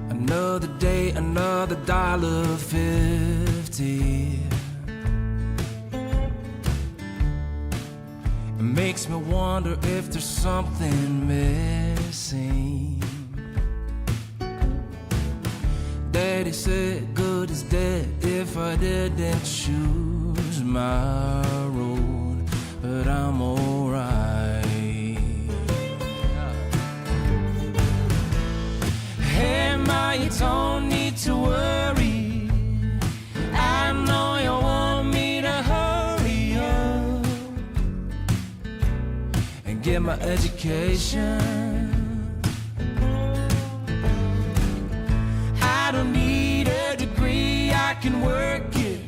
Another day, another $1.50. It makes me wonder if there's something missing. Daddy said good is dead if I didn't choose my road, but I'm alright. Hey ma, you don't need to worry, I know you want me to hurry up and get my education. I don't need a degree, I can work it.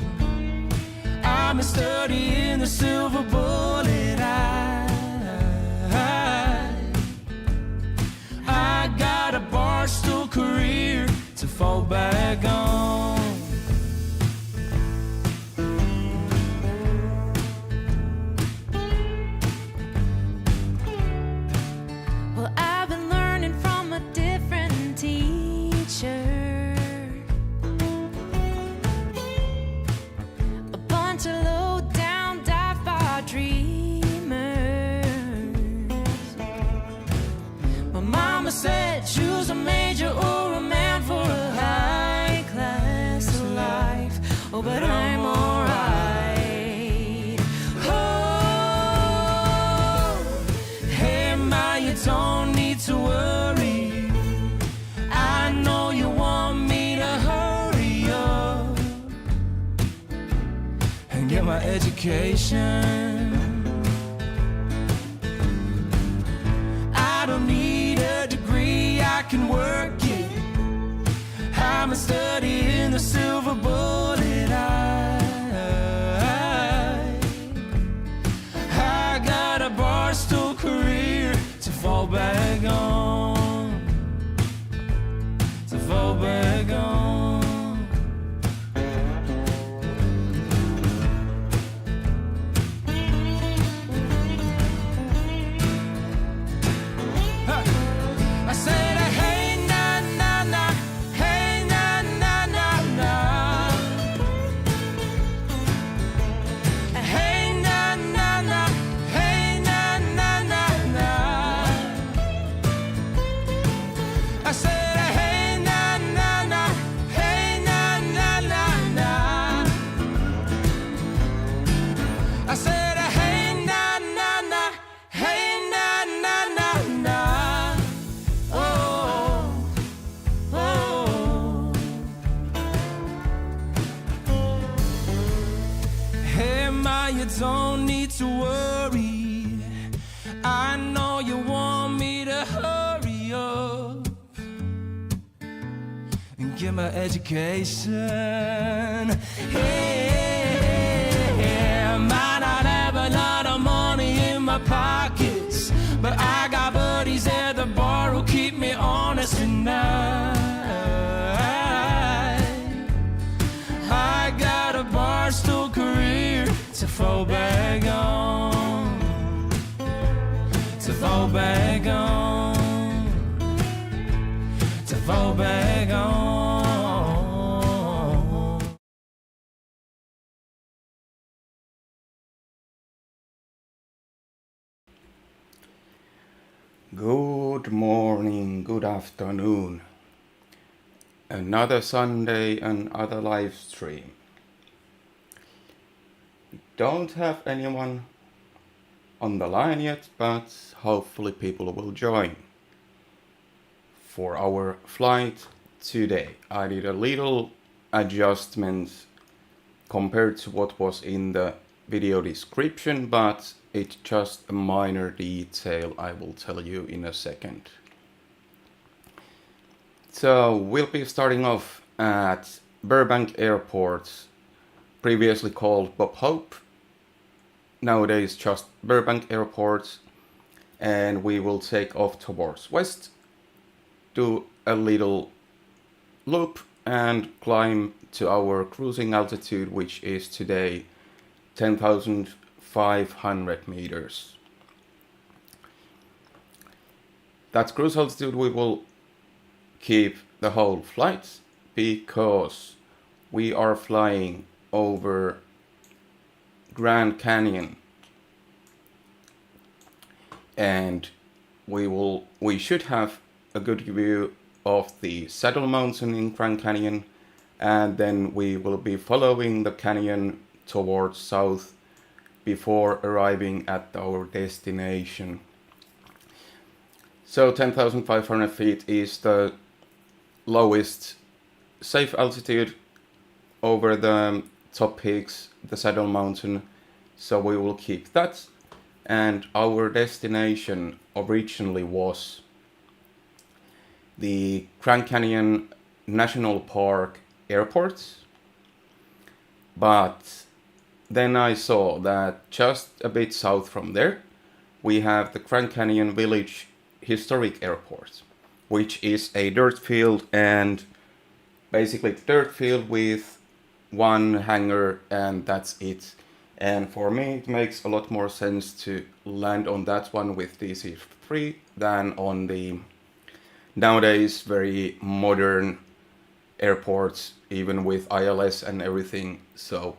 I'm studying the silver bullet. I got a barstool career to fall back on. Well, I've been learning from a different teacher. A bunch of low-down dive-bar dreamers. My mama said choose a major or a man for a high class life. Oh, but I'm alright. Oh, hey ma, you don't need to worry, I know you want me to hurry up and get my education. I don't need a degree, I can work it. I'm studying the silver bullet. I got a barstool career to fall back on. To fall back on. I said, hey, na, na, na, hey, na, na, na, na. Hey, na, na, na, hey, na, na, na, na. I said, hey, na, na, na, hey, na, na, na, na. I said, hey, na, na, na, hey, na, na, na, na. Oh, oh. Hey ma, you don't need to worry, I know you want me to hurry up and get my education. Hey, might not have a lot of money in my pockets, but I got buddies at the bar who keep me honest tonight. I got a barstool career to fall back on. To fall back on. To fall back on. Good morning, good afternoon. Another Sunday, another live stream. Don't have anyone on the line yet, but hopefully people will join. For our flight today, I did a little adjustment compared to what was in the video description, but it's just a minor detail I will tell you in a second. So we'll be starting off at Burbank Airport, previously called Bob Hope, nowadays just Burbank Airport. and we will take off towards west, do a little loop and climb to our cruising altitude, which is today 10,500 meters. That cruise altitude we will keep the whole flight because we are flying over Grand Canyon, and we should have a good view of the Saddle Mountain in Grand Canyon, and then we will be following the canyon towards south before arriving at our destination. So 10,500 feet is the lowest safe altitude over the top peaks, the Saddle Mountain, so we will keep that. And our destination originally was the Grand Canyon National Park Airport, but then I saw that just a bit south from there we have the Grand Canyon Village Historic Airport, which is a dirt field, and basically dirt field with one hangar, and that's it. And for me it makes a lot more sense to land on that one with DC-3 than on the nowadays very modern airports, even with ILS and everything. So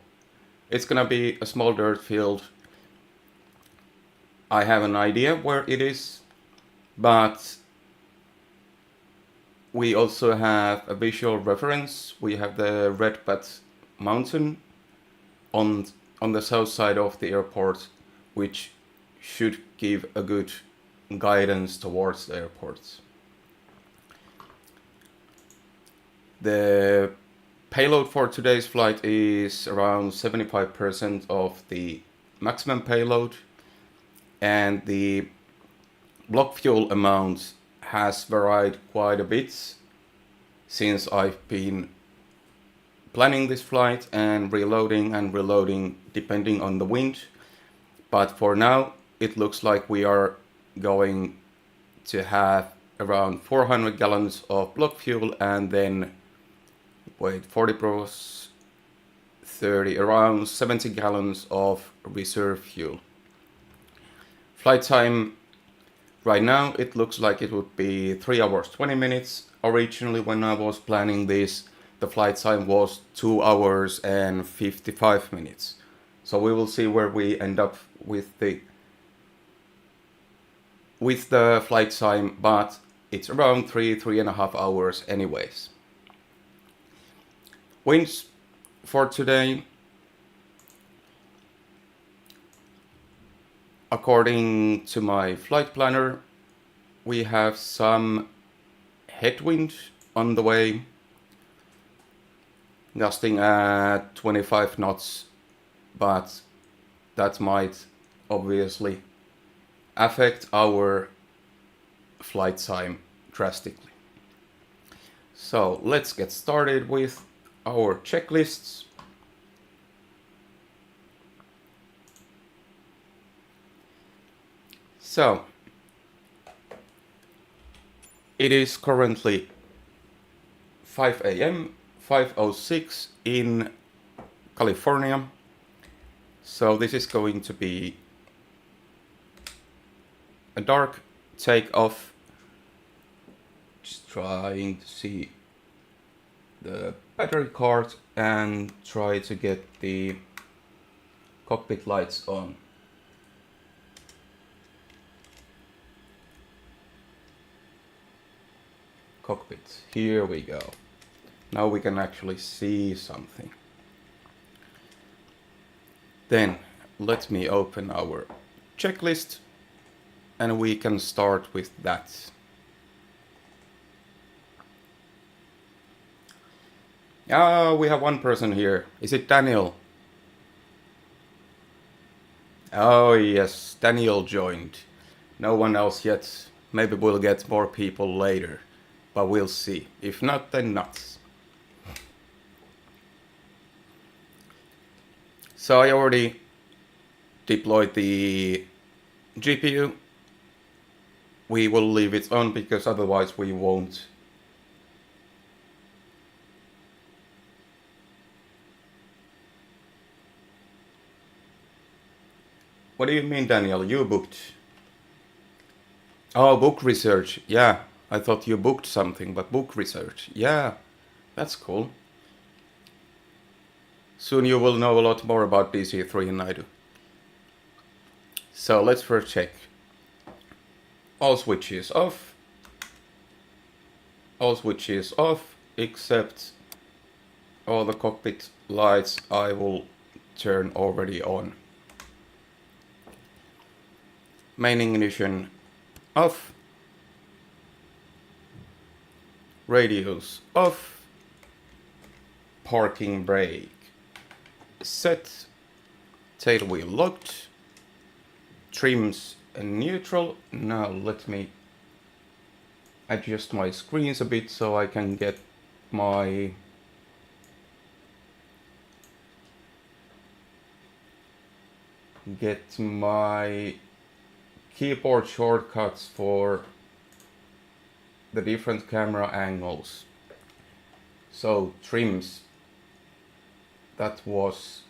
it's gonna be a small dirt field. I have an idea where it is, but we also have a visual reference. We have the Red Bat Mountain on the south side of the airport, which should give a good guidance towards the airport. The payload for today's flight is around 75% of the maximum payload, and the block fuel amount has varied quite a bit since I've been planning this flight and reloading depending on the wind. But for now it looks like we are going to have around 400 gallons of block fuel, and then 40 plus 30, around 70 gallons of reserve fuel. Flight time right now it looks like it would be 3 hours 20 minutes. Originally when I was planning this, the flight time was 2 hours and 55 minutes. So we will see where we end up with the flight time, but it's around 3.5 hours anyways. Winds for today, according to my flight planner, we have some headwind on the way, gusting at 25 knots, but that might obviously affect our flight time drastically. So let's get started with our checklists. So it is currently 5 a.m., 5:06 in California. So this is going to be a dark takeoff. Just trying to see the battery card and try to get the cockpit lights on. Cockpit, here we go. Now we can actually see something. Then let me open our checklist and we can start with that. We have one person here. Is it Daniel? Oh yes, Daniel joined. No one else yet. Maybe we'll get more people later, but we'll see. If not, then not. So I already deployed the GPU we will leave it on because otherwise we won't. What do you mean, Daniel? You booked? Oh, book research. Yeah, I thought you booked something, but book research. Yeah, that's cool. Soon you will know a lot more about DC-3 than I do. So let's first check. All switches off. All switches off, except all the cockpit lights I will turn already on. Main ignition off. Radios off. Parking brake set. Tail wheel locked. Trims neutral. Now let me adjust my screens a bit so I can get my keyboard shortcuts for the different camera angles. So trims, that was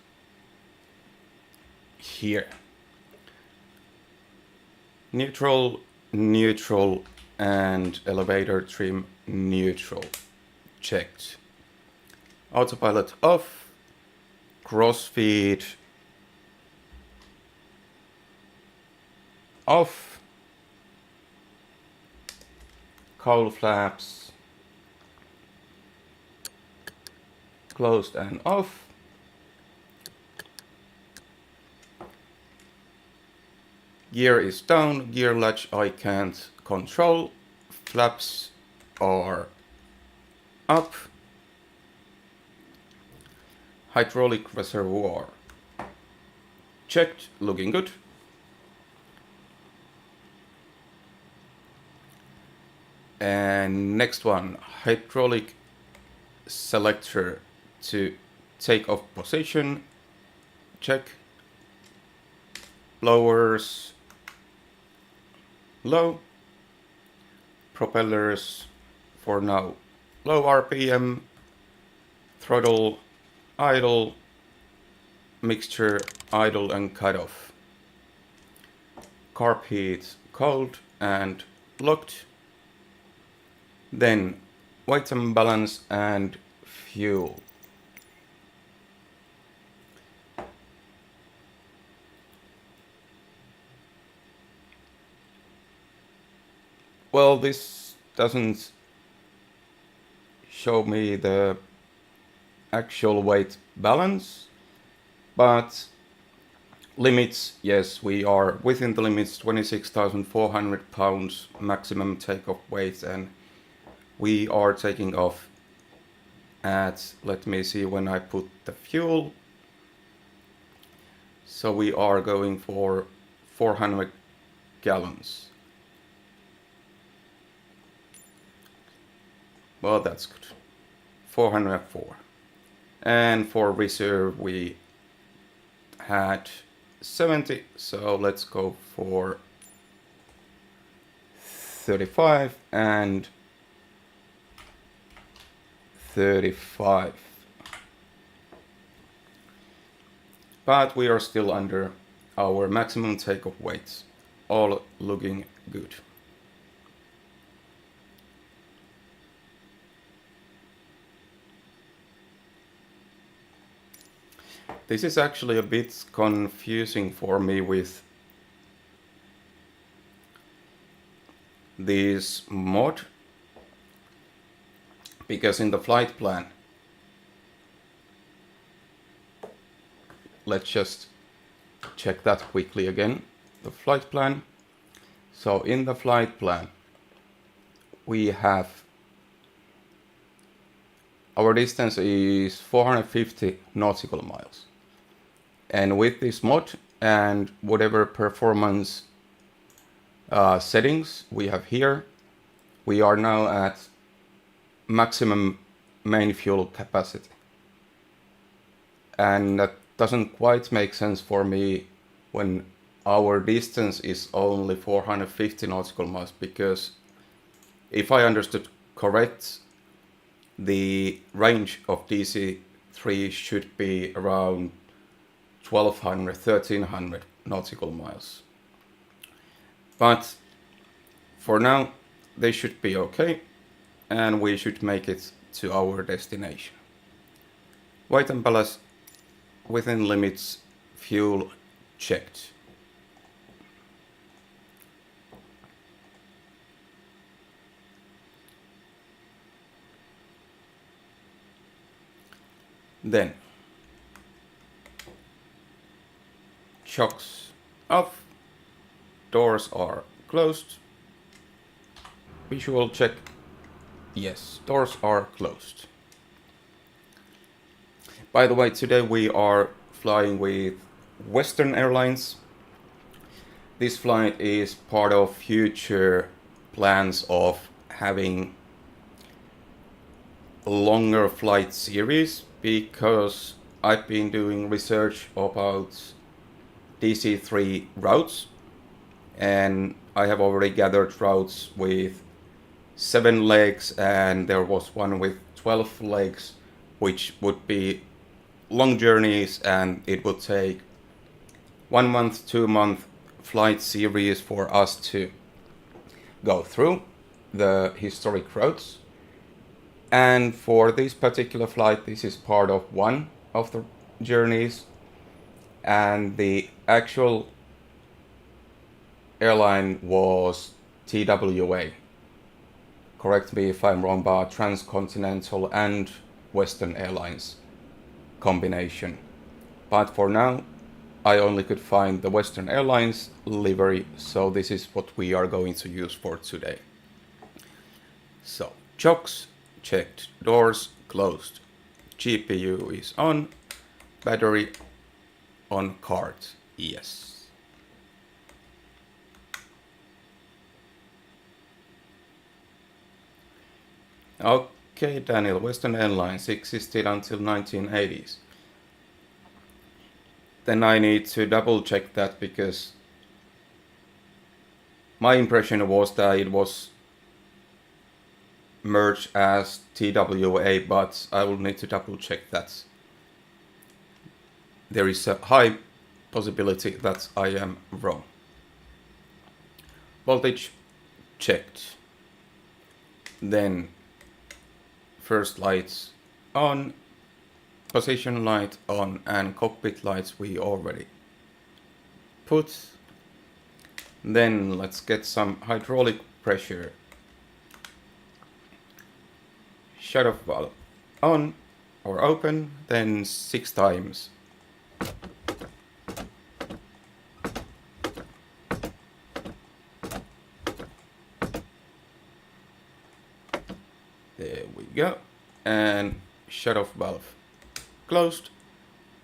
here. Neutral, neutral, and elevator trim neutral. Checked. Autopilot off. Crossfeed off. Cowl flaps closed and off. Gear is down, gear latch I can't control. Flaps are up. Hydraulic reservoir checked, looking good. And next one, hydraulic selector to take off position, check. Blowers low. Propellers for now low RPM. Throttle idle. Mixture idle and cut off. Carb heat cold and locked. Then weight and balance and fuel. Well, this doesn't show me the actual weight balance, but limits, yes, we are within the limits, 26,400 pounds maximum takeoff weight, and we are taking off at, let me see when I put the fuel. So we are going for 400 gallons. Well, that's good. 404. And for reserve we had 70, so let's go for 35 and 35. But we are still under our maximum takeoff weights. All looking good. This is actually a bit confusing for me with this mod, because in the flight plan, let's just check that quickly again, the flight plan. So in the flight plan, we have our distance is 450 nautical miles. And with this mod and whatever performance settings we have here, we are now at maximum main fuel capacity. And that doesn't quite make sense for me when our distance is only 450 nautical miles, because if I understood correct, the range of DC-3 should be around 1200, 1300 nautical miles. But for now, they should be okay, and we should make it to our destination. Weight and ballast within limits, fuel checked. Then shocks off, doors are closed, visual check, yes, doors are closed. By the way, today we are flying with Western Airlines. This flight is part of future plans of having a longer flight series, because I've been doing research about DC-3 routes, and I have already gathered routes with 7 legs, and there was one with 12 legs, which would be long journeys, and it would take 1 month, 2 month flight series for us to go through the historic routes. And for this particular flight, this is part of one of the journeys, and the actual airline was TWA. Correct me if I'm wrong, but Transcontinental and Western Airlines combination. But for now, I only could find the Western Airlines livery, so this is what we are going to use for today. So, chocks checked, doors closed, GPU is on, battery on card, yes. Okay, Daniel, Western Airlines existed until 1980s. Then I need to double check that, because my impression was that it was merged as TWA, but I will need to double check that. There is a high possibility that I am wrong. Voltage checked. Then first lights on, position light on, and cockpit lights we already put. Then let's get some hydraulic pressure. Shut-off valve on or open, then 6 times. There we go. And shut-off valve closed,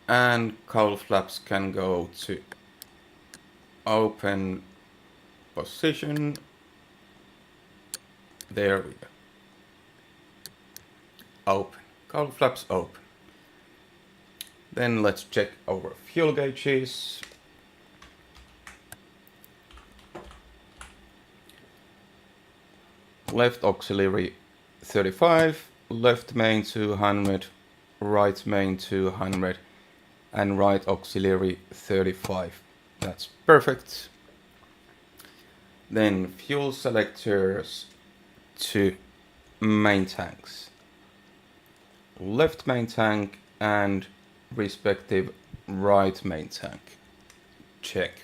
and cowl flaps can go to open position. There we go. Open. Cowl flaps open. Then let's check our fuel gauges. Left auxiliary 35, left main 200, right main 200, and right auxiliary 35. That's perfect. Then fuel selectors to main tanks. Left main tank and respective right main tank. Check.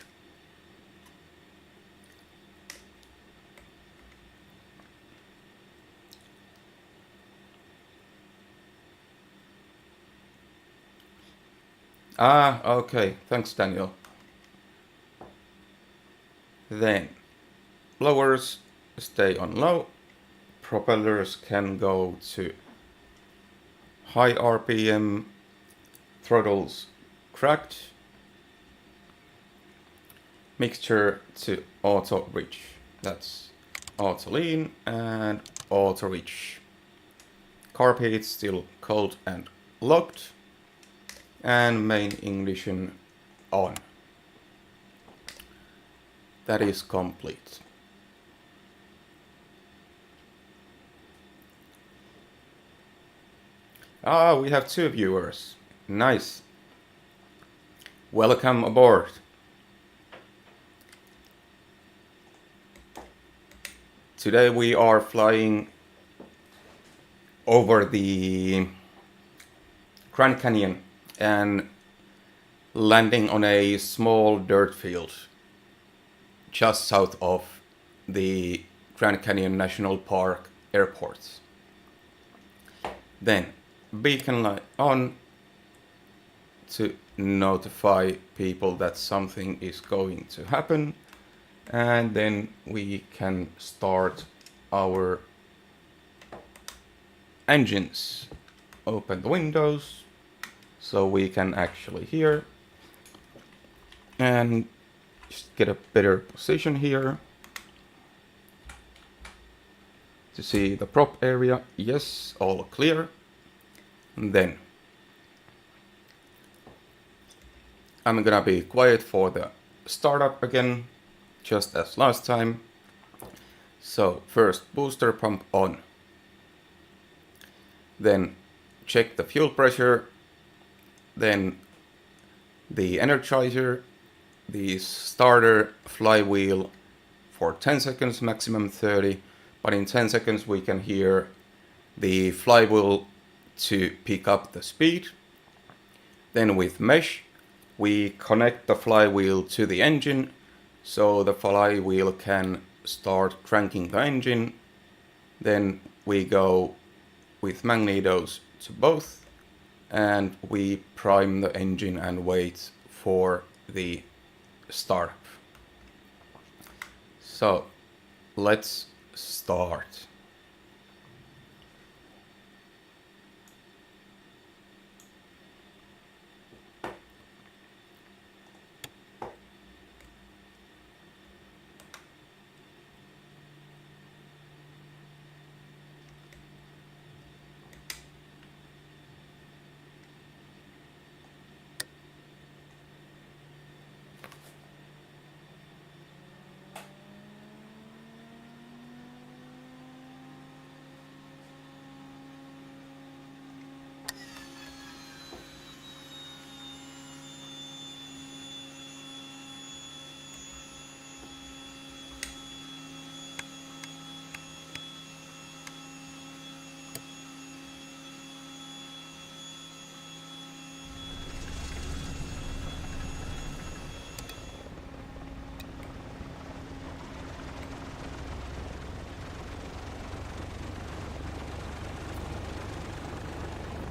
Okay, thanks Daniel. Then blowers stay on low, propellers can go to high RPM, throttles cracked, mixture to auto rich, that's auto lean and auto rich. Carb heat still cold and locked, and main ignition on. that is complete. Ah, we have 2 viewers. Nice. Welcome aboard. Today we are flying over the Grand Canyon and landing on a small dirt field just south of the Grand Canyon National Park airport. Then beacon light on to notify people that something is going to happen, and then we can start our engines. Open the windows so we can actually hear and just get a better position here to see the prop area. Yes, all clear. And then I'm gonna be quiet for the startup again, just as last time. So first booster pump on, then check the fuel pressure, then the energizer, the starter flywheel for 10 seconds, maximum 30, but in 10 seconds we can hear the flywheel to pick up the speed. Then with mesh we connect the flywheel to the engine so the flywheel can start cranking the engine. Then we go with magnetos to both and we prime the engine and wait for the startup. So let's start.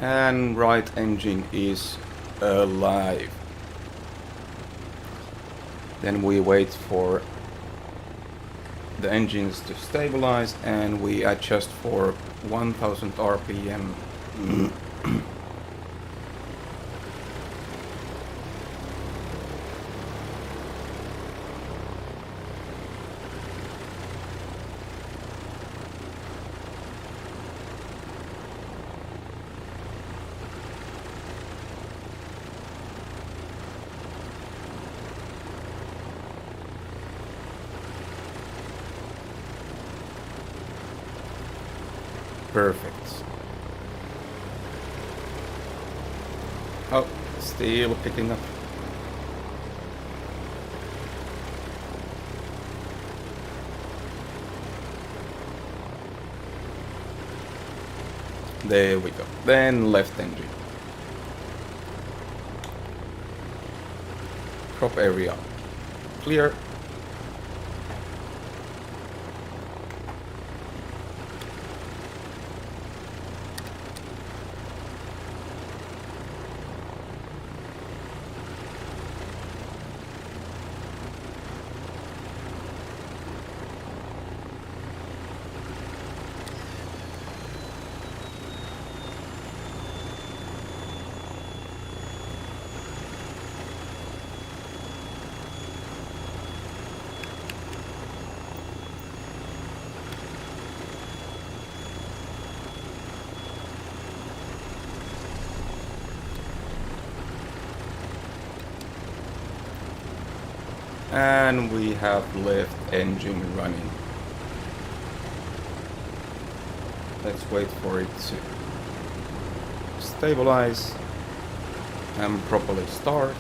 And right engine is alive. Then we wait for the engines to stabilize and we adjust for 1000 RPM. Perfect. Oh, still picking up. There we go. Then left engine. Prop area clear. And we have left engine running. Let's wait for it to stabilize and properly start.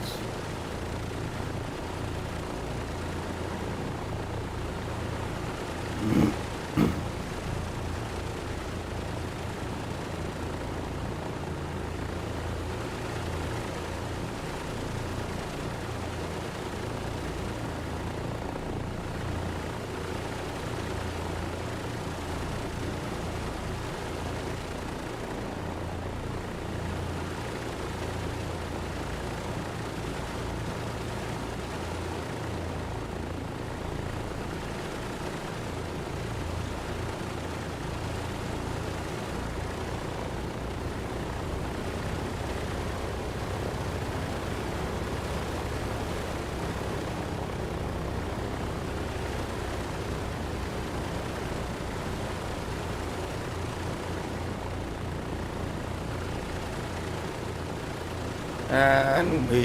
And we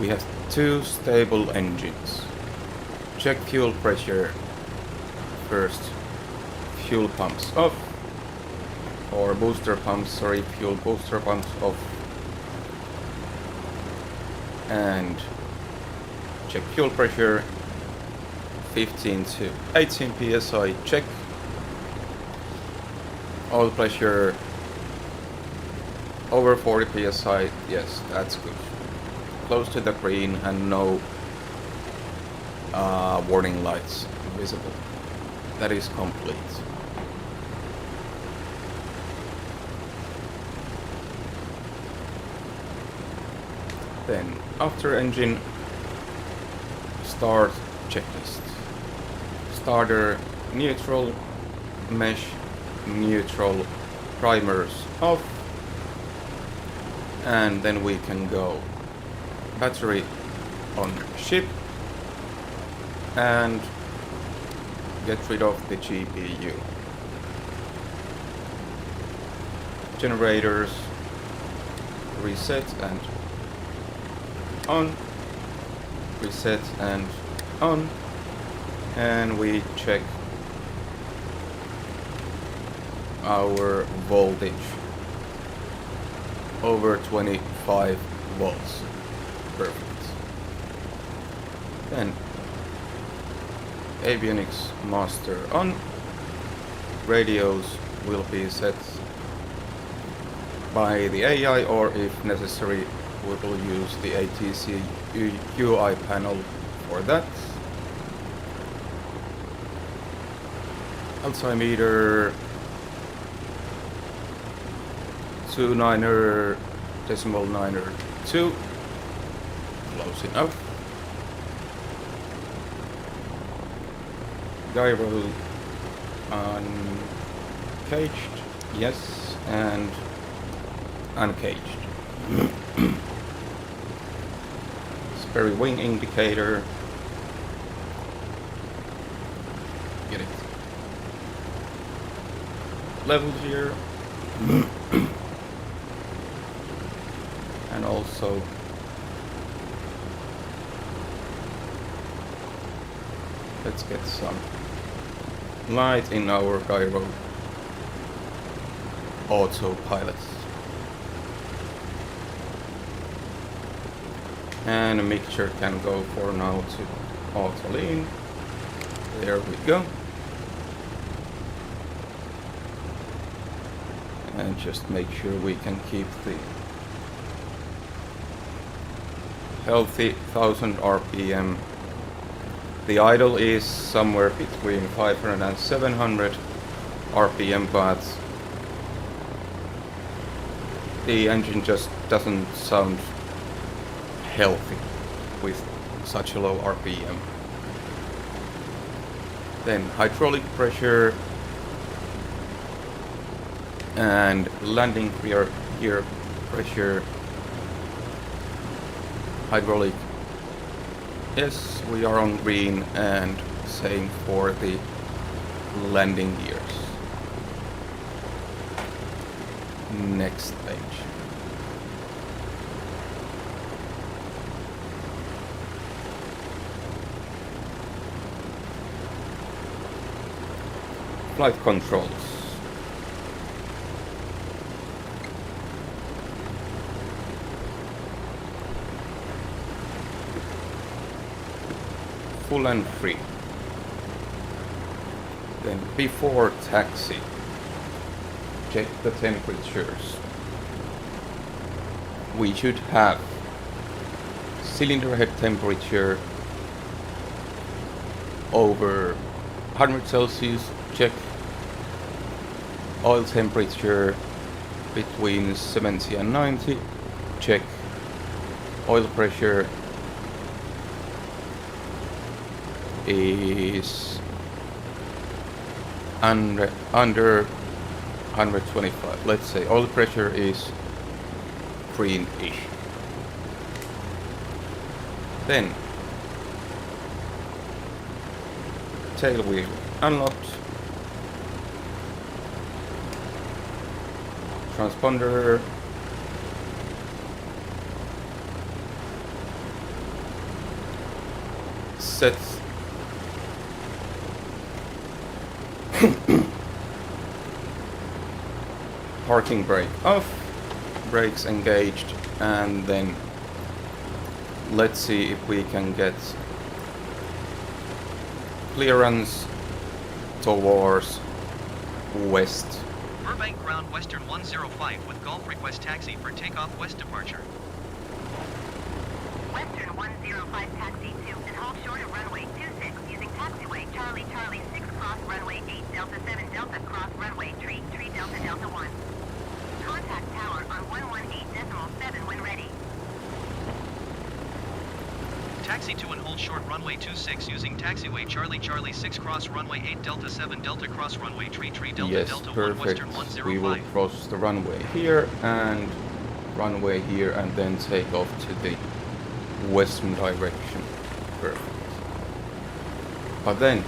have two stable engines. Check fuel pressure first. Fuel pumps off, or booster pumps, sorry, fuel booster pumps off. And check fuel pressure 15 to 18 psi. Check oil pressure over 40 psi. Yes, that's good. Close to the green and no warning lights visible. That is complete. Then after engine start checklist. Starter neutral, mesh neutral, primers off, and then we can go battery on ship and get rid of the GPU. Generators reset and on, reset and on, and we check our voltage over 25 volts. Perfect. Then avionics master on. Radios will be set by the AI, or if necessary we will use the ATC UI panel for that. Altimeter 29er decimal 9er 2. Close enough. Gyro uncaged, yes, and uncaged. Spare wing indicator. Get it leveled here. And also let's get some light in our gyro autopilot. And a mixture can go for now to auto lean. There we go. And just make sure we can keep the healthy 1000 RPM. The idle is somewhere between 500 and 700 RPM, but the engine just doesn't sound healthy with such a low RPM. Then hydraulic pressure and landing gear pressure. Hydraulic, yes, we are on green, and same for the landing gears. Next page. Flight controls. Full and free. Then before taxi, check the temperatures. We should have cylinder head temperature over 100 Celsius, check. Oil temperature between 70 and 90, check. Oil pressure is under 125. Let's say oil pressure is green-ish. Then tail wheel unlocked. Transponder set. Parking brake off, brakes engaged, and then let's see if we can get clearance towards west. Burbank ground western 105 with Golf request taxi for takeoff west departure. Western 105 taxi to and hold short of runway 26 using taxiway Charlie Charlie 6 cross runway 8 Delta 7 Delta cross runway 3 Delta Delta 1. Contact tower on 118.7 when ready. Taxi to and hold short runway 26 using taxiway Charlie Charlie 6 cross runway 8 Delta 7 Delta cross runway 3 Delta Yes, Delta 1 perfect. Western 105. We will cross the runway here and runway here and then take off to the western direction. Perfect. But then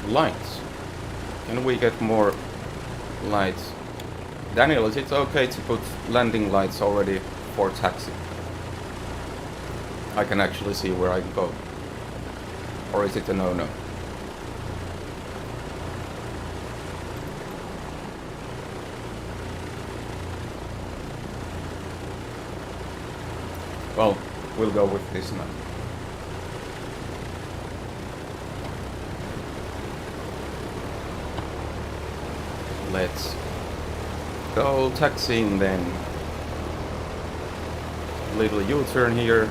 lights. Can we get more lights? Daniel, is it okay to put landing lights already for taxi? I can actually see where I go. Or is it a no-no? Well, we'll go with this now. Let's go taxiing then. Little U-turn here.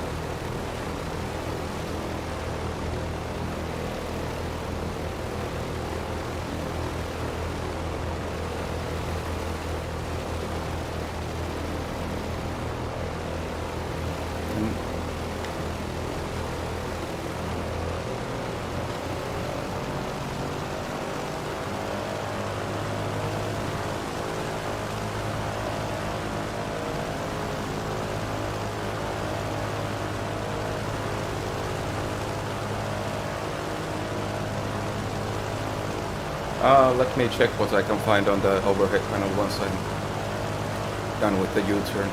Let me check what I can find on the overhead panel once I'm done with the U-turn.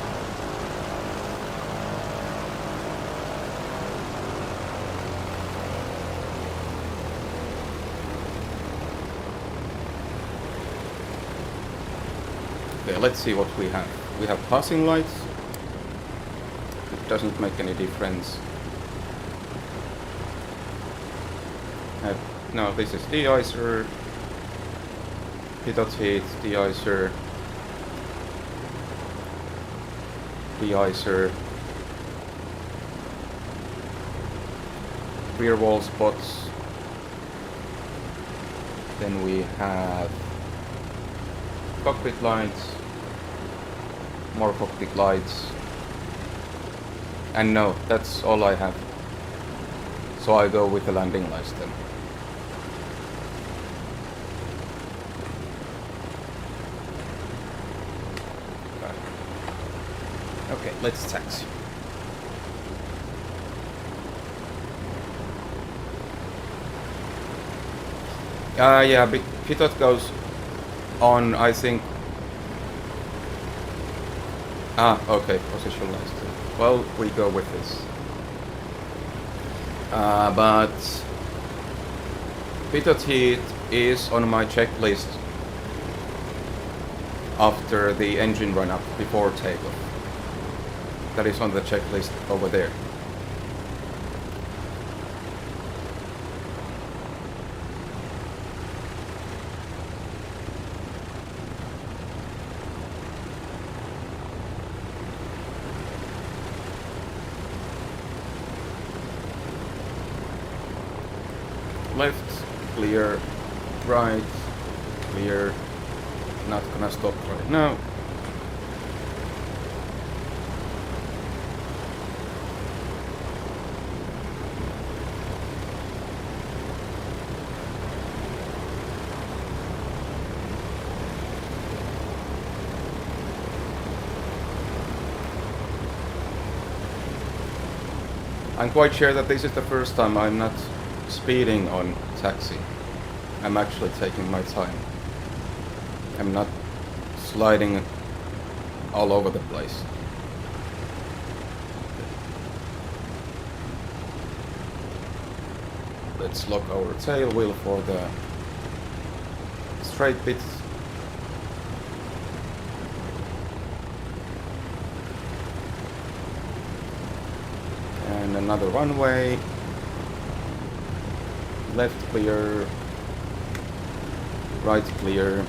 Okay, let's see what we have. We have passing lights. It doesn't make any difference. No, this is de-icer. Pitot heat, de-icer, de-icer, rear wall spots. Then we have cockpit lights, more cockpit lights, and no, that's all I have. So I go with the landing lights then. Okay, let's taxi. Yeah, Pitot goes on, I think, Ah, okay, position last two. Well, we go with this. But pitot heat is on my checklist after the engine run up before takeoff. That is on the checklist over there. Left, clear, right, clear, not gonna stop right now. I'm quite sure that this is the first time I'm not speeding on taxi. I'm actually taking my time. I'm not sliding all over the place. Let's lock our tail wheel for the straight bits. And another runway. Left clear, right clear.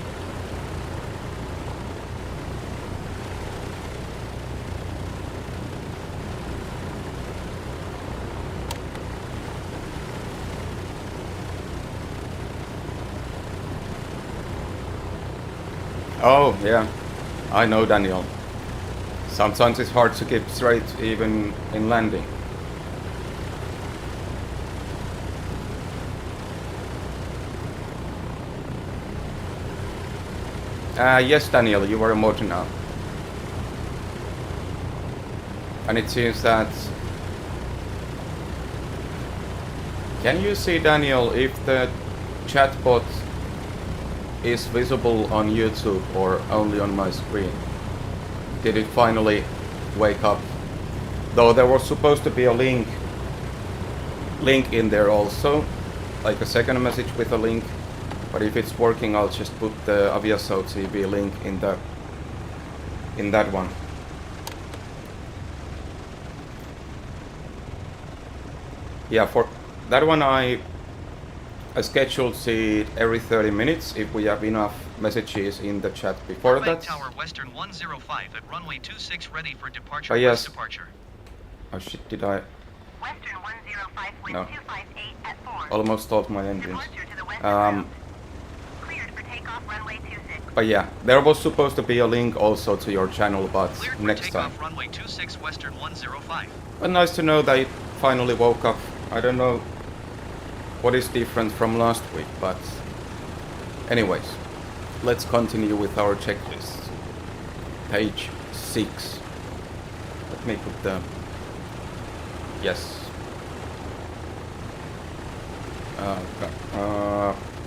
Oh yeah, I know, Daniel. Sometimes it's hard to keep straight even in landing. Yes, Daniel, you are emoji now. And it seems that... Can you see, Daniel, if the chatbot is visible on YouTube or only on my screen? Did it finally wake up? Though there was supposed to be a link in there also, like a second message with a link. But if it's working, I'll just put the Aviaso TV link in that one. Yeah, for that one I scheduled it every 30 minutes if we have enough messages in the chat before Burbank that. Tower Western 105 at runway 26 ready for departure. Yes. Departure. Oh shit, did I? Western 105, wind No. 258 at 4. Almost stopped my engines. Departure to the western cleared for takeoff, runway 26. But yeah, there was supposed to be a link also to your channel, but Cleared for next time. takeoff, runway 26 Western 105. But nice to know that it finally woke up. I don't know what is different from last week, but anyways, let's continue with our checklist. Page 6. Let me put the... Yes.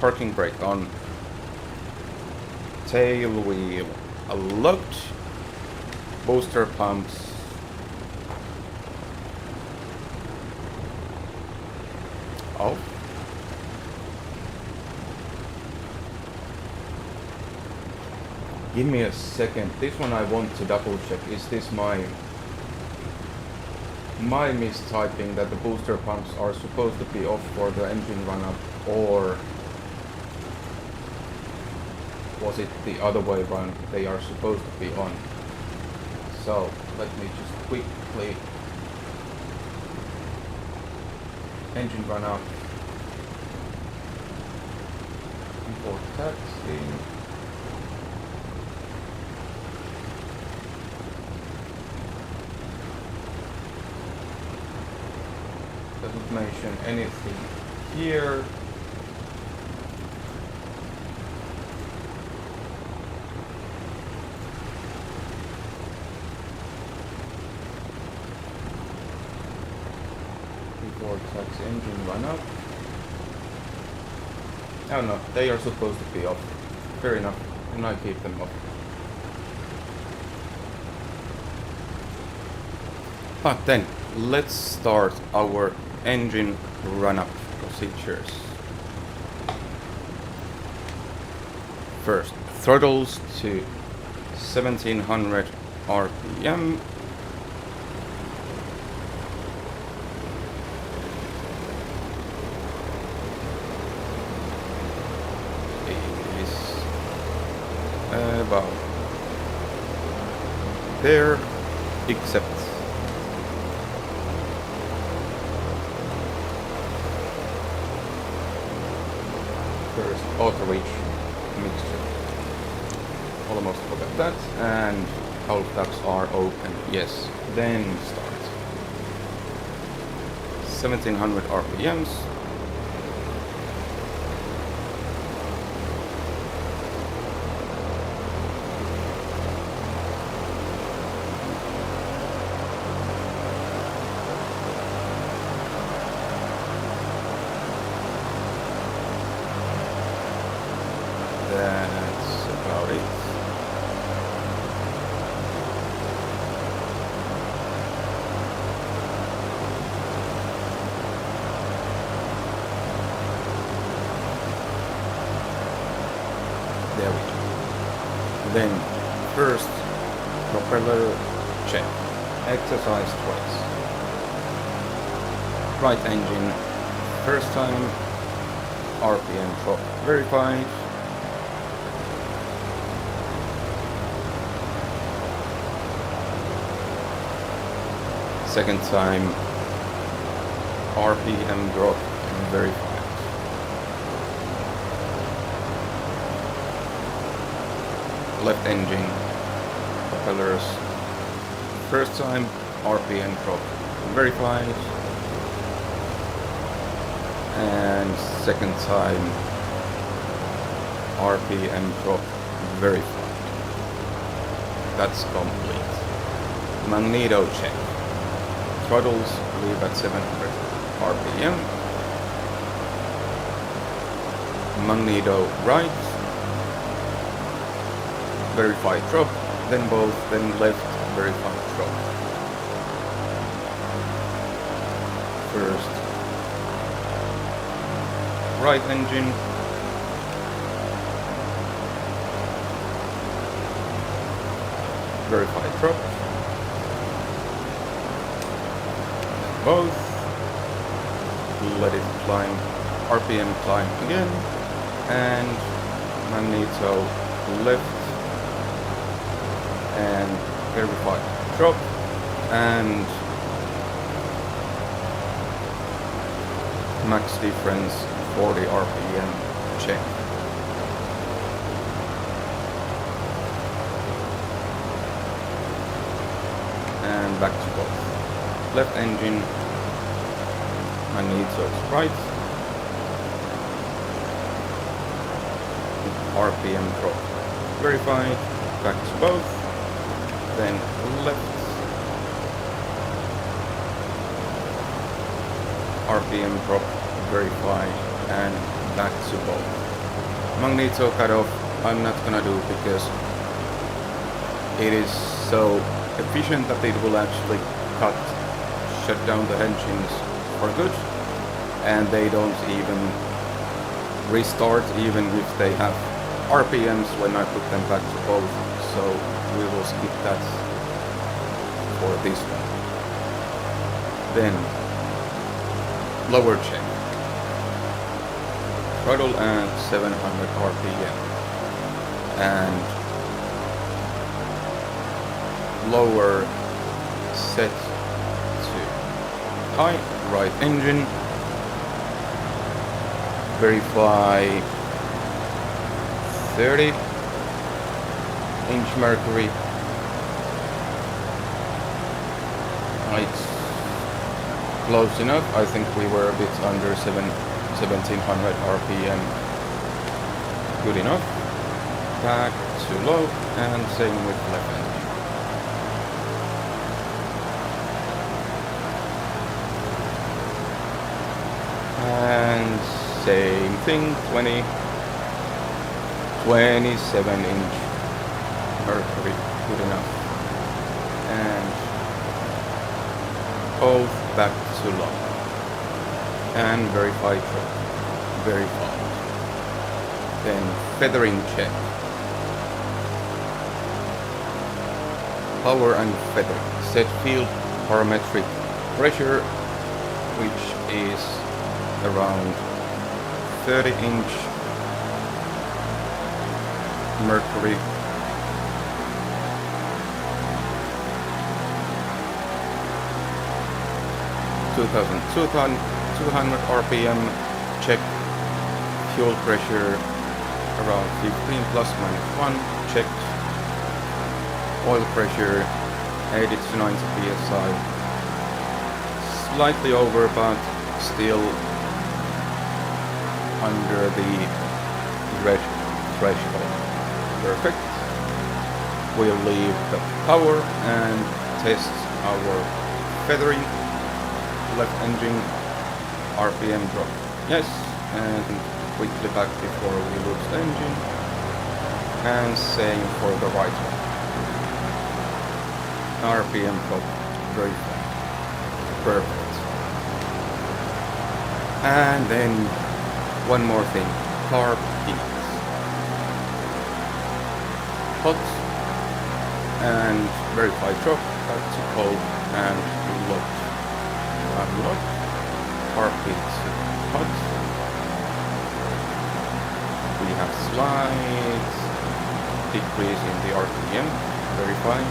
Parking brake on. Tail wheel locked. Booster pumps. Off. Give me a second. This one I want to double check. Is this my mistyping that the booster pumps are supposed to be off for the engine run up, or was it the other way around? They are supposed to be on. So let me just quickly engine run up. Import taxi. Doesn't mention anything here. Before taxi engine run up. Oh no, they are supposed to be off. Fair enough, and I keep them off. But then, let's start our engine run-up procedures. First, throttles to 1700 RPM. It is about there, except first auto reach mixture. Almost forgot that. And all tabs are open. Yes. Then start. 1700 RPMs. That's about it. There we go. Then first propeller check. Exercise twice. Right engine first time. RPM drop verified. Second time, RPM drop verified. Left engine, propellers. First time, RPM drop verified. And second time, RPM drop verified. That's complete. Magneto check. Throttles leave at 700 RPM. Magneto right. Verified drop. Then both. Then left. Verified drop. First. Right engine. Verified drop. Both. Let it climb. RPM climb again. And magneto left. And verified drop. And max difference 40 RPM check. And back to both. Left engine, magneto right, RPM drop verified, back to both, then left, RPM drop verified, and back to both. Magneto cutoff I'm not gonna do because it is so efficient that it will actually shut down the engines for good, and they don't even restart even if they have RPMs when I put them back to both, so we will skip that for this one. Then lower check, throttle and 700 RPM, and lower set to high. Right engine, verify 30 inch mercury, it's close enough. I think we were a bit under 1700 RPM, good enough. Back to low, and same with left engine. And same thing, 27 inch mercury, good enough. And both back to lock. And verify truck. Verified. Then feathering check. Power and feathering. Set field parametric pressure, which is around 30-inch mercury. (2,200 RPM). Check. Fuel pressure around 15 plus minus 1. Checked. Oil pressure 80 to 90 psi. Slightly over, but still under the red threshold. Perfect. We'll leave the power and test our feathering. Left engine RPM drop. Yes, and quickly back before we lose the engine. And same for the right one. RPM drop. Very fast. Perfect. And then one more thing. Carb heats. Hot and verify drop. Back to cold and locked. Unlocked. Carb heats. Hot. We have slight decrease in the RPM. Verified.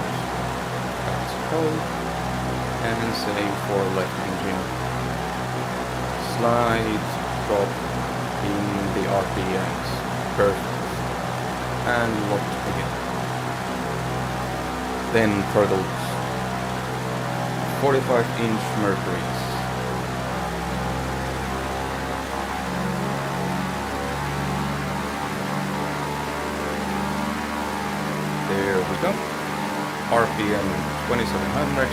Back to cold. And same for left engine. Slight drop in the RPMs. Perfect. And locked again. Then throttles. 45-inch mercuries. There we go. RPM 2700.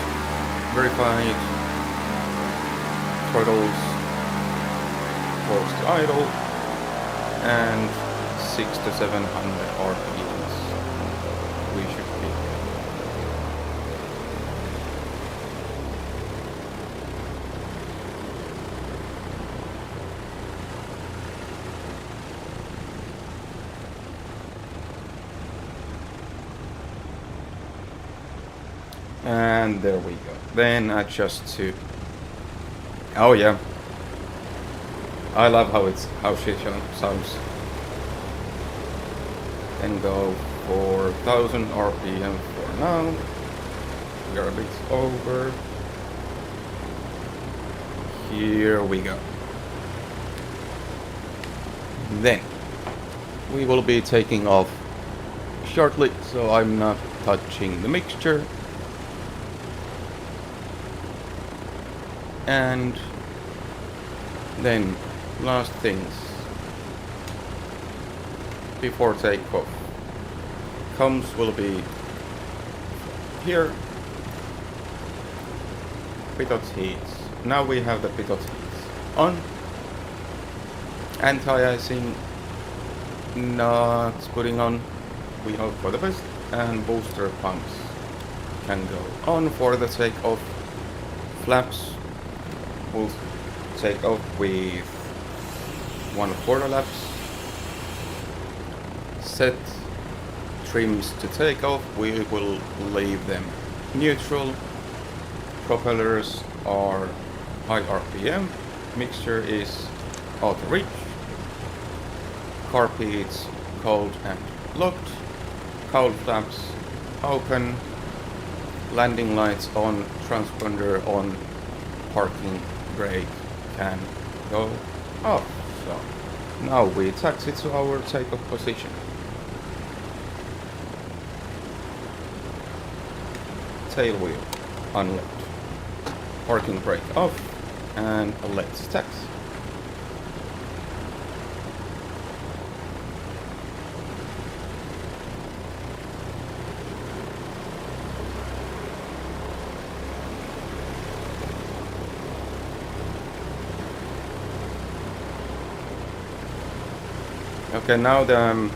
Verified. Throttles. Force to idle. And 600 to 700 RPMs. We should be. And there we go. Then adjust to. Oh yeah. I love how she sounds. Then go for 1000 RPM for now. We are a bit over. Here we go. Then we will be taking off shortly, so I'm not touching the mixture. And then last things before takeoff. Comms will be here. Pitot heats. Now we have the pitot heats on. Anti-icing not putting on. We hope for the best. And booster pumps can go on for the takeoff. Flaps will take off with 1/4 laps. Set trims to take off. We will leave them neutral. Propellers are high RPM. Mixture is auto reach. Carpets cold and locked. Cowl flaps open. Landing lights on. Transponder on. Parking brake can go off. So now we taxi to our takeoff position. Tail wheel unlocked. Parking brake off, and let's taxi. Okay, now the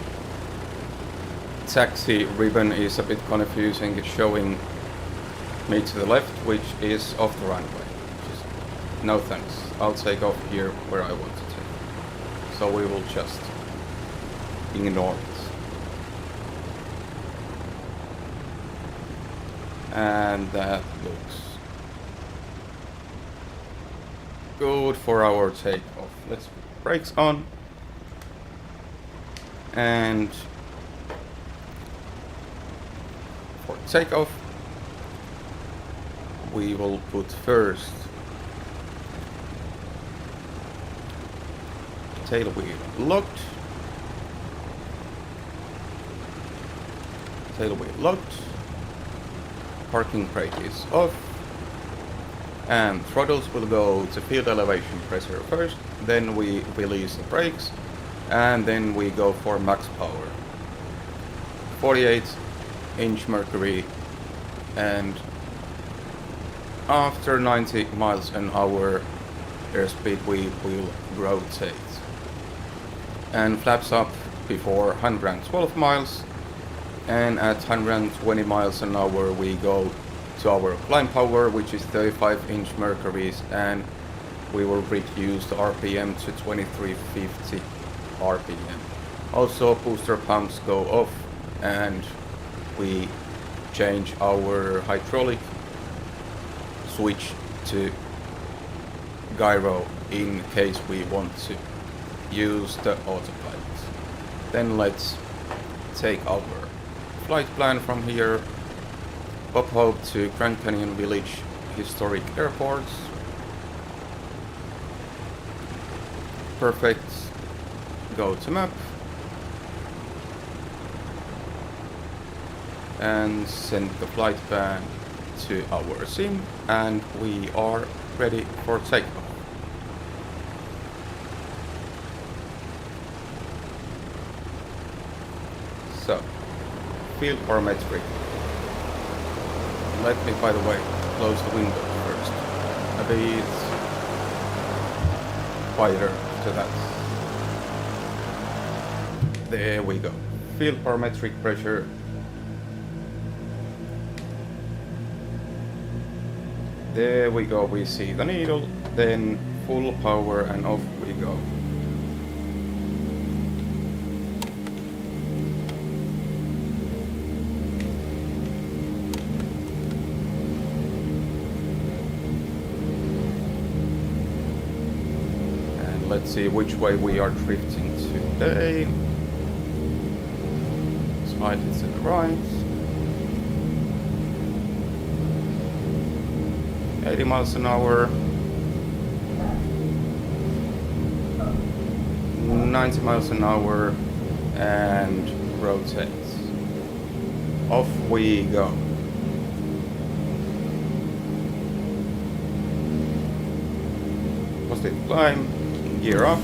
taxi ribbon is a bit confusing. It's showing me to the left, which is off the runway. No thanks. I'll take off here where I want to take. So we will just ignore it. And that looks good for our takeoff. Let's put brakes on. And for takeoff, we will put first tail wheel locked, tail wheel locked, parking brake is off, and throttles will go to field elevation pressure first, then we release the brakes, and then we go for max power. 48-inch Mercury, and after 90 miles an hour airspeed we will rotate. And flaps up before 112 miles, and at 120 miles an hour we go to our climb power, which is 35-inch Mercuries, and we will reduce the RPM to 2350 RPM. Also booster pumps go off, and we change our hydraulic switch to gyro in case we want to use the autopilot. Then let's take our flight plan from here. Bob Hope to Grand Canyon Village Historic Airport. Perfect. Go to map. And send the flight plan to our sim, and we are ready for takeoff. So, field parametric. Let me, by the way, close the window first. A bit quieter to that. There we go. Field parametric pressure. There we go, we see the needle, then full power and off we go. And let's see which way we are drifting today. Slightly to the right. 80 miles an hour, 90 miles an hour, and rotate. Off we go. Positive climb, gear up.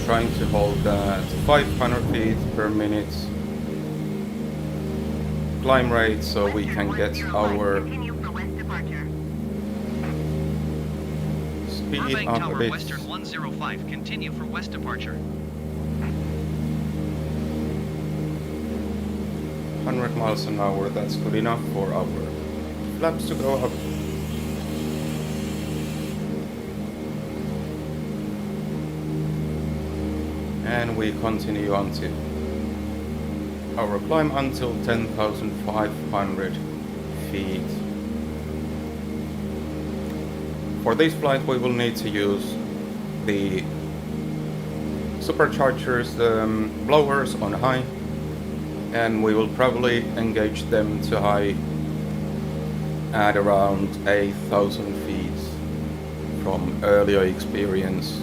Trying to hold that 500 feet per minute climb rate so we can get our speed Burbank up Tower a bit. Western 105, continue for west departure. 100 miles an hour, that's good enough for our flaps to go up. And we continue until our climb until 10,500 feet. For this flight we will need to use the superchargers, the blowers on high, and we will probably engage them to high at around 8,000 feet from earlier experience.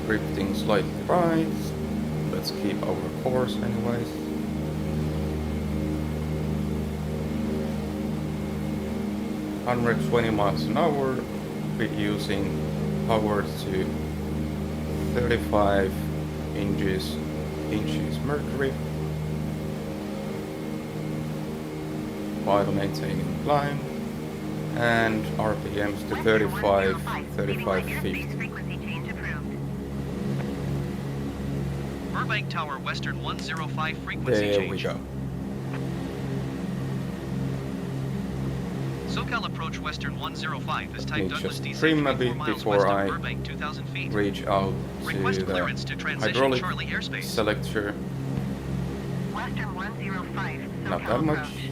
Drifting slightly right. Let's keep our course anyways. (120 miles an hour), reducing power to 35 inches Mercury while maintaining climb, and RPMs to 35, 50. Burbank Tower Western 105 frequency There change. we go. SoCal approach Western 105 is type Need Douglas just DC-3 trim a 4 bit miles before west I of Burbank 2,000 feet. reach out Request to clearance the to transition hydraulic Charlie airspace. selector. Western 105, Not SoCal that much. approach.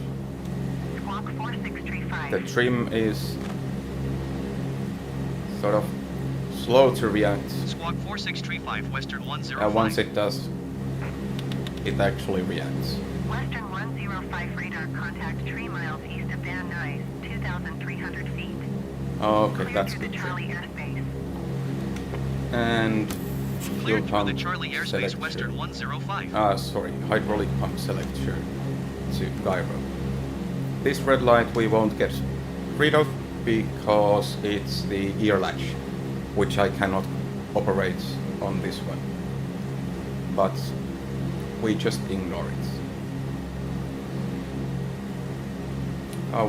Squawk 4635. The trim is sort of slow to react. Squawk 4635 Western 105. And once it does, it actually reacts. Western 105 radar contact 3 miles east of Van Nuys, 2,300 feet. Okay, Clear that's through the good. Charlie airspace. And fuel Cleared through the pump Charlie airspace selector. Western 105. Sorry, hydraulic pump selector to gyro. This red light we won't get rid of because it's the gear latch, which I cannot operate on this one. But we just ignore it.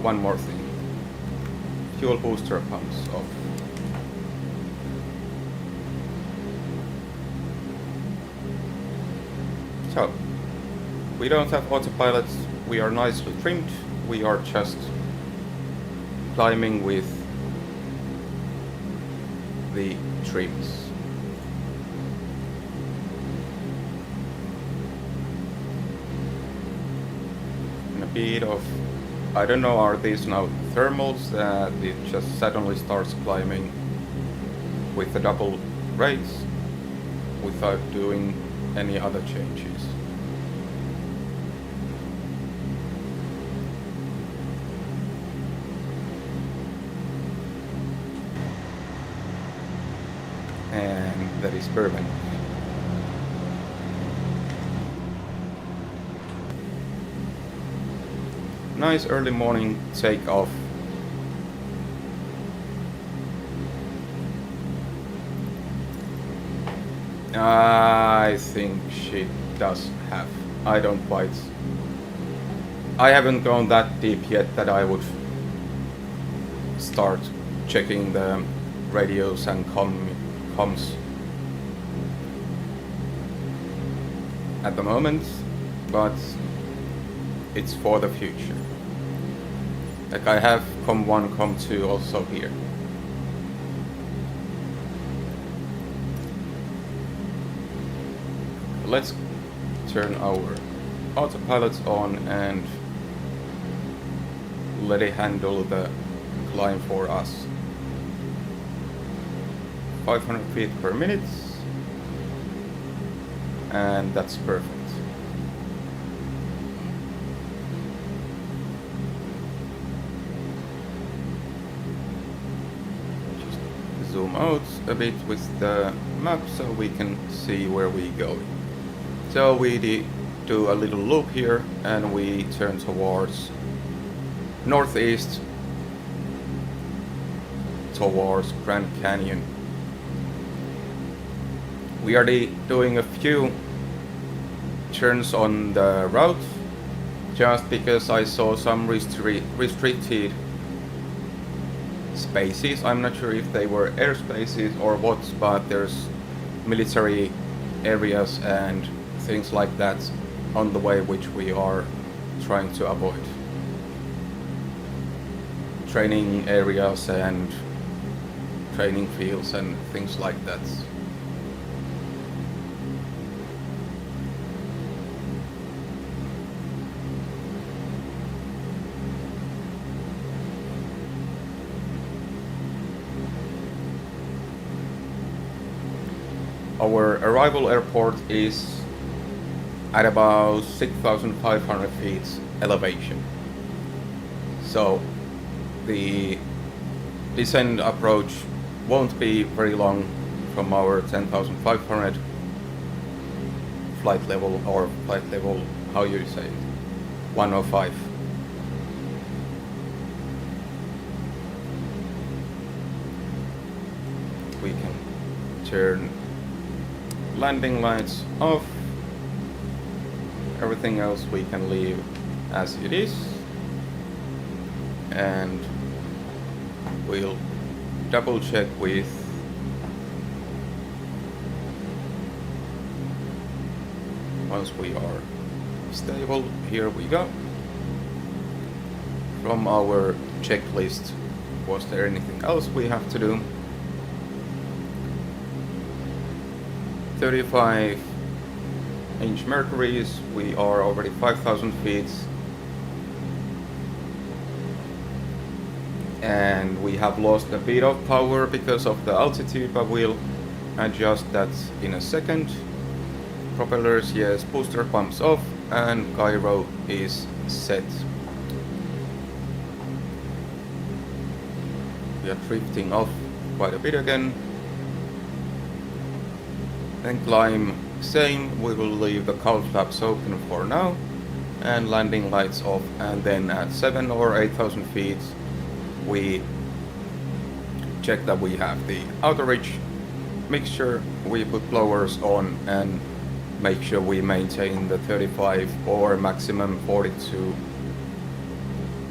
One more thing. Fuel booster pumps off. So, we don't have autopilot, we are nicely trimmed, we are just climbing with the trims. And a bit of, I don't know, are these now thermals that it just suddenly starts climbing with the double rates without doing any other changes. And that is Burbank. Nice early morning takeoff. I think she does have. I don't quite. I haven't gone that deep yet that I would start checking the radios and comms at the moment, but it's for the future. Like I have COM1, COM2 also here. Let's turn our autopilot on and let it handle the climb for us. 500 feet per minute, and that's perfect. Just zoom out a bit with the map so we can see where we go. So we do a little loop here and we turn towards northeast towards Grand Canyon. We are doing a few turns on the route just because I saw some restricted spaces. I'm not sure if they were airspaces or what, but there's military areas and things like that on the way which we are trying to avoid. Training areas and training fields and things like that. Our arrival airport is at about 6,500 feet elevation. So the descent approach won't be very long from our 10,500 flight level, or flight level, how you say it, 105. We can turn landing lights off. Everything else we can leave as it is, and we'll double check with once we are stable, here we go. From our checklist, was there anything else we have to do? 35-inch mercuries, we are already 5,000 feet. And we have lost a bit of power because of the altitude, but we'll adjust that in a second. Propellers, yes, booster pumps off, and gyro is set. We are drifting off quite a bit again. Then climb, same, we will leave the cowl flaps open for now, and landing lights off, and then at 7 or 8,000 feet we check that we have the outer ridge mixture, we put blowers on and make sure we maintain the 35 or maximum 42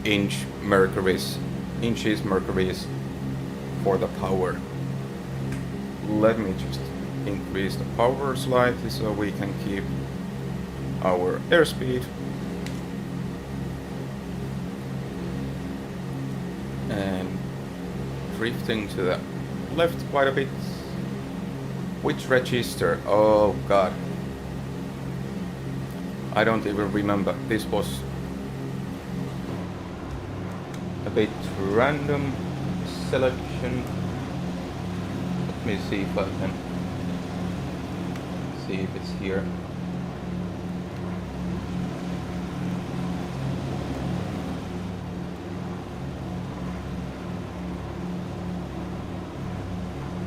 inches mercuries for the power. Let me just increase the power slightly so we can keep our airspeed. And drifting to the left quite a bit. Which register? Oh god, I don't even remember. This was a bit random selection. Let me see if I can see if it's here.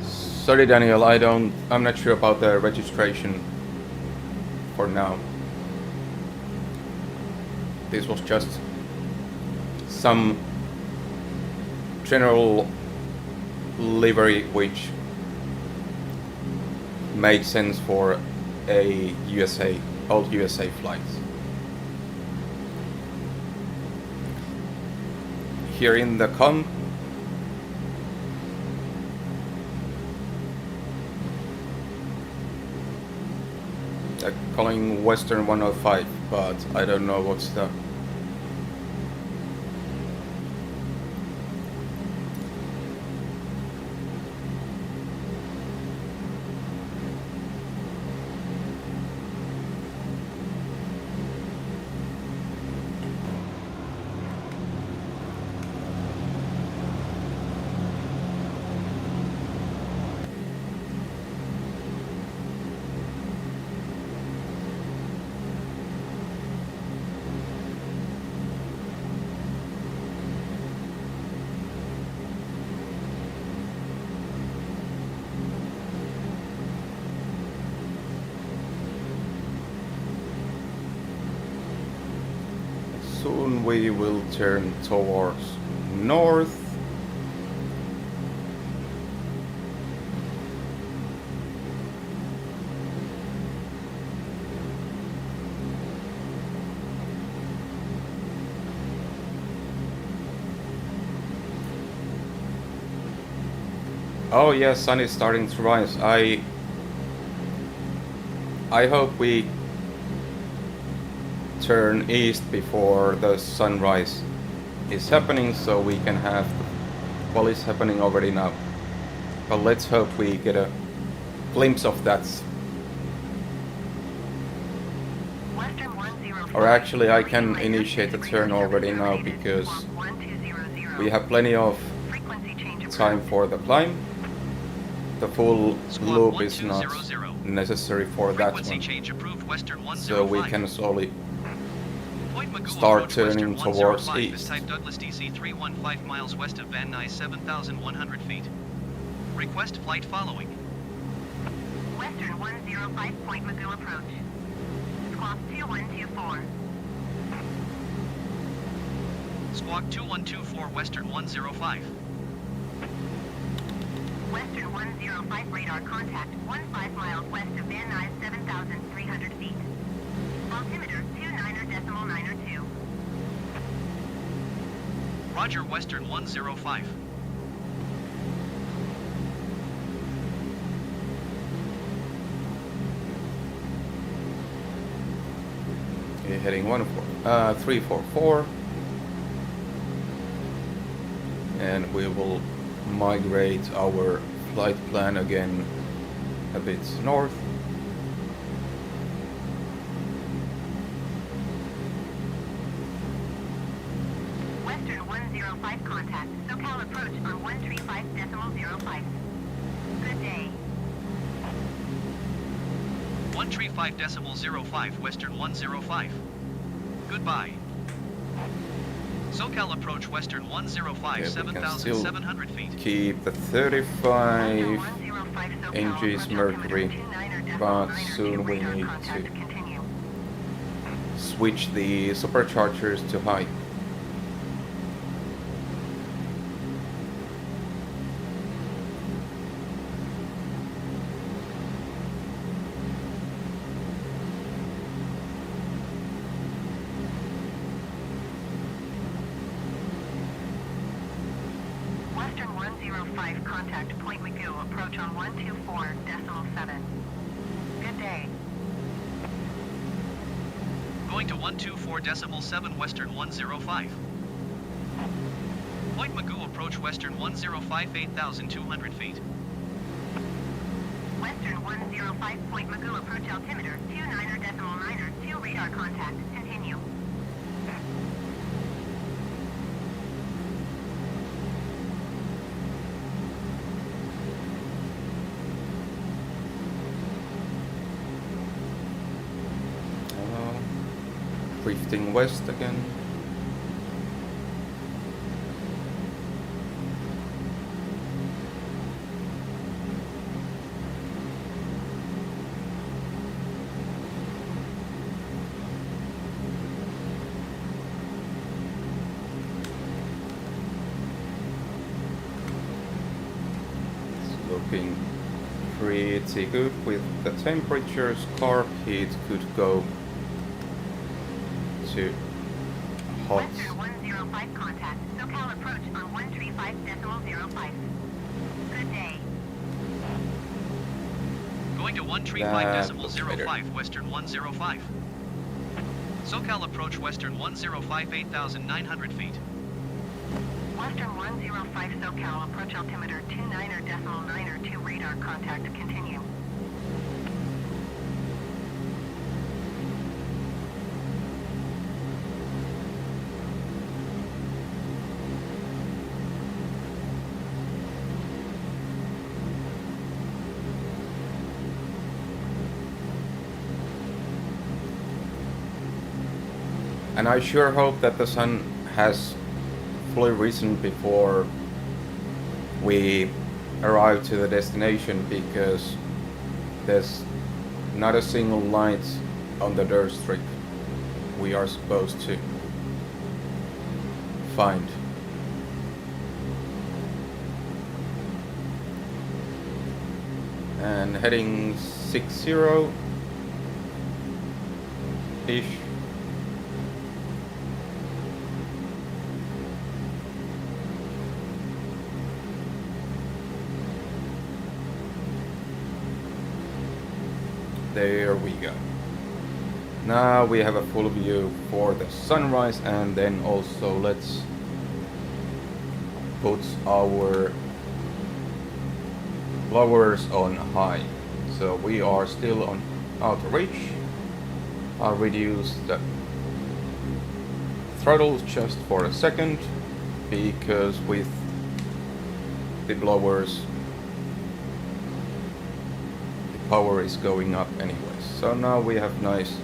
Sorry Daniel, I'm not sure about the registration for now. This was just some general livery which made sense for a old USA flight. Here in the com, they're calling Western 105, but I don't know what's the soon we will turn towards north. Oh yes, sun is starting to rise. I hope we turn east before the sunrise is happening, so we can have, well, it's happening already now, but let's hope we get a glimpse of that. Or actually I can initiate the turn already now because we have plenty of time for the climb. The full loop is not necessary for that one, so we can slowly start turning towards east. Type Douglas DC-3 15 miles west of Van Nuys 7,100 feet. Request flight following. Western 105 Point Magoo approach. Squawk 2124. Squawk 2124 Western 105. Western 105 radar contact 15 miles west of Van Nuys 7,300 feet. Altimeter 29.902. Roger, Western 105. heading 344, and we will migrate our flight plan again a bit north. Western 105 contact. SoCal approach on 135.05. Good day. 135.05 Western 105. Goodbye. SoCal approach Western 105, Yeah, we can 7,700 feet. Keep the 35 inches mercury, but soon we need to switch the superchargers to high. Western 105 contact Point Magoo approach on 124.7. Good day. Going to 124.7 Western 105. Point Magoo approach Western 105, 8,200 feet. Western 105 Point Magoo approach altimeter 29.92 radar contact. Continue. Drifting west again. It's looking pretty good with the temperatures. Carb heat could go to hot. Western 105 contact. SoCal approach on 135.05. Good day. Going to That 135.05 Western 105. SoCal approach Western 105, 8,900 feet. Western 105 SoCal approach altimeter 29.92 radar contact. Continue. And I sure hope that the sun has fully risen before we arrive to the destination, because there's not a single light on the dirt strip we are supposed to find. And heading 60-ish. There we go. Now we have a full view for the sunrise, and then also let's put our blowers on high. So we are still on out of reach. I'll reduce the throttles just for a second, because with the blowers power is going up anyways. So now we have nice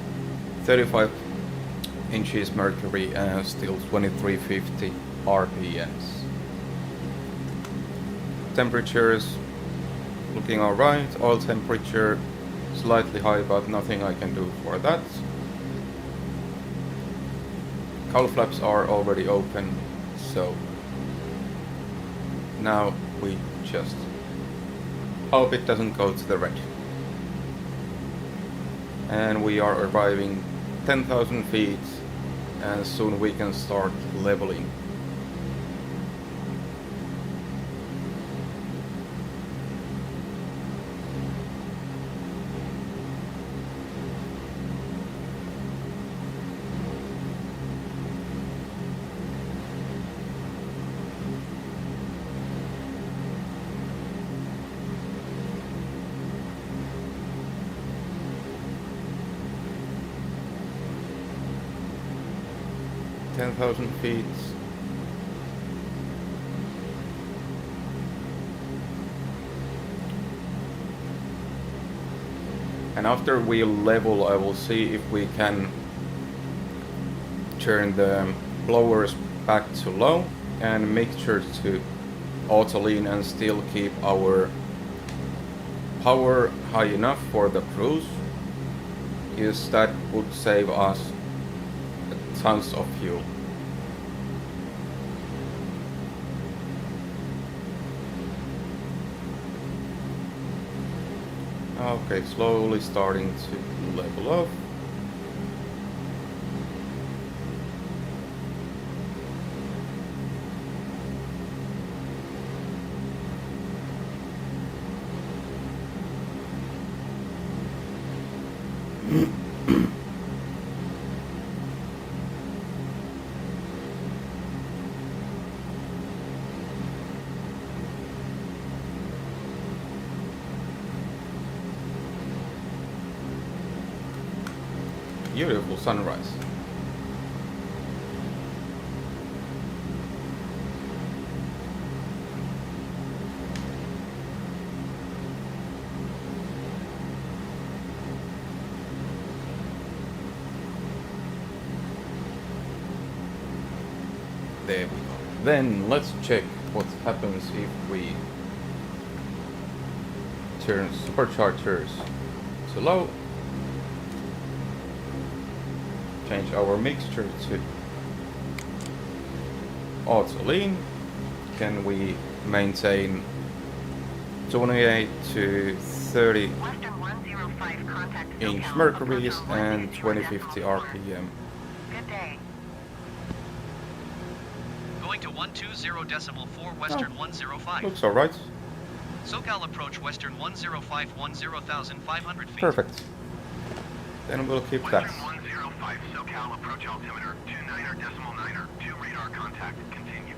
35 inches mercury and still 2350 RPMs. Temperatures looking alright. Oil temperature slightly high, but nothing I can do for that. Cowl flaps are already open, so now we just hope it doesn't go to the red. And we are arriving 10,000 feet, and soon we can start leveling. 10,000 feet. And after we level, I will see if we can turn the blowers back to low and mixture to auto lean and still keep our power high enough for the cruise. Is that would save us tons of fuel. Okay, slowly starting to level off. Beautiful sunrise. There we go. Then let's check what happens if we turn superchargers to low. Change our mixture to auto lean. Can we maintain 28 to 30 Western 105, contact inch SoCal, mercuries approach and 160 2050 decimal 1. RPM? Good day. Going to 120.4 Western 105. Looks alright. SoCal approach Western 105 10,500 feet. Perfect. Then we'll keep that. Western 105, SoCal approach altimeter 29.9er, 2 radar contact, continue.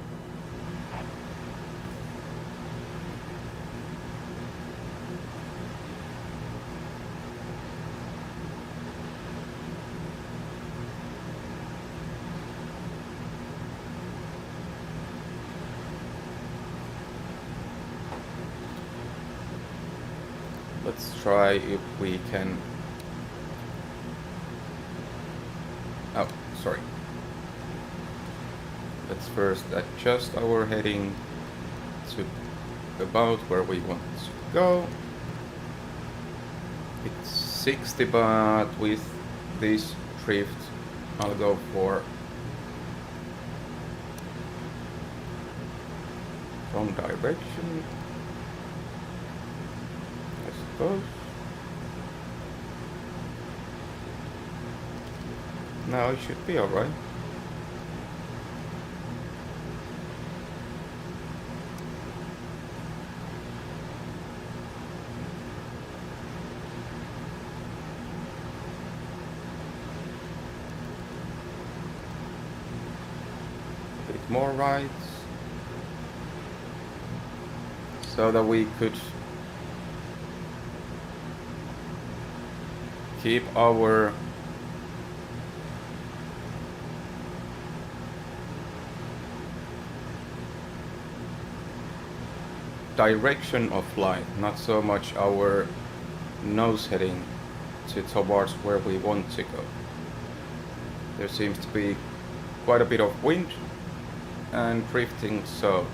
Let's try if we can. Oh, sorry. Let's first adjust our heading to about where we want to go. It's 60, but with this drift, I'll go for wrong direction, I suppose. Now it should be alright. A bit more right, so that we could keep our direction of flight, not so much our nose heading towards where we want to go. There seems to be quite a bit of wind and drifting, so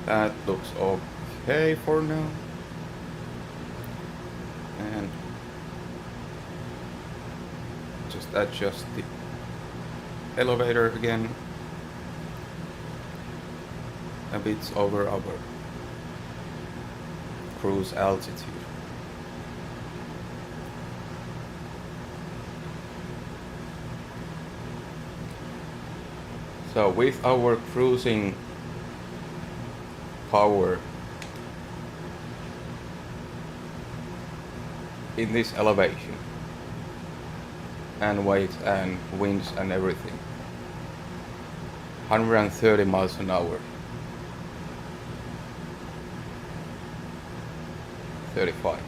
that looks okay for now. And just adjust the elevator again a bit over our cruise altitude. So with our cruising power in this elevation and weight and winds and everything, 130 miles an hour, 35.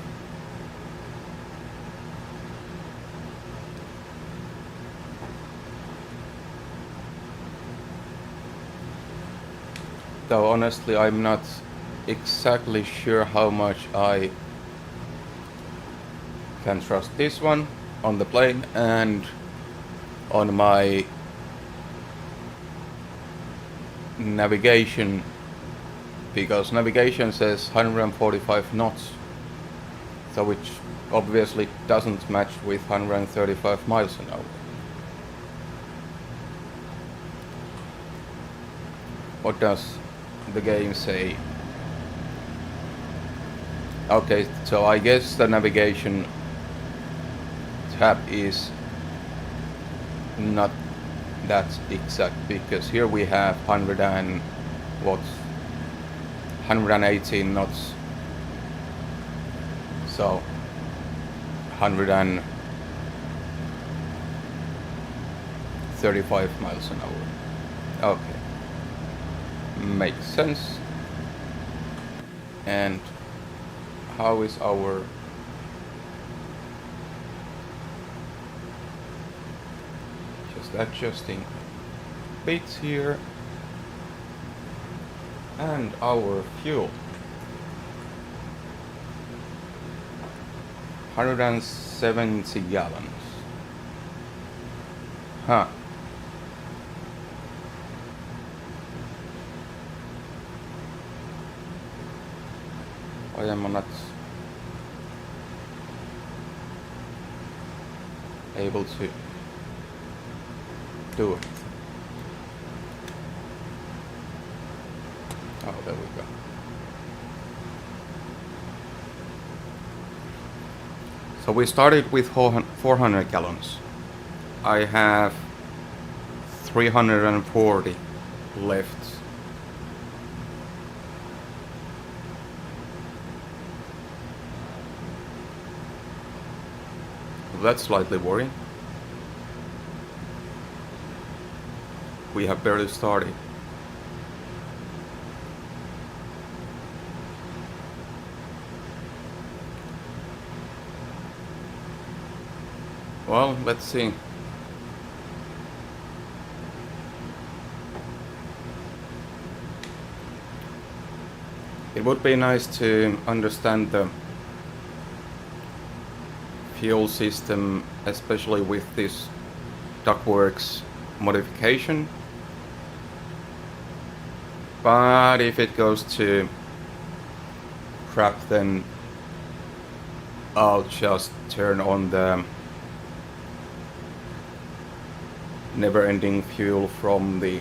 Though honestly I'm not exactly sure how much I can trust this one on the plane and on my navigation, because navigation says 145 knots, so which obviously doesn't match with 135 miles an hour. What does the game say? Okay, so I guess the navigation tab is not that exact, because here we have 118 knots, so 135 miles an hour. Okay, makes sense. And how is our just adjusting bits here, and our fuel 170 gallons. Huh. Why am I not able to do it? Oh, there we go. So we started with 400 gallons. I have 340 left. That's slightly worrying. We have barely started. Well, let's see. It would be nice to understand the fuel system, especially with this ductworks modification. But if it goes to crap, then I'll just turn on the never-ending fuel from the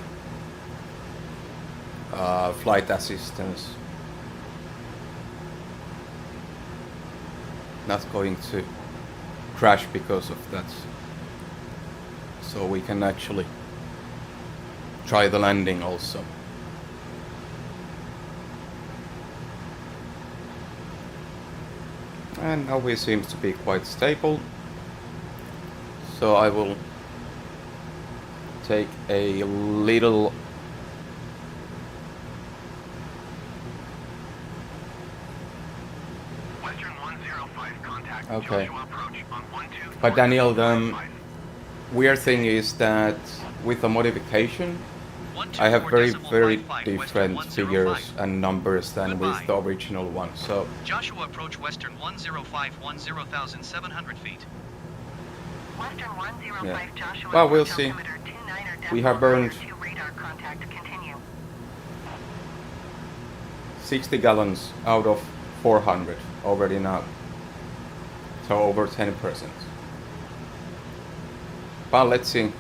flight assistance. Not going to crash because of that, so we can actually try the landing also. And now we seem to be quite stable, so I will take a little Western 105 contact. okay. Joshua approach on 124. But Daniel, the weird thing is that with the modification I have very different figures and numbers than with the original one. So Joshua approach Western 105 10,700 feet. Western 105 yeah. Joshua. Well, we'll see. altimeter 29er We have burned 2 radar contact. Continue. 60 gallons out of 400 already now, so over 10%. But let's see.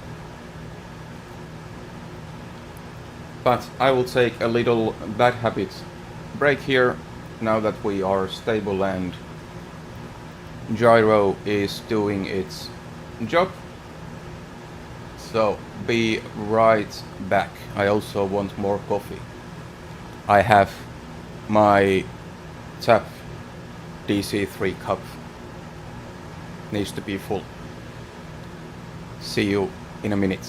But I will take a little bad habit break here now that we are stable and gyro is doing its job. So be right back. I also want more coffee. I have my tap DC-3 cup. Needs to be full. See you in a minute.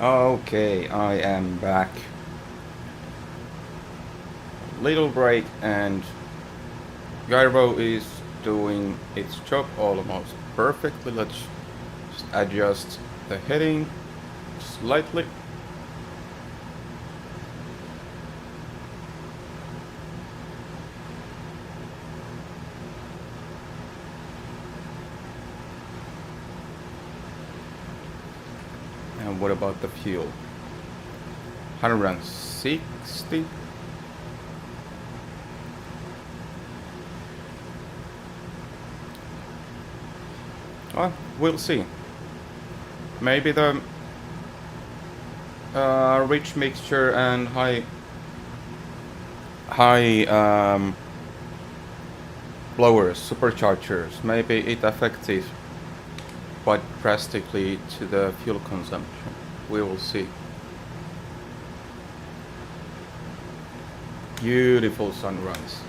Okay, I am back. Little break and gyro is doing its job almost perfectly. Let's just adjust the heading slightly. And what about the fuel? 160. Well, we'll see. Maybe the rich mixture and high blowers, superchargers, maybe it affected quite drastically to the fuel consumption. We will see. Beautiful sunrise.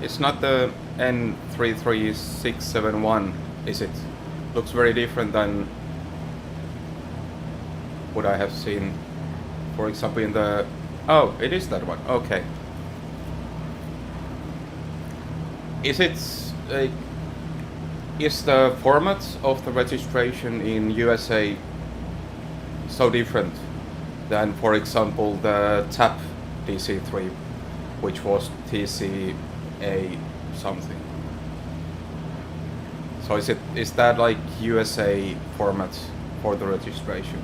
It's not the N33671, is it? Looks very different than what I have seen, for example, in the... Oh, it is that one. Okay. Is it... is the format of the registration in USA so different than, for example, the TAP DC-3, which was TCA something? So is that like USA format for the registration?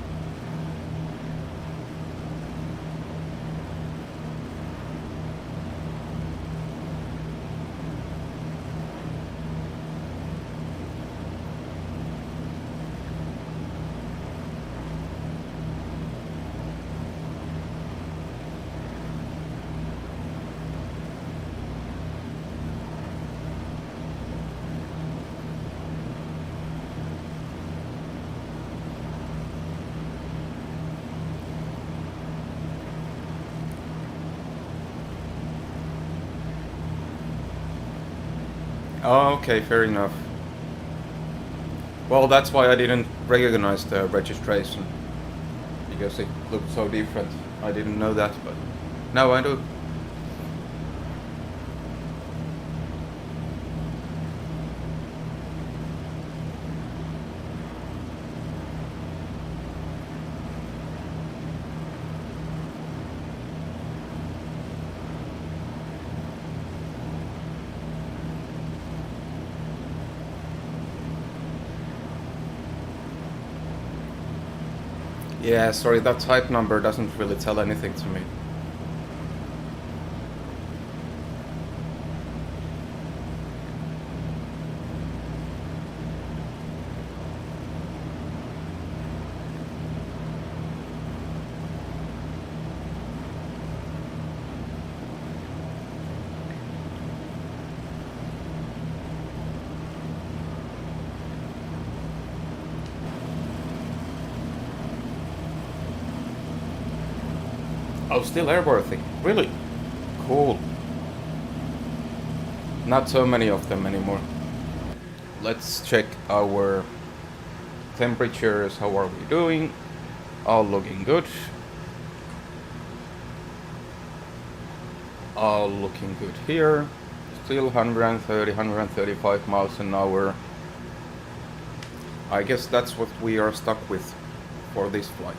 Oh, okay, fair enough. Well, that's why I didn't recognize the registration, because it looked so different. I didn't know that, but now I do. Yeah, sorry, that type number doesn't really tell anything to me. Oh, still airworthy. Really? Cool. Not so many of them anymore. Let's check our temperatures. How are we doing? All looking good. All looking good here. Still 130, 135 miles an hour. I guess that's what we are stuck with for this flight.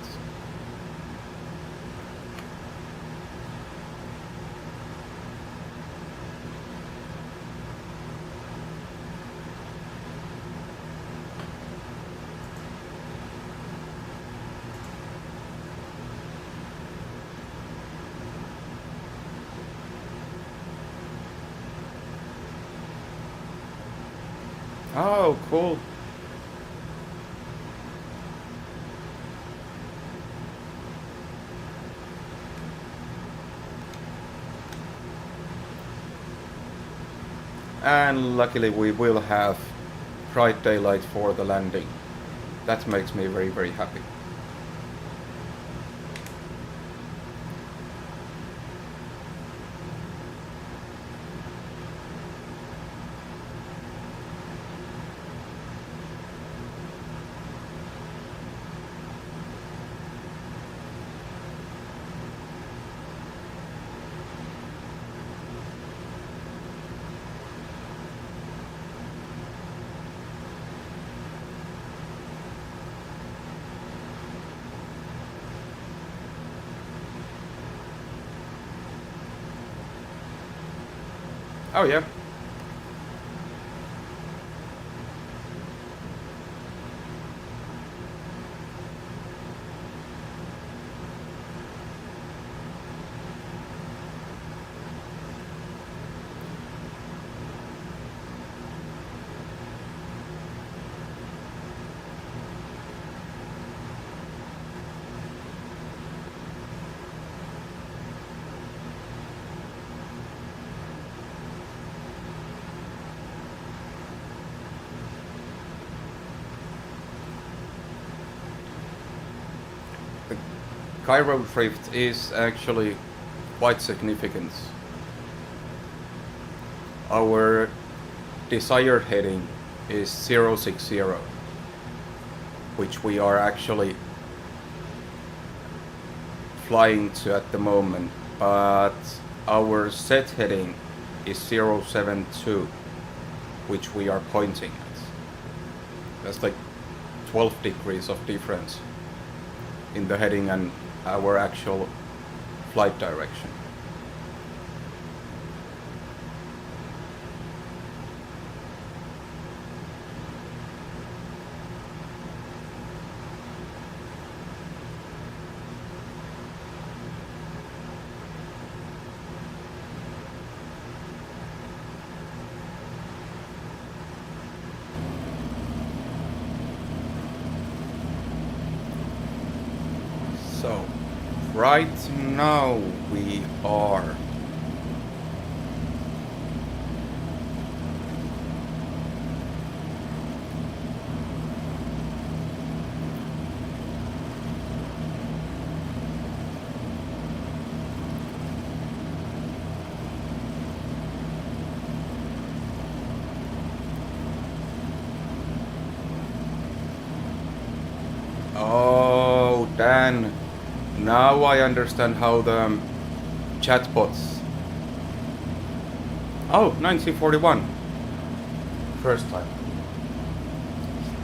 Oh, cool. And luckily we will have bright daylight for the landing. That makes me very, very happy. Oh yeah. Gyro drift is actually quite significant. Our desired heading is 060, which we are actually flying to at the moment, but our set heading is 072, which we are pointing at. That's like 12 degrees of difference in the heading and our actual flight direction. So, right now we are Oh, Dan. Now I understand how the chatbots. Oh, 1941. First time.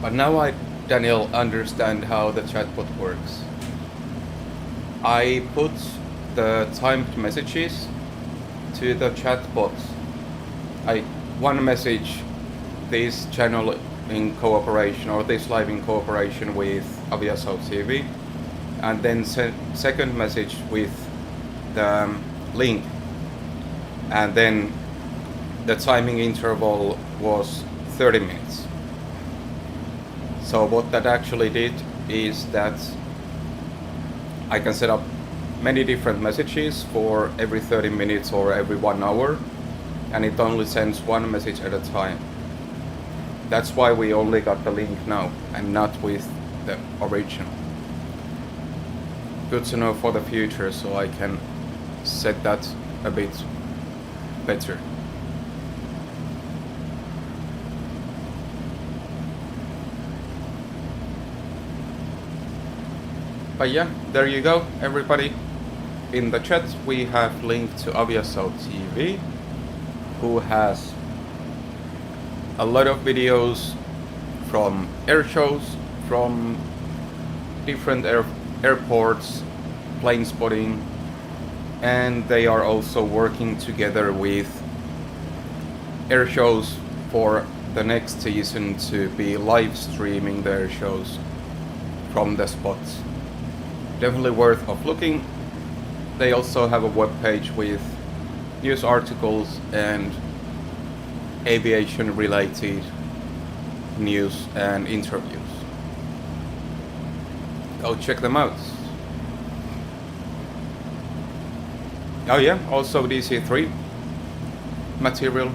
But now I, Daniel, understand how the chatbot works. I put the timed messages to the chatbot. One message, this channel in cooperation, or this live in cooperation with Aviasouth TV. and then second message with the link, and then the timing interval was 30 minutes. So what that actually did is that I can set up many different messages for every 30 minutes or every 1 hour, and it only sends one message at a time. That's why we only got the link now and not with the original. Good to know for the future, so I can set that a bit better. But yeah, there you go, everybody. In the chat we have linked to Aviasol TV, who has a lot of videos from air shows, from different airports, plane spotting, and they are also working together with air shows for the next season to be live streaming the air shows from the spots. Definitely worth of looking. They also have a web page with news articles and aviation related news and interviews. Go check them out. Oh yeah, also DC-3 material.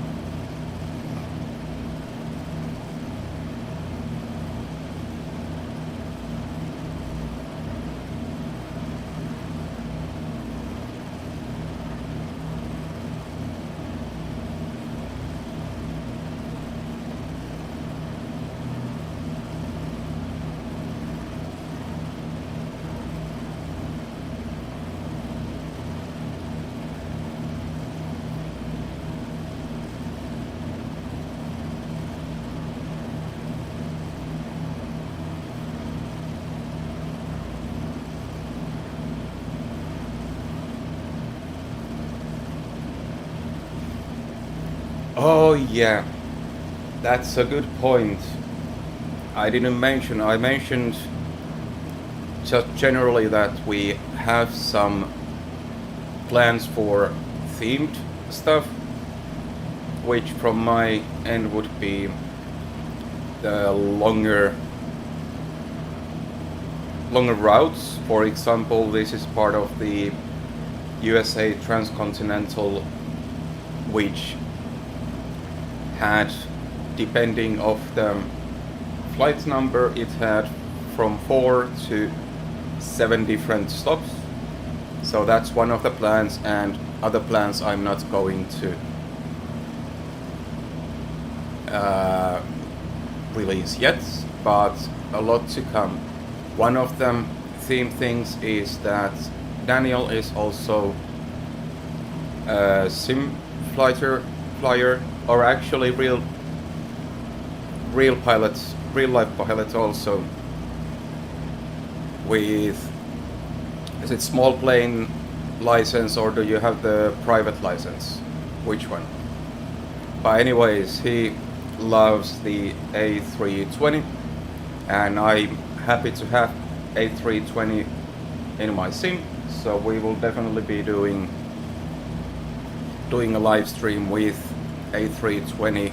Oh yeah, that's a good point. I didn't mention, I mentioned just generally that we have some plans for themed stuff, which from my end would be the longer routes. For example, this is part of the USA Transcontinental, which had, depending of the flight number, it had from 4 to 7 different stops. So that's one of the plans, and other plans I'm not going to release yet, but a lot to come. One of them theme things is that Daniel is also a sim flyer, or actually real life pilot also, with, is it small plane license or do you have the private license? Which one? But anyways, he loves the A320, and I'm happy to have A320 in my sim, so we will definitely be doing a live stream with A320,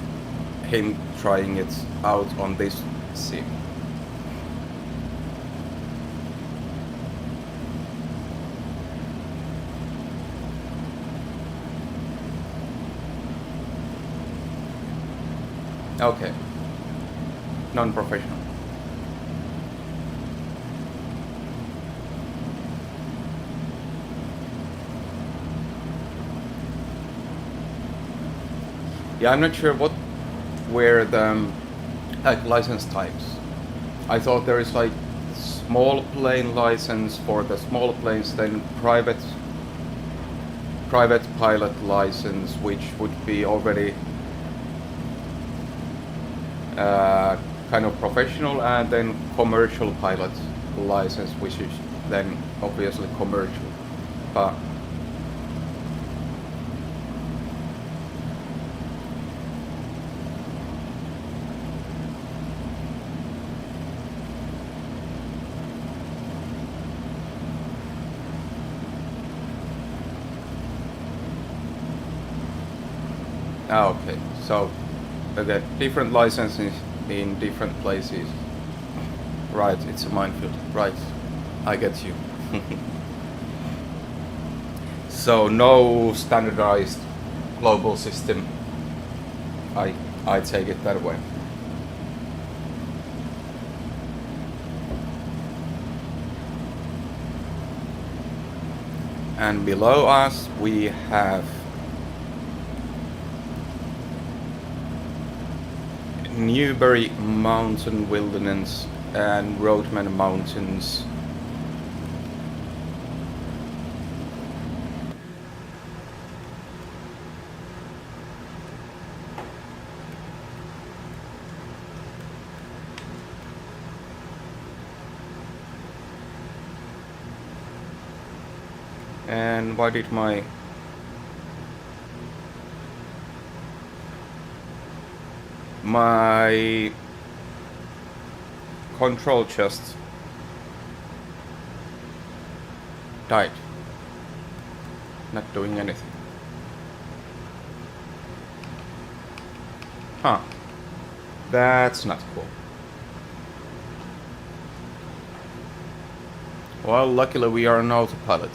him trying it out on this sim. Okay, non-professional. Yeah, I'm not sure what were the like license types. I thought there is like small plane license for the small planes, then private pilot license, which would be already kind of professional, and then commercial pilot license, which is then obviously commercial. But Ah, okay. So, again, different licenses in different places. Right, it's a minefield. Right, I get you. So, no standardized global system. I take it that way. And below us we have Newberry Mountain Wilderness and Roadman Mountains. And why did my control just died? Not doing anything. Huh. That's not cool. Well, luckily we are on autopilot.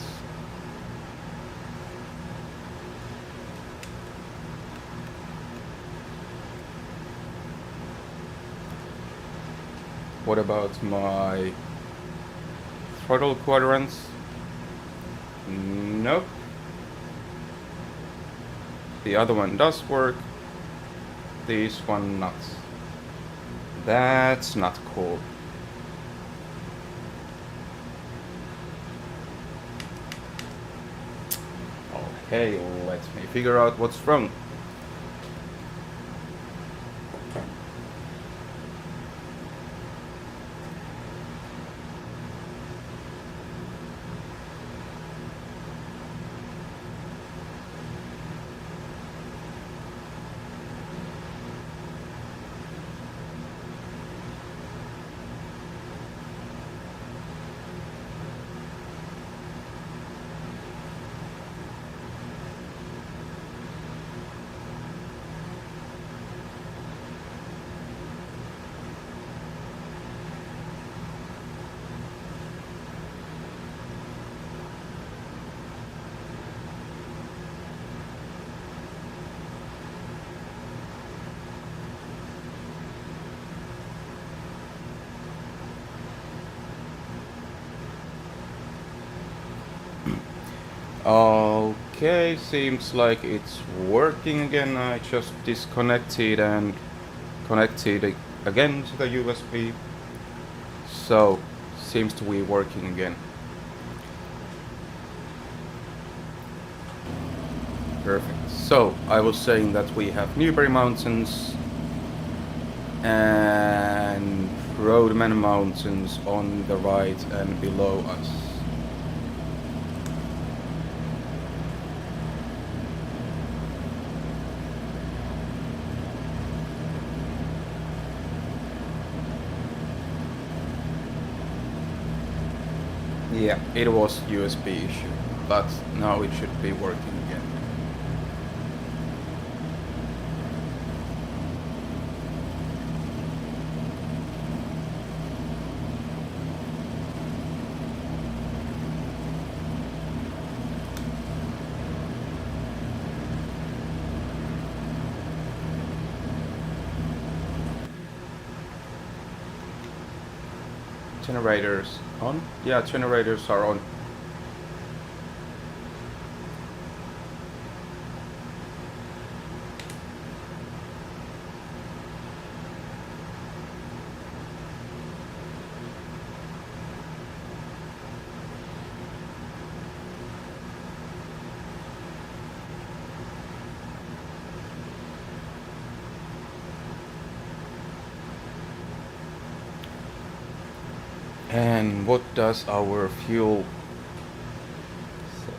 What about my throttle quadrants? Nope. The other one does work. This one not. That's not cool. Okay, let me figure out what's wrong. Okay, seems like it's working again. I just disconnected and connected again to the USB. So, seems to be working again. Perfect. So, I was saying that we have Newberry Mountains and Roadman Mountains on the right and below us. Yeah, it was USB issue, but now it should be working again. Generators on? Yeah, generators are on. And what does our fuel say?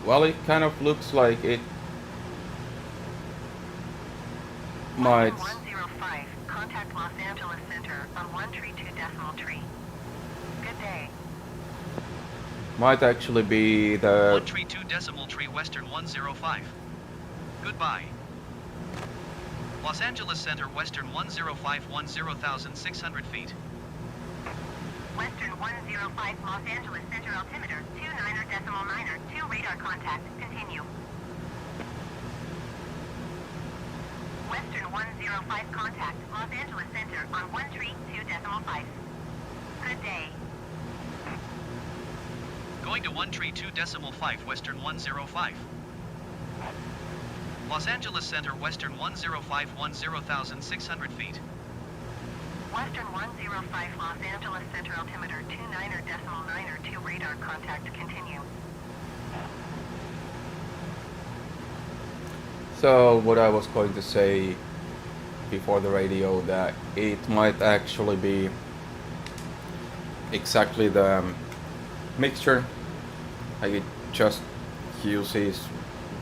Well, it kind of looks like it might. 105, contact Los Angeles Center on 132.3. Good day. Might actually be the 132.3 Western 105. Goodbye. Los Angeles Center Western 105 10,600 feet. Western 105 Los Angeles Center altimeter 29.9, 2 radar contact. Continue. Western 105 contact Los Angeles Center on 132.5. Good day. Going to 132.5 Western 105. Los Angeles Center Western 105 10,600 feet. Western 105 Los Angeles Center altimeter 29.9, 2 radar contact. Continue. So what I was going to say before the radio, that it might actually be exactly the mixture. Like it just uses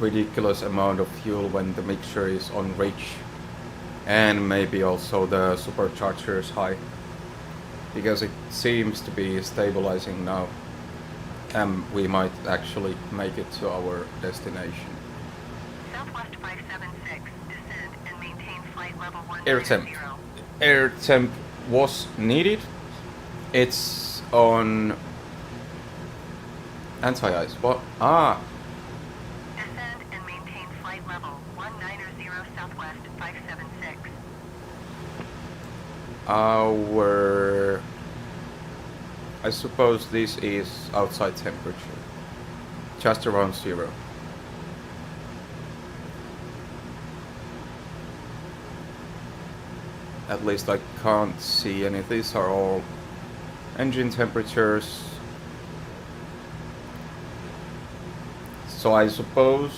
ridiculous amount of fuel when the mixture is on rich, and maybe also the supercharger is high, because it seems to be stabilizing now, and we might actually make it to our destination. Southwest 576, descend and maintain flight level 190. Air temp. Air temp was needed. It's on anti-ice. What? Ah, Descend and maintain flight level 190 Southwest 576. I suppose this is outside temperature, just around 0. At least I can't see any. These are all engine temperatures. So I suppose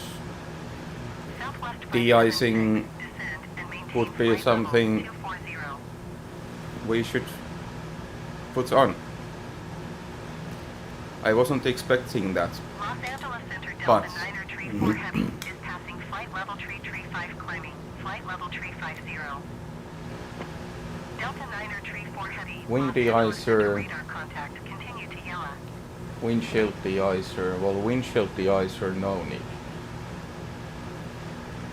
Southwest de-icing 576, descend and maintain would be flight level something 240. we should put on. I wasn't expecting that. Los Angeles Center But- Delta 9er Tree 4 Heavy is passing flight level tree 5 climbing. Flight level tree 50. Delta 9er Tree 4 Heavy. Wing Los Angeles Center de-icer. radar contact. Continue to yellow. Windshield de-icer. Well, windshield de-icer, no need.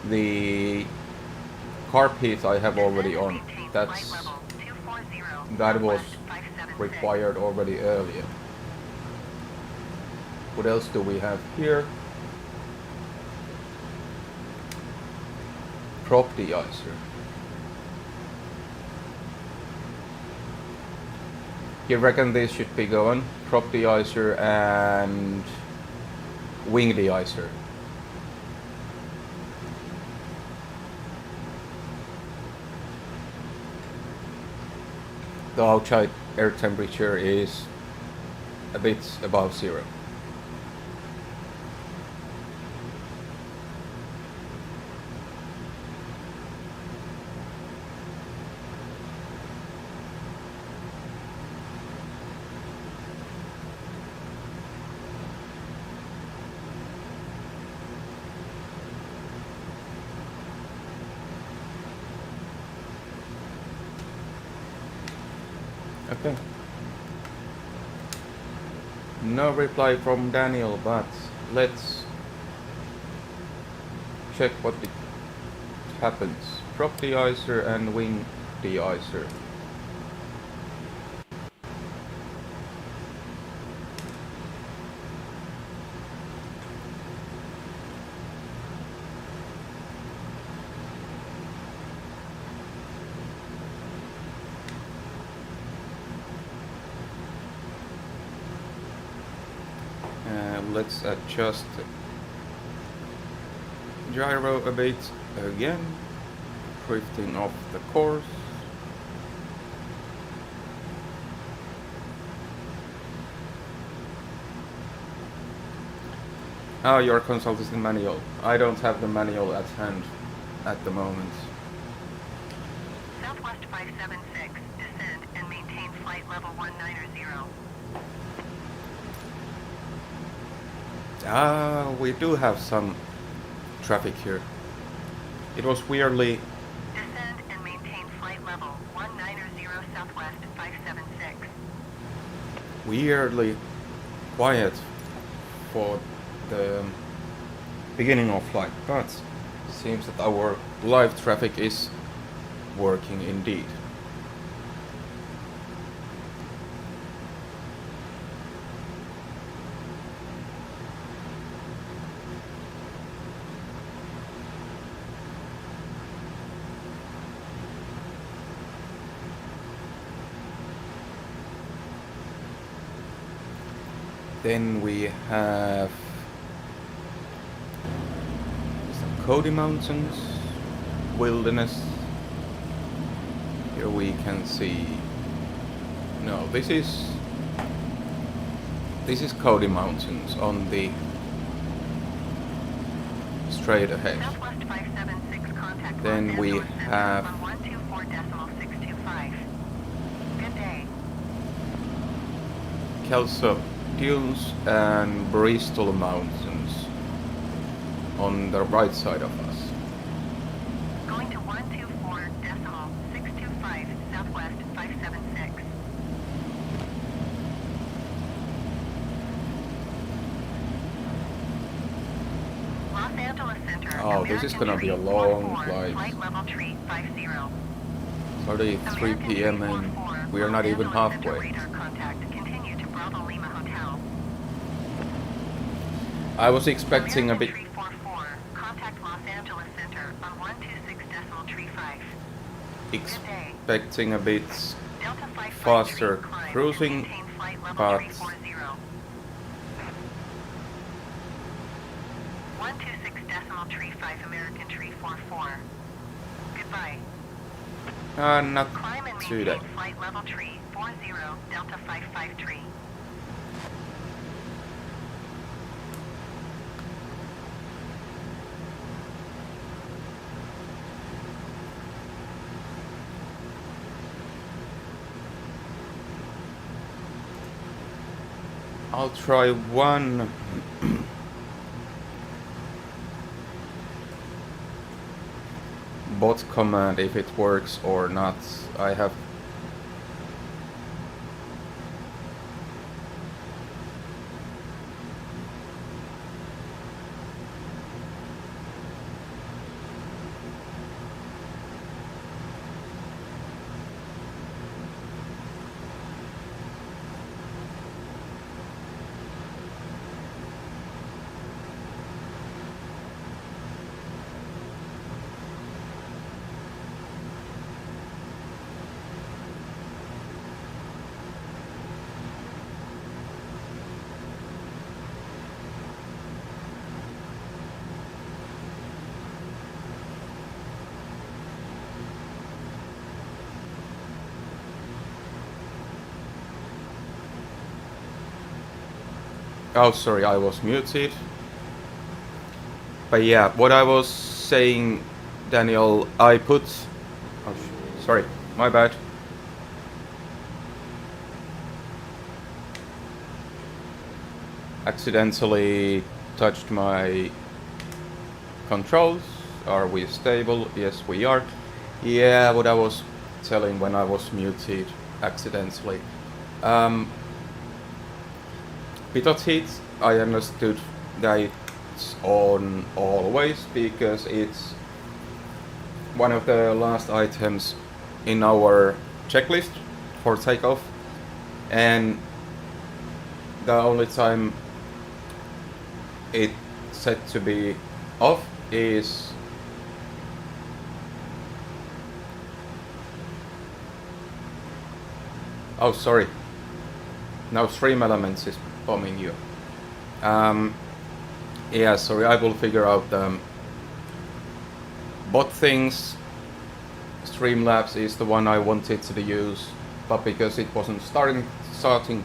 The carpet I have already on. That's that was required already earlier. What else do we have here? Prop de-icer. You reckon this should be going? Prop de-icer and wing de-icer. The outside air temperature is a bit above 0. Okay. No reply from Daniel, but let's check what it happens. Prop de-icer and wing de-icer. Let's adjust gyro a bit again, drifting off the course. Oh, your consultant manual. I don't have the manual at hand at the moment. Southwest 576, descend and maintain flight level 190. We do have some traffic here. It was weirdly Descend and maintain flight level 190 Southwest 576. weirdly quiet for the beginning of flight, but seems that our live traffic is working indeed. Then we have some Cody Mountains, wilderness. Here we can see. No, this is Cody Mountains on the straight ahead. Southwest 576, contact Then Los we Angeles Center have on 124.625. Good day. Kelso Dunes and Bristol Mountains on the right side of us. Going to 124.625, Southwest 576. Los Angeles Center. Oh, this is gonna be a long flight. Flight level tree 50. Already 3 p.m. and we are not even halfway. Radar contact. Continue to Bravo Lima Hotel. I was expecting a bit. 344, contact Los Angeles Center on 126.35. Expecting a bit Delta 553 faster climb cruising, to maintain flight level but 340. 126.35 American 344. Goodbye. not Climb and today. maintain flight level 340 Delta 553. I'll try one bot command if it works or not. I have oh, sorry, I was muted. But yeah, what I was saying, Daniel, I put... Oh, sorry, my bad. Accidentally touched my controls. Are we stable? Yes, we are. Yeah, what I was telling when I was muted accidentally. Bit of heat, I understood that it's on always because it's one of the last items in our checklist for takeoff, and the only time it's set to be off is oh, sorry, now Stream Elements is bombing you. Yeah, sorry, I will figure out bot things. Streamlabs is the one I wanted to use, but because it wasn't starting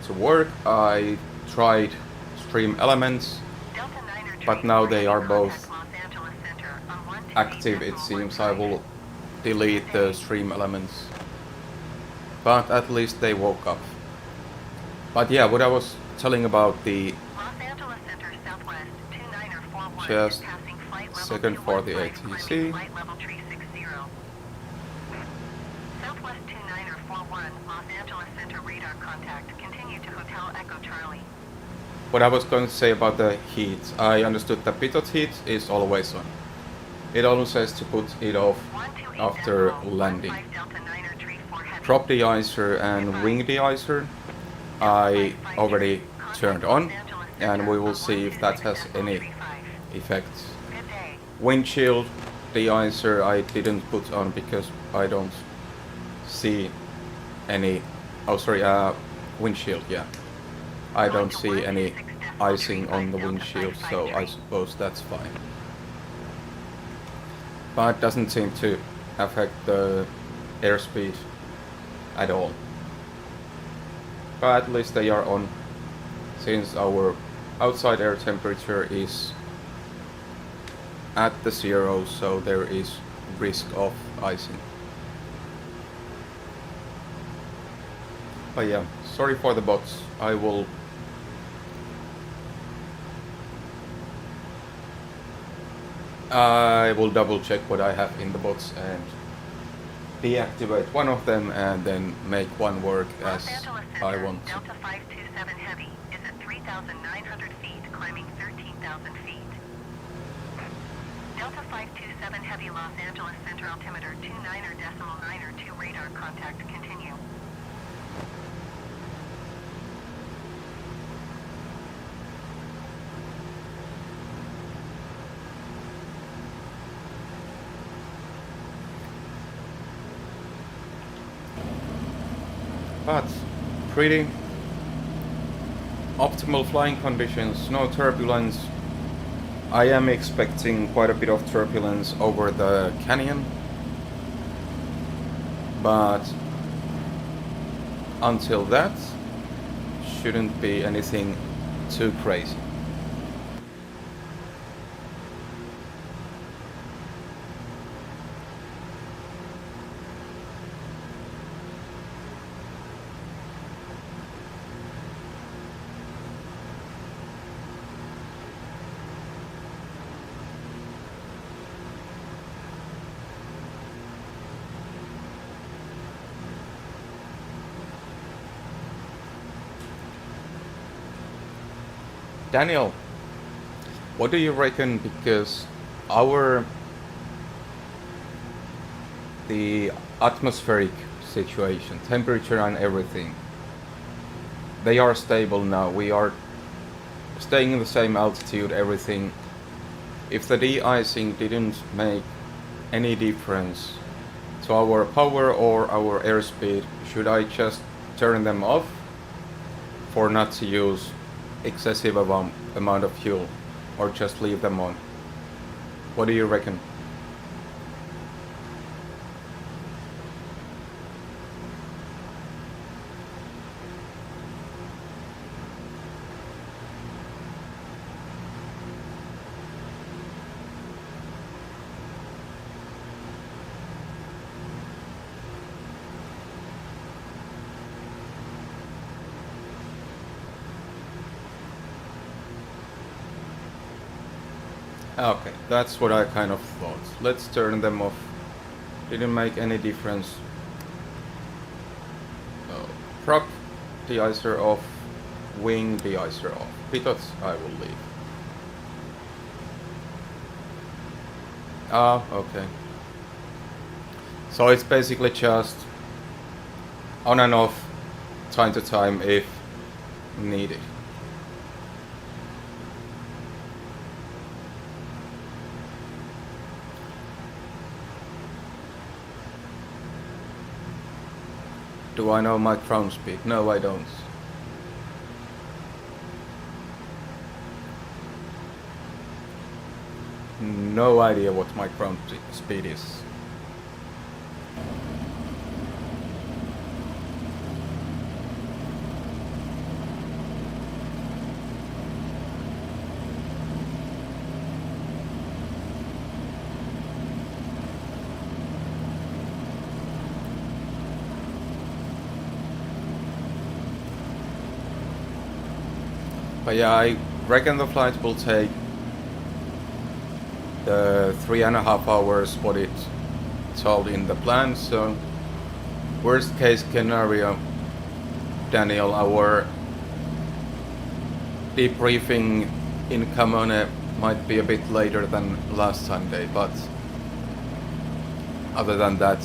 to work, I tried Stream Elements, but now they are both active. It seems I will delete the Stream Elements, but at least they woke up. But yeah, what I was telling about the just second for the ATC. Southwest 2941, Los Angeles Center radar contact. Continue to Hotel Echo Charlie. what I was going to say about the heat, I understood that pitot heat is always on. It only says to put it off after landing. Prop deicer and wing deicer I already turned on, and we will see if that has any effect. Windshield deicer I didn't put on because I don't see any, oh sorry, windshield, yeah. I don't see any icing on the windshield, so I suppose that's fine. But it doesn't seem to affect the airspeed at all. But at least they are on, since our outside air temperature is at the zero, so there is risk of icing. But yeah, sorry for the bots. I will double check what I have in the bots and deactivate one of them and then make one work as I want to. Delta 527 Heavy is at 3,900 feet, climbing 13,000 feet. Delta 527 Heavy, Los Angeles Center altimeter 29.902 radar contact, continue. But pretty optimal flying conditions, no turbulence. I am expecting quite a bit of turbulence over the canyon, but until that shouldn't be anything too crazy. Daniel, what do you reckon? Because the atmospheric situation, temperature and everything, they are stable now. We are staying in the same altitude, everything. If the de-icing didn't make any difference to our power or our airspeed, should I just turn them off for not to use excessive amount of fuel, or just leave them on? What do you reckon? Okay, that's what I kind of thought. Let's turn them off. Didn't make any difference. Prop de-icer off, wing de-icer off. Pitot I will leave. Okay. So it's basically just on and off, time to time if needed. Do I know my ground speed? No, I don't. No idea what my ground speed is. But yeah, I reckon the flight will take the 3.5 hours what it's told in the plan. So worst case scenario, Daniel, our debriefing in Camone might be a bit later than last Sunday, but other than that,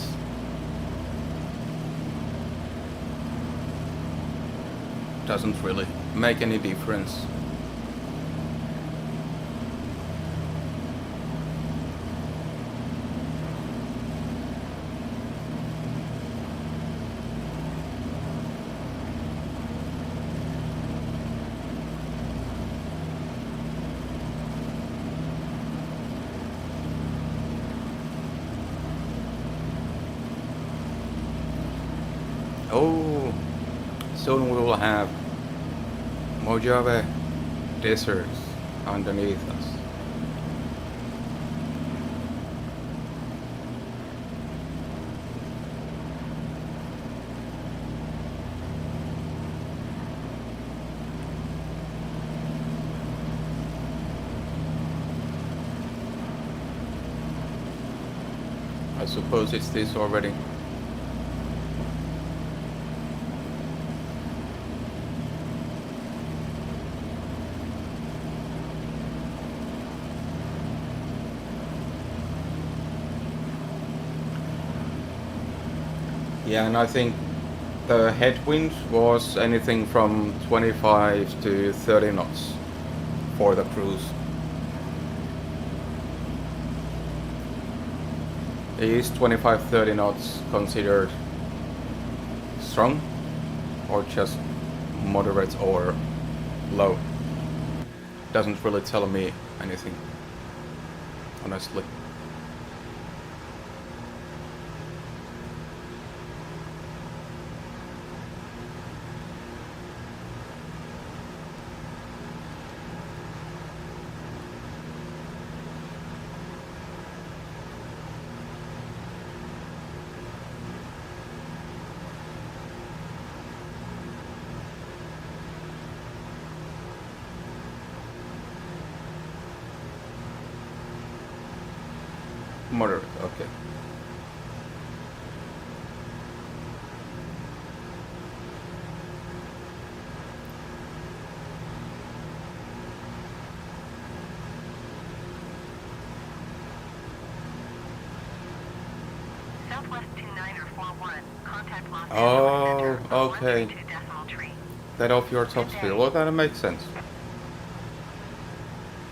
doesn't really make any difference. Oh, soon we will have Mojave deserts underneath us. I suppose it's this already. Yeah, and I think the headwind was anything from 25 to 30 knots for the cruise. Is 25-30 knots considered strong or just moderate or low? Doesn't really tell me anything, honestly. Moderate, okay. Southwest 2941, contact Los Oh, Angeles Center, okay. 132.3. That off your top speed. Well, that makes sense.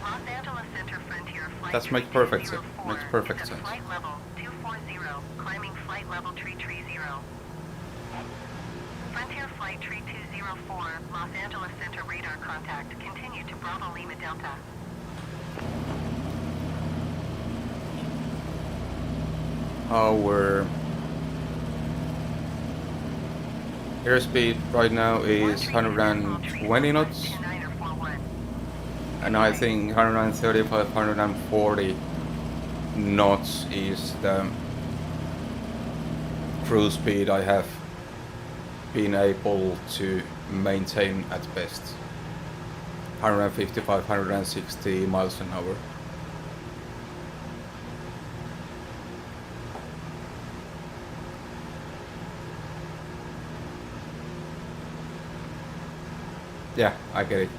Los Angeles Center Frontier Flight That makes perfect sense. 3204 Makes perfect is at sense. Flight level 240, climbing flight level 330. Frontier Flight 3204, Los Angeles Center radar contact. Continue to Bravo Lima Delta. Our airspeed right now is 120 knots, 2941. and I think 135, 140 knots is the cruise speed I have been able to maintain at best. 155, 160 miles an hour. Yeah, I get it.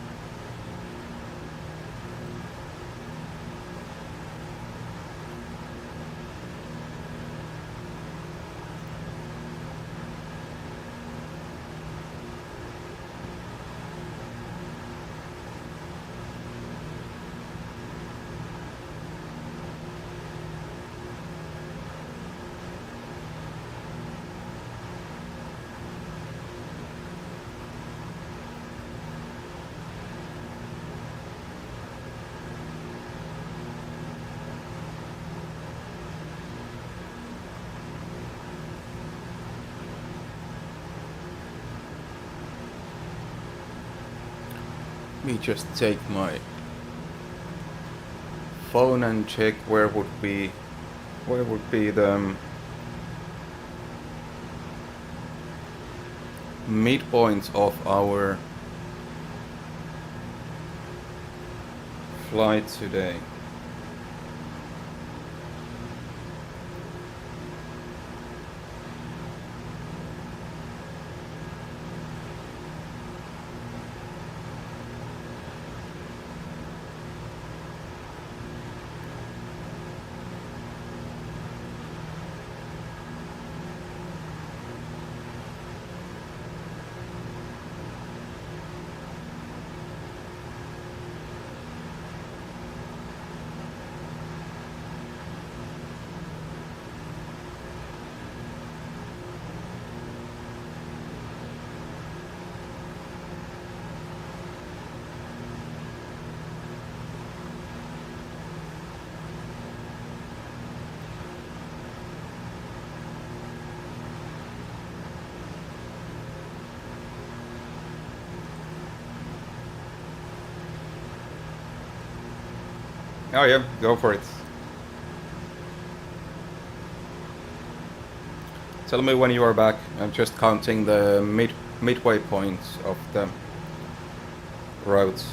Let me just take my phone and check where would be the midpoint of our flight today. Oh yeah, go for it. Tell me when you are back. I'm just counting the midway points of the routes.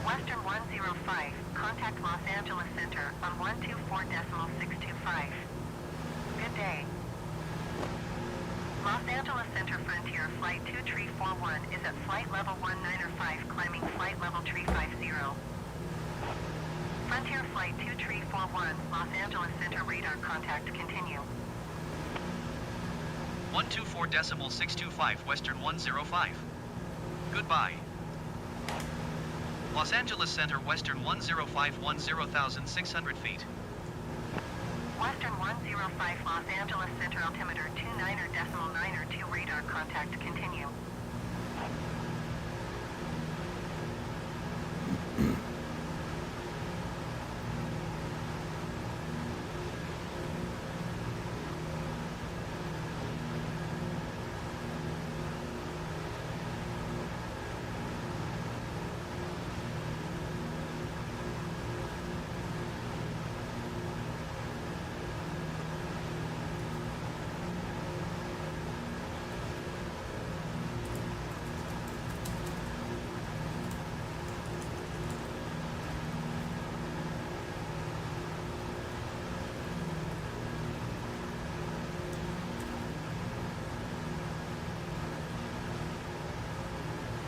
Western 105, contact Los Angeles Center on 124.625. Good day. Los Angeles Center Frontier Flight 2341 is at flight level 195, climbing flight level 350. Frontier Flight 2341, Los Angeles Center radar contact continue. 124.625 Western 105. Goodbye. Los Angeles Center Western 105 10,600 feet. Western 105, Los Angeles Center altimeter 29.902 radar contact continue.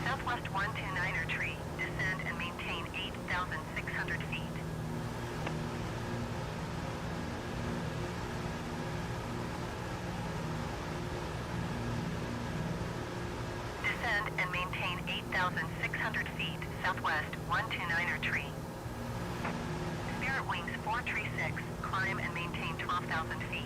Southwest 129er tree, descend and maintain 8,600 feet. Descend and maintain 8,600 feet, southwest 129er tree. Spirit Wings 436, climb and maintain 12,000 feet.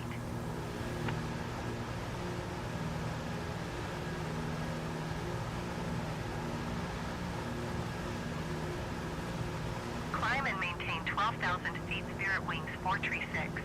Climb and maintain 12,000 feet, Spirit Wings 436.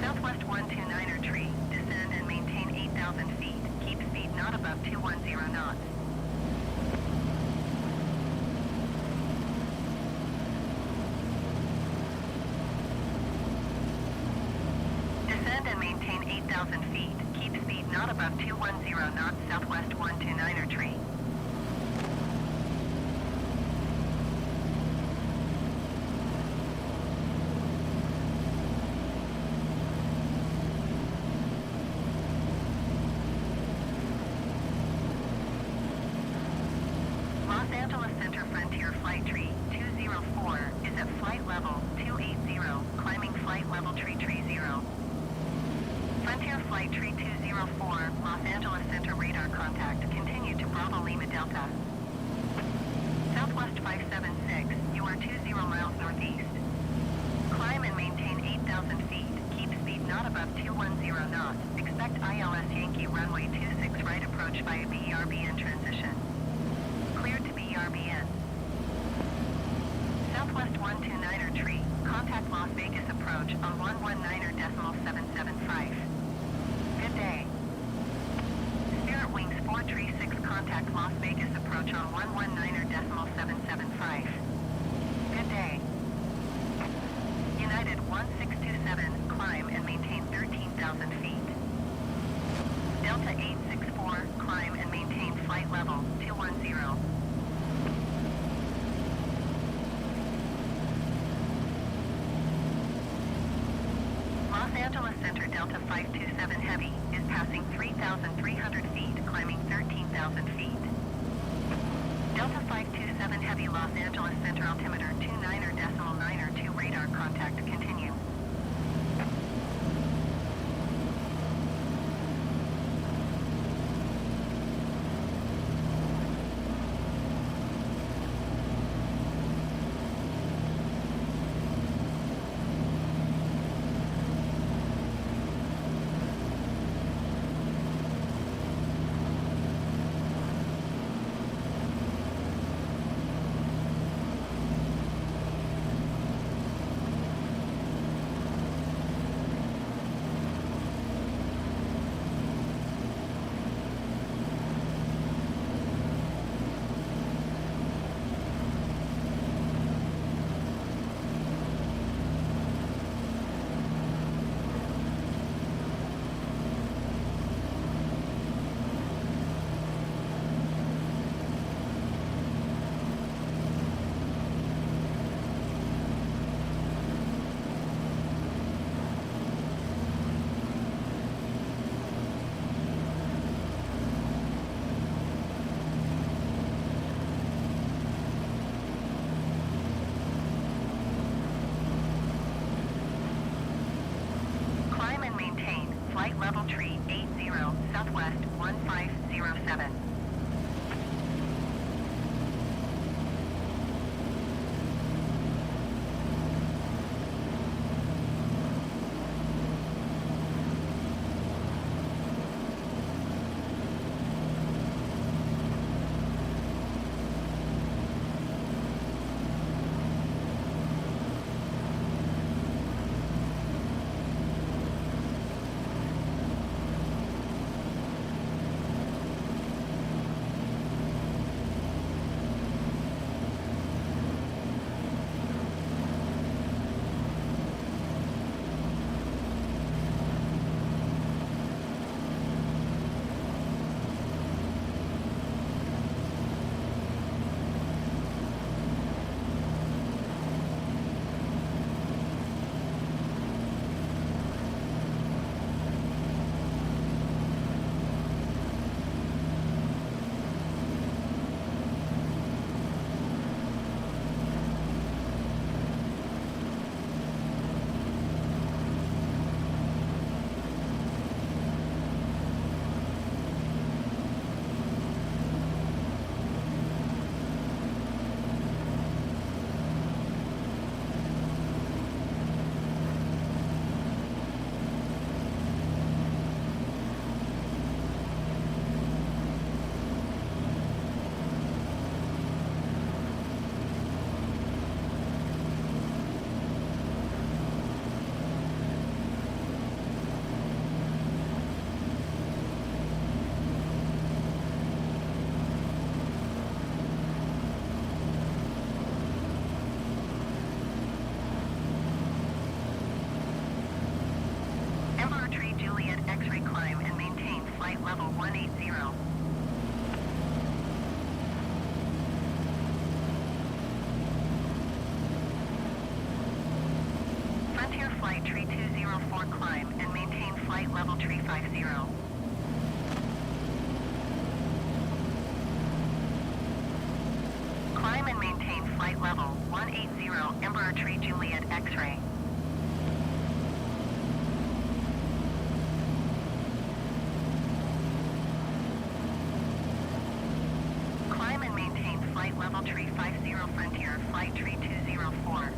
Southwest 129er tree, descend and maintain 8,000 feet. Keep speed not above 210 knots. Descend and maintain 8,000 feet. Keep speed not above 210 knots, Southwest 129er tree. Los Angeles Center Frontier Flight Tree 204 is at flight level 280, climbing flight level 330. Frontier Flight Tree 204, Los Angeles Center radar contact, continue to Bravo Lima Delta. Southwest 576, you are 20 miles northeast. Climb and maintain 8,000 feet. Keep speed not above 210 knots. Expect ILS Yankee runway 26 right approach via BERBN transition. Cleared to BERBN. Southwest 129er tree, contact Las Vegas approach on 119.76. 527 Heavy is passing 3,300 feet, climbing 13,000 feet. Delta 527 Heavy, Los Angeles Center, altimeter 29.902, radar contact, continue. Flight level tree 80, Southwest 1507. Level 180. Frontier Flight Tree 204, climb and maintain flight level Tree 50. Climb and maintain flight level 180, Emperor Tree Juliet X-ray. Flight level Tree 50, Frontier Flight Tree 204.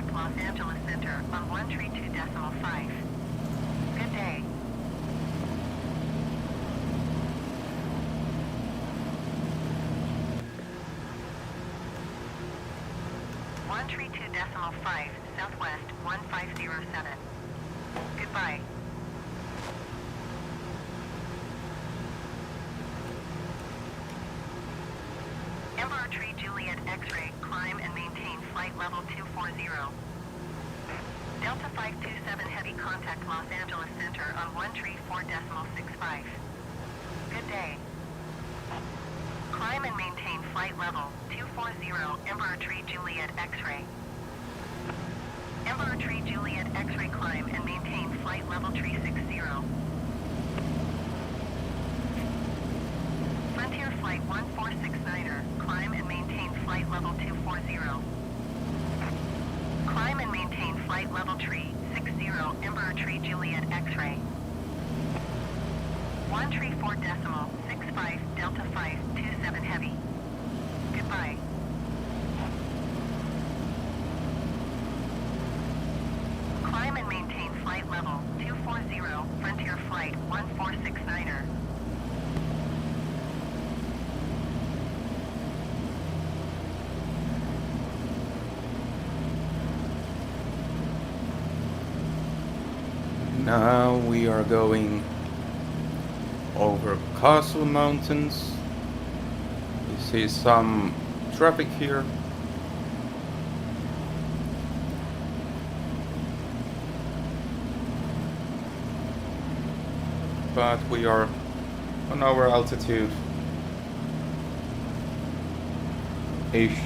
contact Los Angeles Center on 132.5. Good day. One tree 2.5, Southwest 1507. Goodbye. Emperor Tree Juliet X-ray, climb and maintain flight level 240. Delta 527 heavy contact Los Angeles Center on 134.65. Good day. Climb and maintain flight level 240 Emperor Tree Juliet X-ray. Emperor Tree Juliet X-ray climb and maintain flight level 360. Frontier Flight 1469er, climb and maintain flight level 240. Climb and maintain flight level 360 Emperor Tree Juliet X-ray. 134.65 Delta 527 heavy. Goodbye. Climb and maintain flight level 240 Frontier Flight 1469er. Now we are going over Castle Mountains. You see some traffic here. But we are on our altitude ish,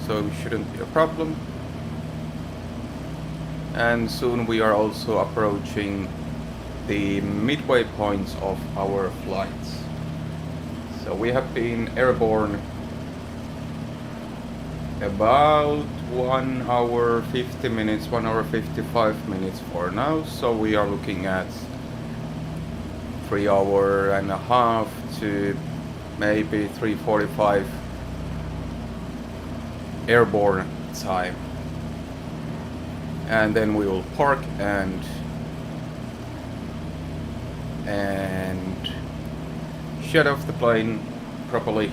so it shouldn't be a problem. And soon we are also approaching the midway points of our flights. So we have been airborne about 1 hour 50 minutes, 1 hour 55 minutes for now. So we are looking at 3 hours and a half to maybe 3:45 airborne time. And then we will park and shut off the plane properly,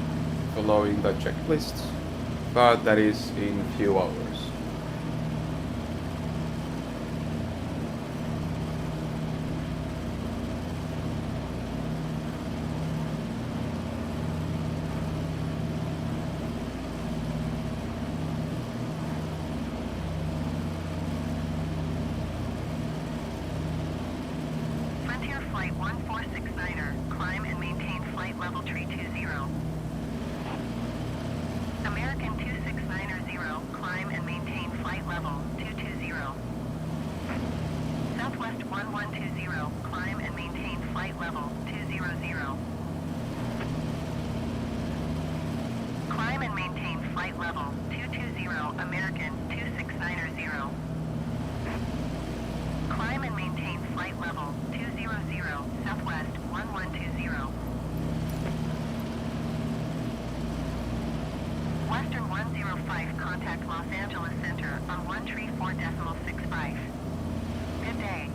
following the checklist, but that is in a few hours. Frontier Flight 1469er, climb and maintain flight level 320. American 269er, climb and maintain flight level 220. Southwest 1120, climb and maintain flight level 200. Climb and maintain flight level 220, American 269er. Climb and maintain flight level 200, Southwest 1120. Western 105, contact Los Angeles Center on 134.65. Good day.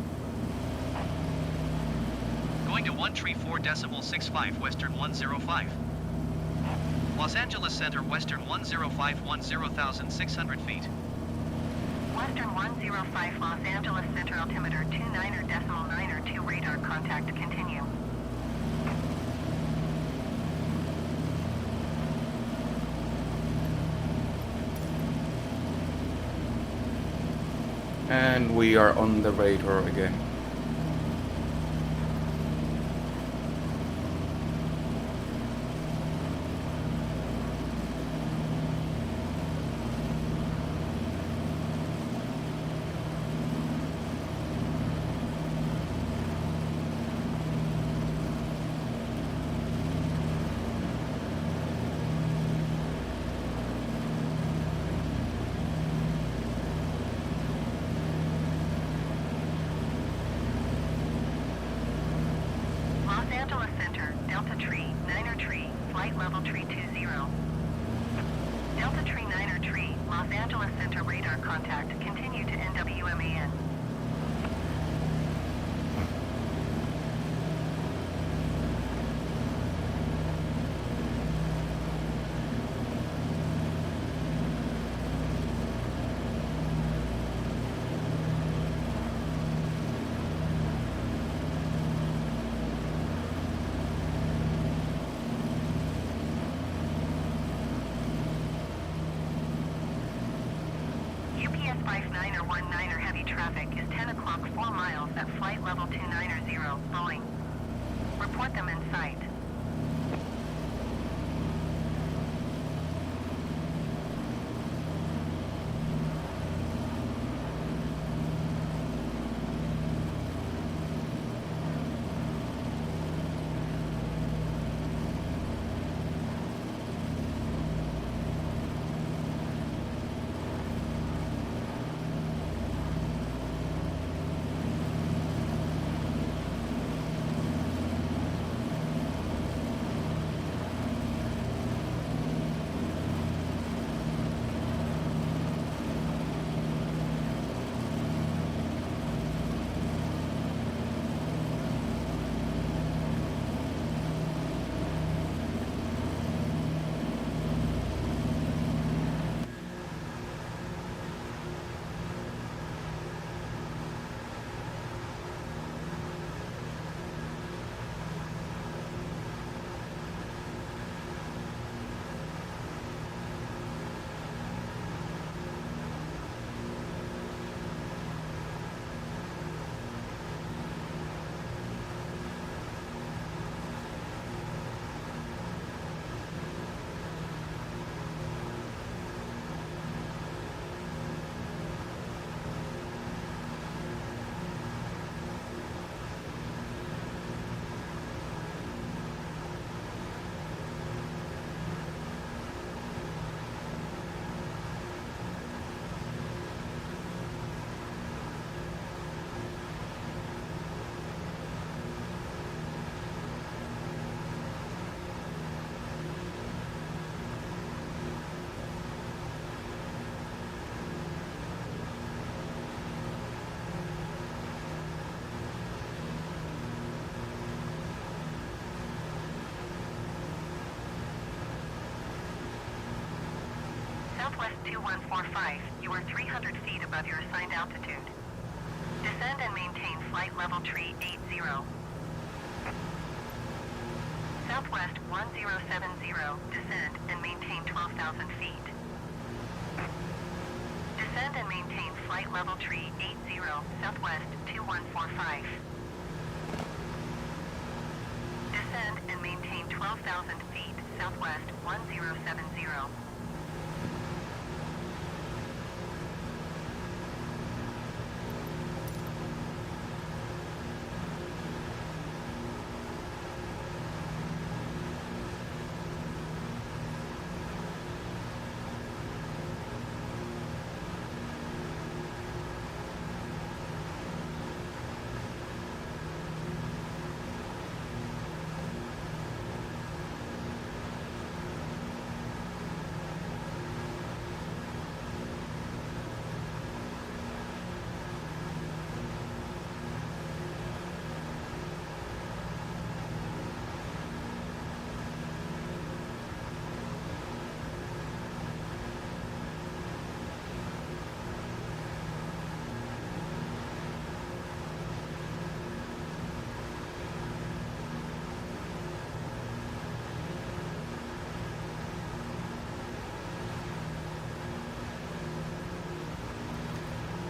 Going to 134.65 Western 105. Los Angeles Center Western 105 10,600 feet. Western 105, Los Angeles Center altimeter 29.902 radar contact continue. And we are on the radar again. runway in. UPS 5919er heavy traffic is 10 o'clock 4 miles at flight level 290, Boeing. Report them in sight. Southwest 2145, you are 300 feet above your assigned altitude. Descend and maintain flight level tree 80. Southwest 1070, descend and maintain 12,000 feet. Descend and maintain flight level tree 80, Southwest 2145. Descend and maintain 12,000 feet, Southwest 1070.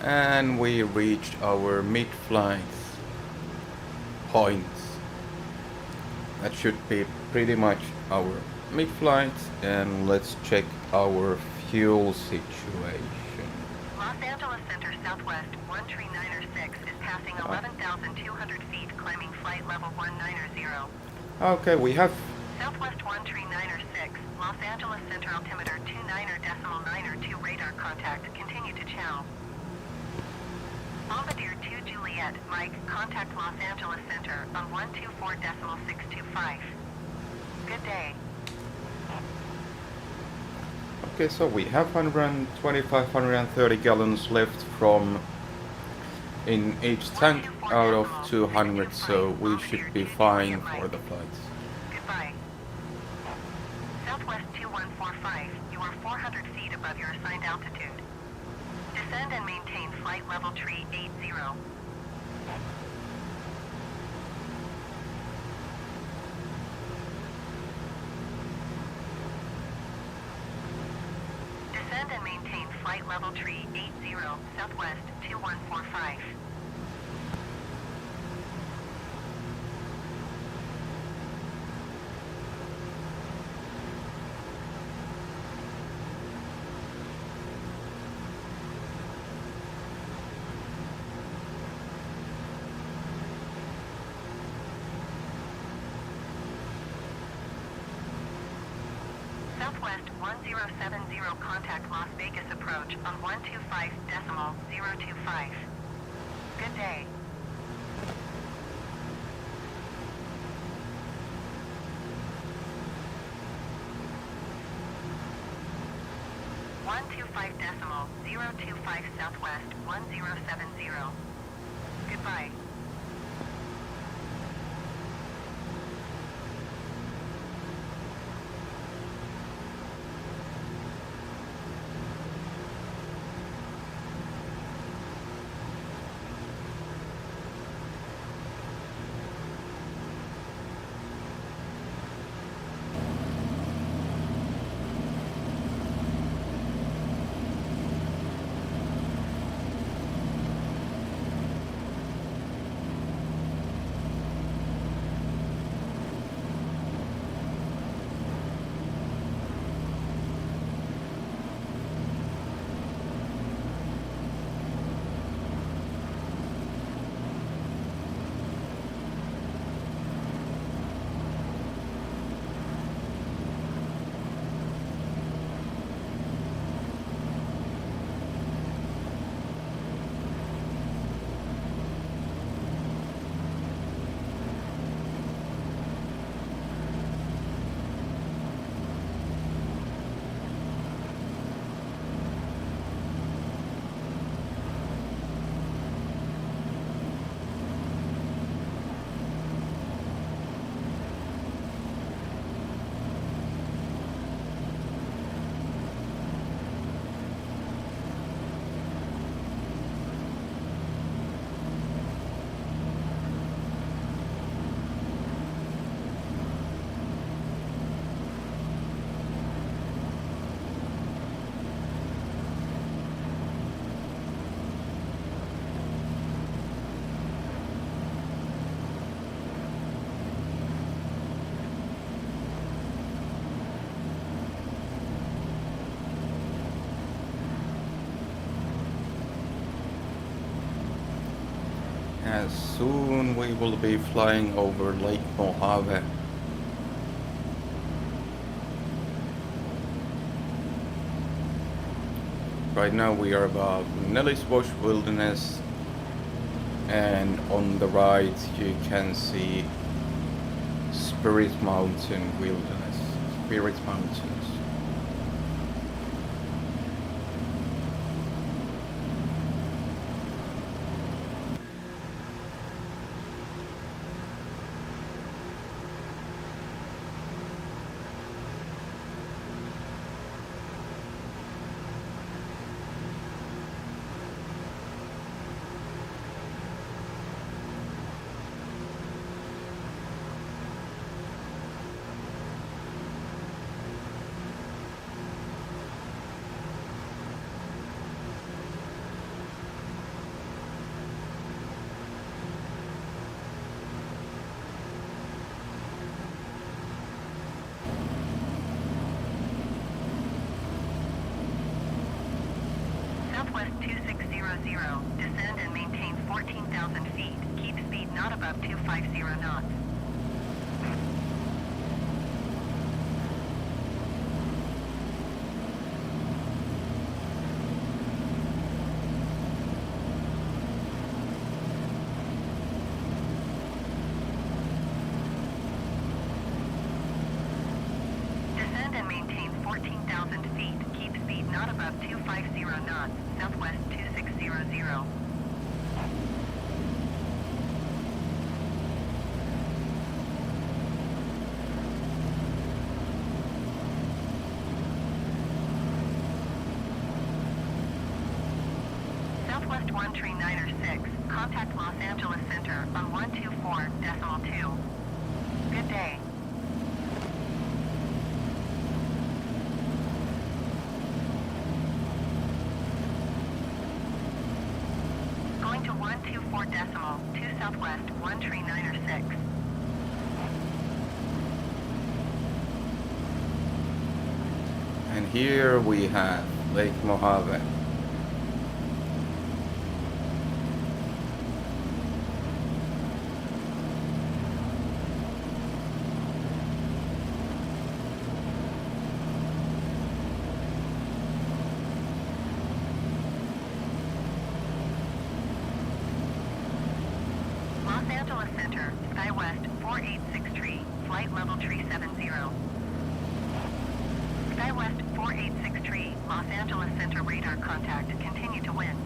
And we reached our mid-flight point. That should be pretty much our mid-flight, and let's check our fuel situation. Los Angeles Center Southwest 13906 is passing 11,200 feet, climbing flight level 190. Okay, we have Southwest 13906, Los Angeles Center altimeter 29.92 radar contact, continue to channel. Bombardier 2 Juliet, Mike, contact Los Angeles Center on 124.625. Good day. Okay, so we have 125, 130 gallons left from in each tank out of 200, so we should be fine for the flight. Goodbye. Southwest 2145, you are 400 feet above your assigned altitude. Descend and maintain flight level tree 80. Descend and maintain flight level tree 80, Southwest 2145. Southwest 1070, contact Las Vegas approach on 125.025. Good day. .025 Southwest 1070. Goodbye. As soon we will be flying over Lake Mojave. Right now we are above Nellis Bush Wilderness, and on the right you can see Spirit Mountain Wilderness. Spirit Mountains. Southwest 2600, descend and maintain 14,000 feet. Keep speed not above 250 knots. Descend and maintain 14,000 feet. Keep speed not above 250 knots. Southwest 2600. 139er6. Contact Los Angeles Center on 124.2. Good day. Going to 124.2 Southwest 139er6. And here we have Lake Mojave. Los Angeles Center, SkyWest 486 flight level 370. SkyWest 486 Los Angeles Center radar contact, continue to winds.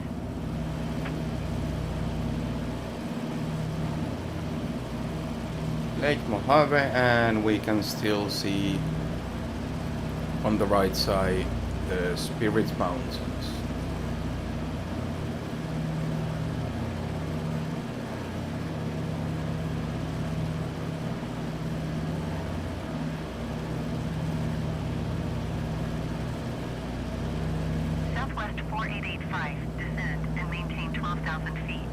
Lake Mojave, and we can still see on the right side the Spirit Mountains. Southwest 4885, descend and maintain 12,000 feet.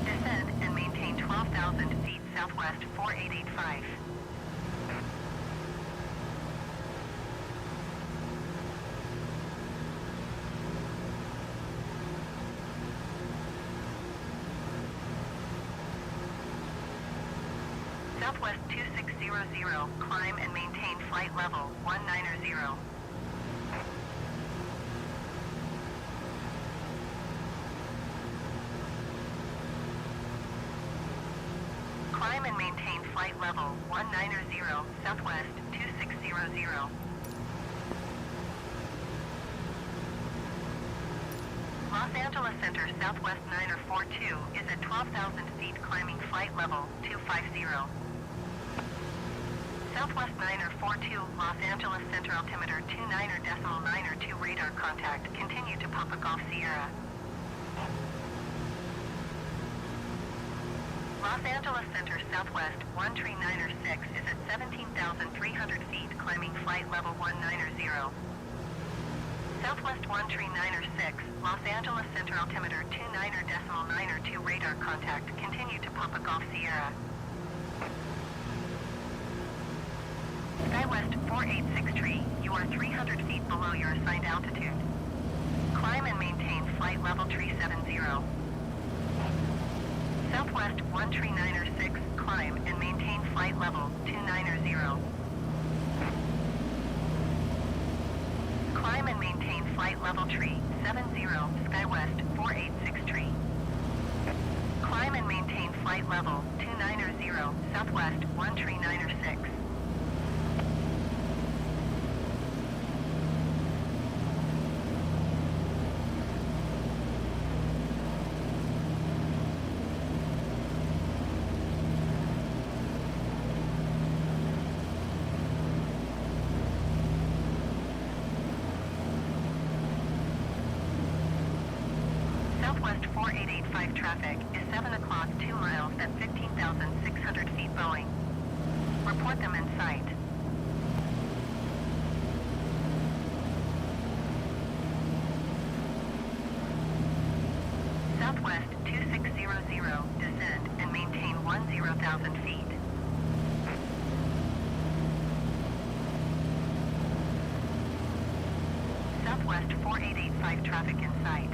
Descend and maintain 12,000 feet Southwest 4885. Southwest 2600, climb and maintain flight level 190. Climb and maintain flight level 190, Southwest 2600. Los Angeles Center Southwest 942 is at 12,000 feet climbing flight level 250. Southwest 942 Los Angeles Center altimeter 29.92 radar contact, continue to Papa Golf Sierra. Los Angeles Center Southwest 139er6 is at 17,300 feet climbing flight level 190. Southwest 139er6, Los Angeles Center altimeter 29.92 radar contact, continue to Papa Golf Sierra. SkyWest 4863, you are 300 feet below your assigned altitude. Climb and maintain flight level 370. Southwest 139er6, climb and maintain flight level 290. Climb and maintain flight level 370, SkyWest 4863. Climb and maintain flight level 290, Southwest 139er6. Southwest 4885 traffic is 7 o'clock 2 miles at 15,600 feet Boeing. Report them in sight. Southwest 2600, descend and maintain 10,000 feet. Southwest 4885 traffic in sight.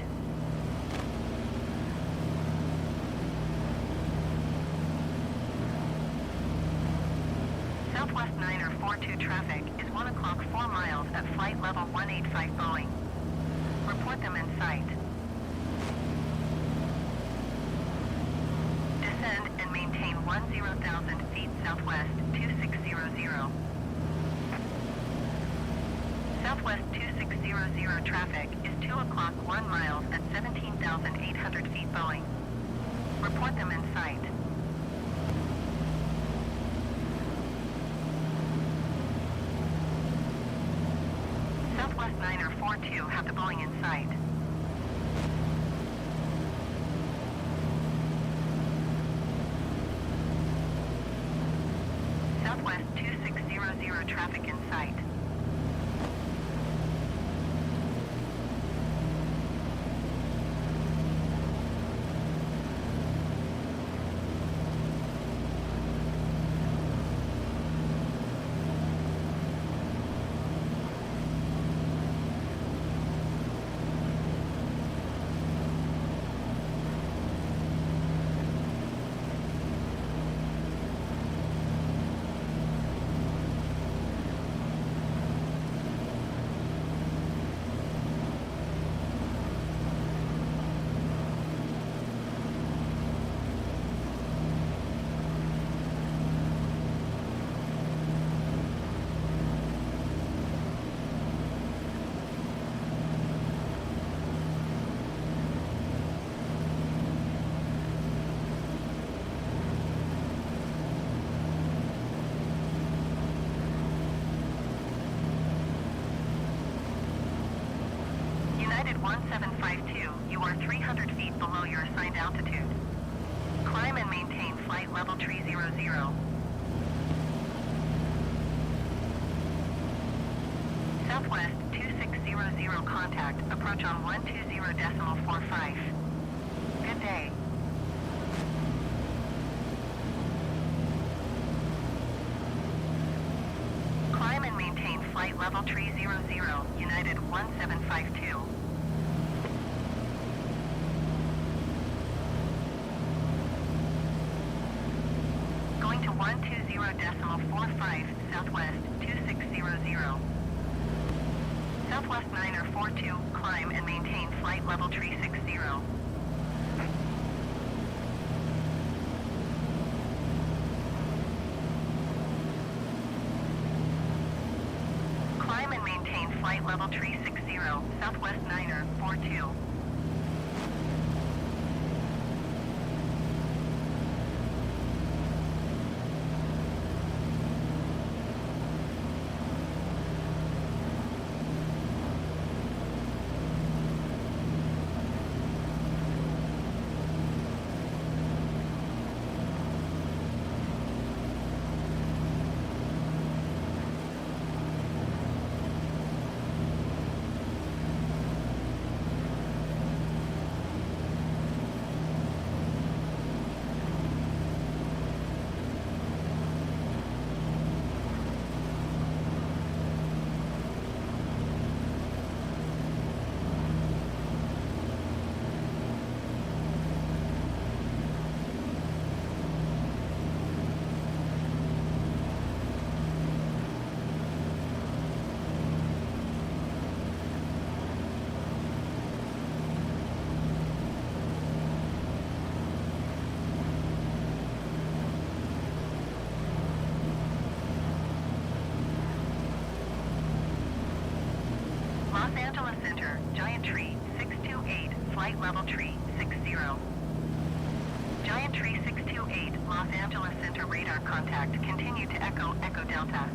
Southwest 942 traffic is 1 o'clock 4 miles at flight level 185 Boeing. Report them in sight. Descend and maintain 10,000 feet Southwest 2600. Southwest 2600 traffic is 2 o'clock 1 miles at 17,800 feet Boeing. Report them in sight. Southwest 942, have the Boeing in sight. Southwest 2600, traffic in sight. United 1752, you are 300 feet below your assigned altitude. Climb and maintain flight level 300. Southwest 2600, contact, approach on 120.45. Good day. Climb and maintain flight level 300, United 1752. Going to 120.45, Southwest 2600. Southwest 942, climb and maintain flight level 360. Climb and maintain flight level 360, Southwest 942. Los Angeles Center, Giant Tree 628, flight level tree 60. Giant Tree 628, Los Angeles Center radar contact, continue to Echo Delta.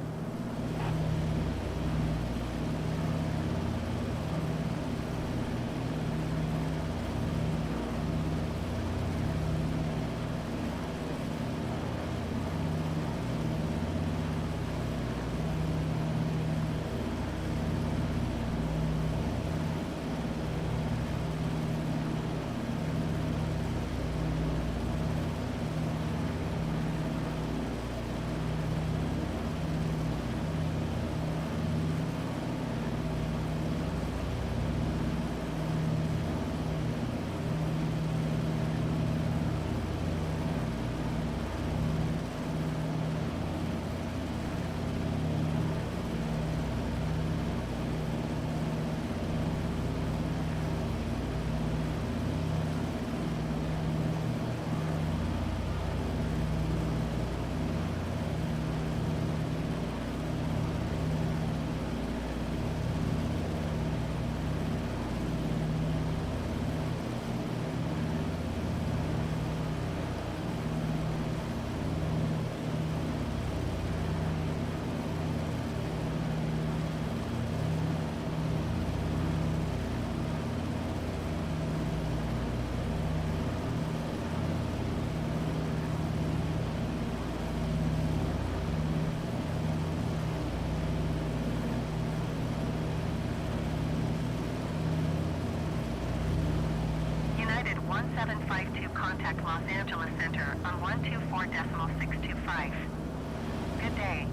contact Los Angeles Center on 124.625. Good day.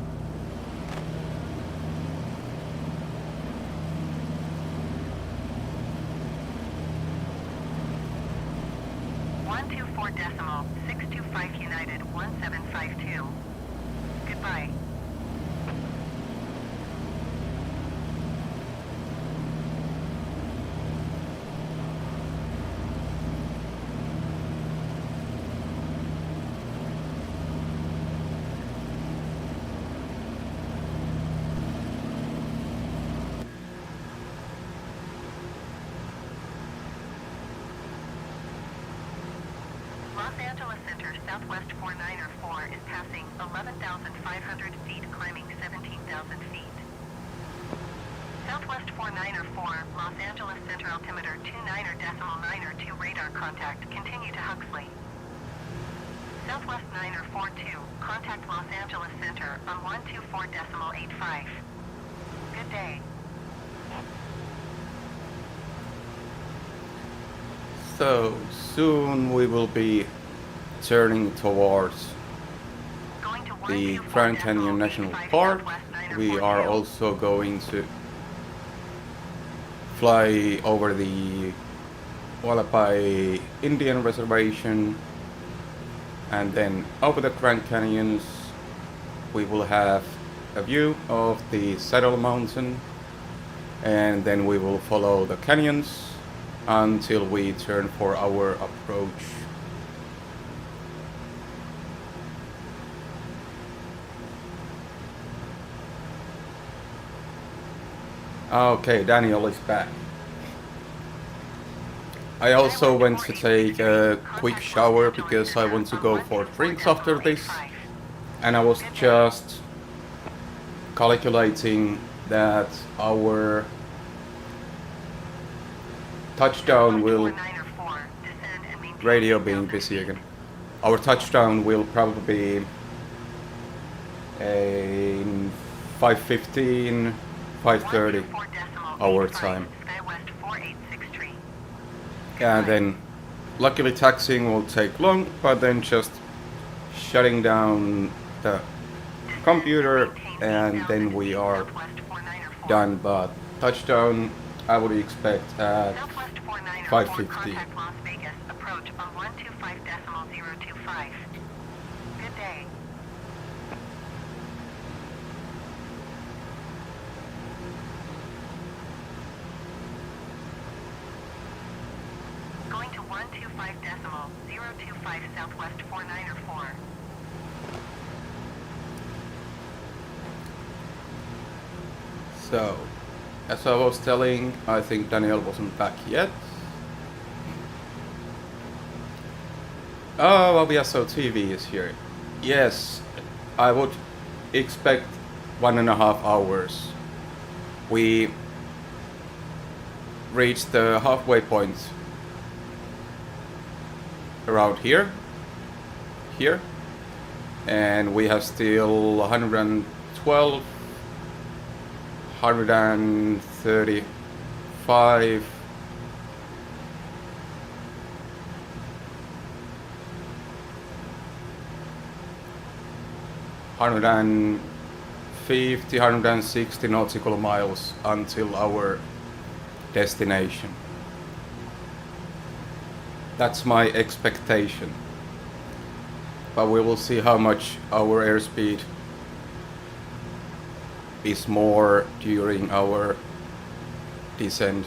.625 United 1752. Goodbye. Los Angeles Center, Southwest 494 is passing 11,500 feet, climbing 17,000 feet. Southwest 494, Los Angeles Center, altimeter 29.902, radar contact, continue to Huxley. Southwest 942, contact Los Angeles Center on 124.85. Good day. So soon we will be turning towards Going to the 124 Grand Canyon National 85 Park. Southwest We are 942. also going to fly over the Wallapai Indian Reservation, and then over the Grand Canyons we will have a view of the Saddle Mountain, and then we will follow the canyons until we turn for our approach. Okay, Daniel is back. I also went to take a quick shower because I want to go for drinks after this, and I was just calculating that our touchdown will, radio being busy again, our touchdown will probably be in 5:15, 5:30 our time. And then luckily taxiing will take long, but then just shutting down the computer and then we are done. But touchdown I would expect at 5:50. Approach on 125.025. Good day. Going to 125.025 Southwest 494. So, as I was telling, I think Daniel wasn't back yet. Oh, Aviaso TV is here. Yes, I would expect 1.5 hours. We reached the halfway point around here, and we have still 112, 135, 150, 160 nautical miles until our destination. That's my expectation. But we will see how much our airspeed is more during our descent.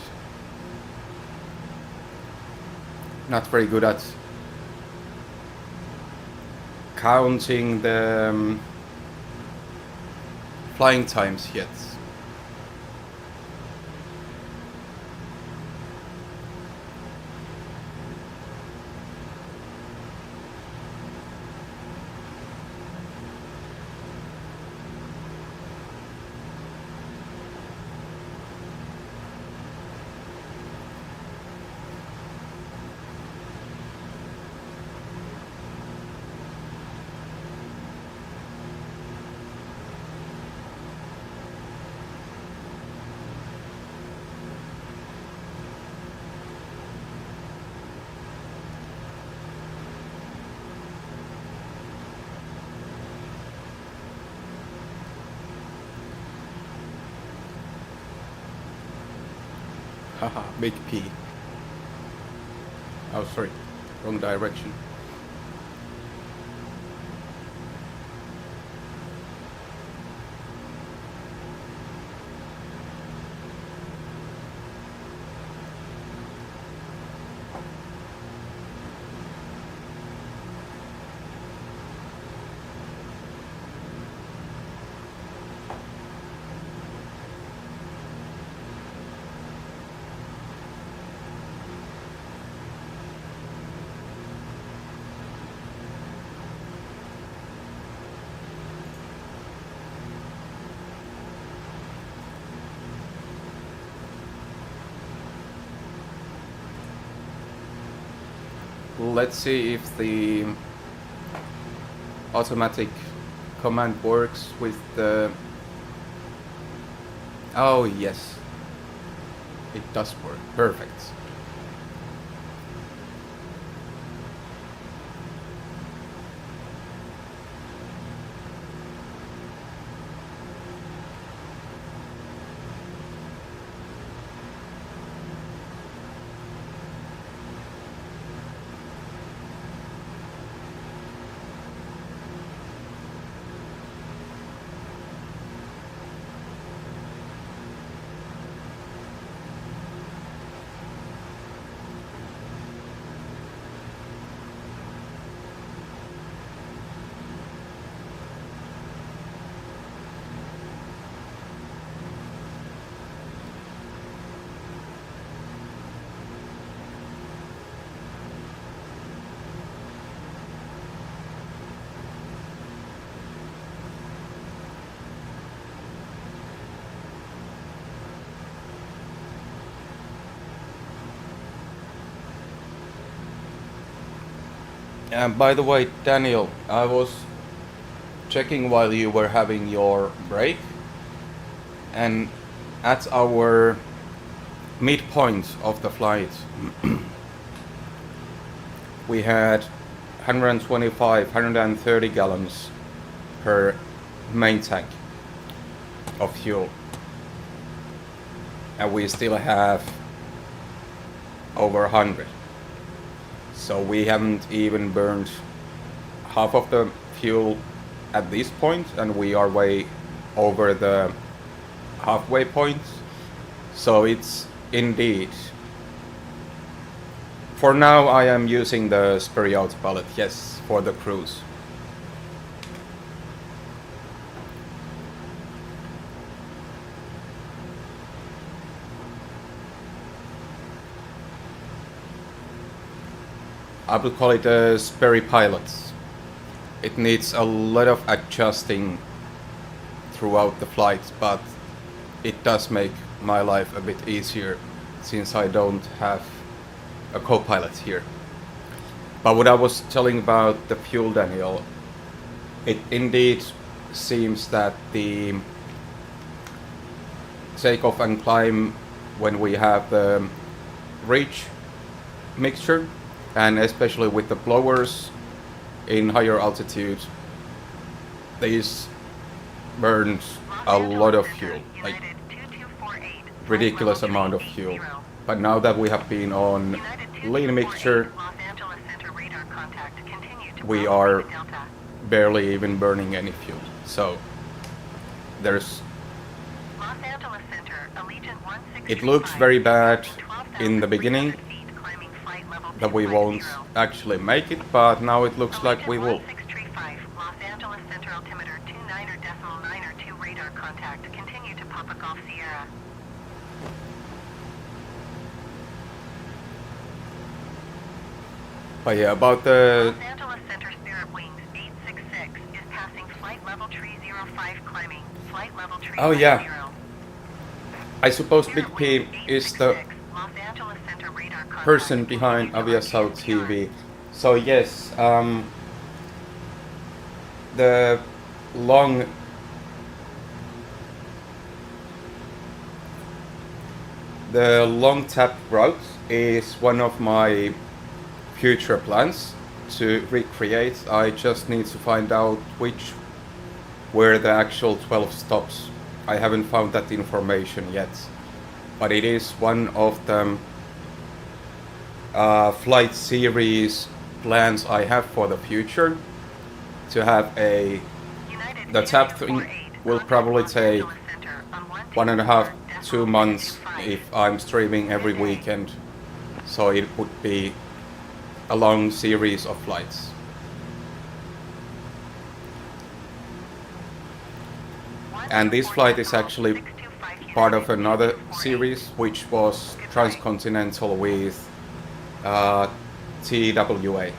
Not very good at counting the flying times yet. Haha, big P. Oh, sorry, wrong direction. Let's see if the automatic command works with the... Oh yes, it does work, perfect. And by the way, Daniel, I was checking while you were having your break, and at our midpoint of the flight, we had 125, 130 gallons per main tank of fuel, and we still have over 100. So we haven't even burned half of the fuel at this point, and we are way over the halfway point. So it's indeed, for now I am using the spare autopilot, yes, for the cruise. I would call it a spare pilot. It needs a lot of adjusting throughout the flight, but it does make my life a bit easier since I don't have a co-pilot here. But what I was telling about the fuel, Daniel, it indeed seems that the takeoff and climb, when we have the reach mixture, and especially with the blowers in higher altitude, these burns a lot of fuel, like ridiculous amount of fuel. But now that we have been on lean mixture, we are barely even burning any fuel. So there's, it looks very bad in the beginning that we won't actually make it, but now it looks like we will. But yeah, about the Los Angeles Center Spirit Wings 866 is passing flight level 305 climbing. Flight level 350. Oh yeah, I suppose Big P is the person behind Aviasal TV. So yes, the long tap route is one of my future plans to recreate. I just need to find out which were the actual 12 stops. I haven't found that information yet. but it is one of the flight series plans I have for the future to have a. The tap thing will probably take 1.5, 2 months if I'm streaming every weekend, so it would be a long series of flights. And this flight is actually part of another series which was transcontinental with TWA.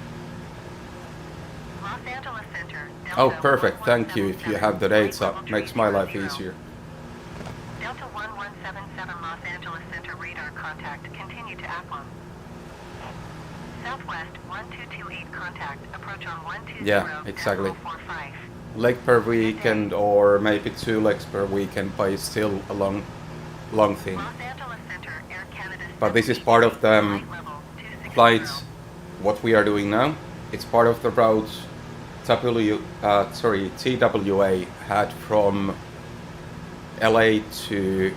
Los Angeles Center. Oh, Delta perfect, thank you. If you 1177, have the dates flight up, level makes my life 300. easier. Delta 1177 Los Angeles Center radar contact. Continue to Aplum. Southwest 1228 contact. Approach on 120. Yeah, exactly. 45. Leg per weekend, or maybe 2 legs per weekend, but it's still a long thing. Los Angeles Center, Air Canada. But this is part of the flight level 260. flights, what we are doing now. It's part of the routes TWA had from LA to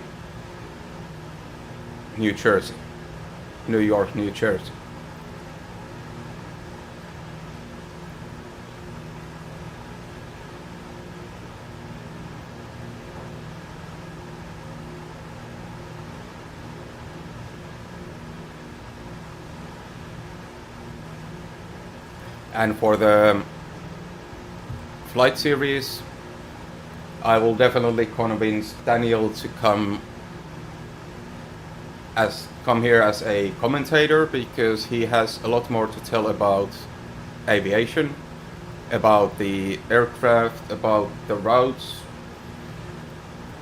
New Jersey, New York, New Jersey. And for the flight series, I will definitely convince Daniel to come here as a commentator, because he has a lot more to tell about aviation, about the aircraft, about the routes,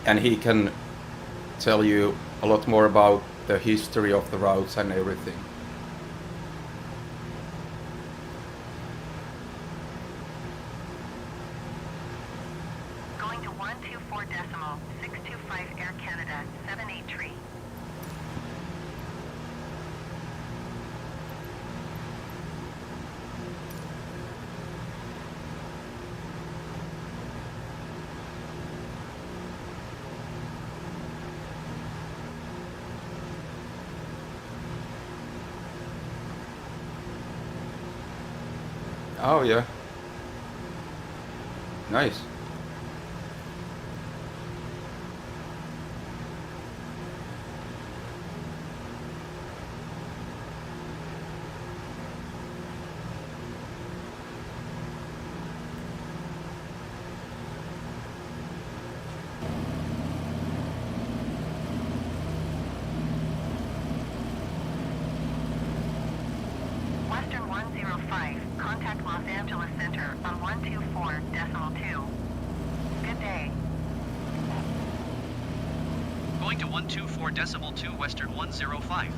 and he can tell you a lot more about the history of the routes and everything. Going to 124 decimal 625 Air Canada 783. Oh yeah. Nice. Western 105, contact Los Angeles Center on 124 decimal 2. Good day. Going to 124 decimal 2 Western 105.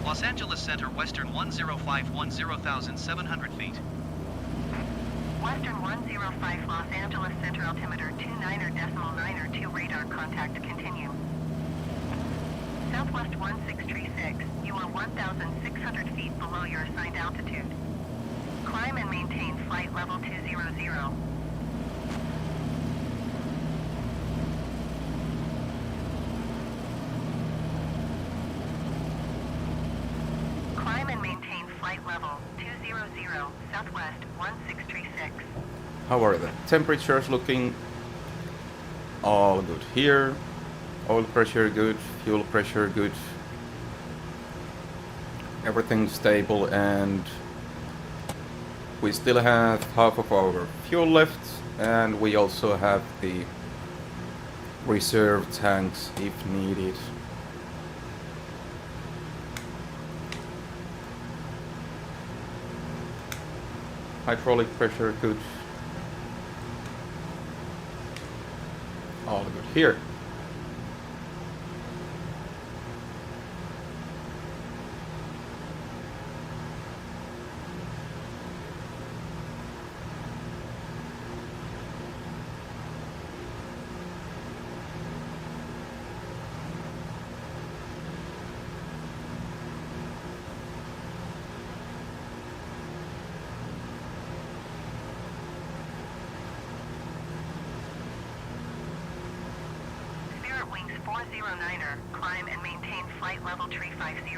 Los Angeles Center Western 105 10,700 feet. Western 105 Los Angeles Center altimeter 29 decimal 9 2 radar contact continue. Southwest 1636, you are 1,600 feet below your assigned altitude. Climb and maintain flight level 200. Climb and maintain flight level 200, Southwest 1636. How are the temperatures looking? All good here. Oil pressure good, fuel pressure good. Everything stable, and we still have half of our fuel left, and we also have the reserve tanks if needed. Hydraulic pressure good. All good here. 409er, climb and maintain flight level 350.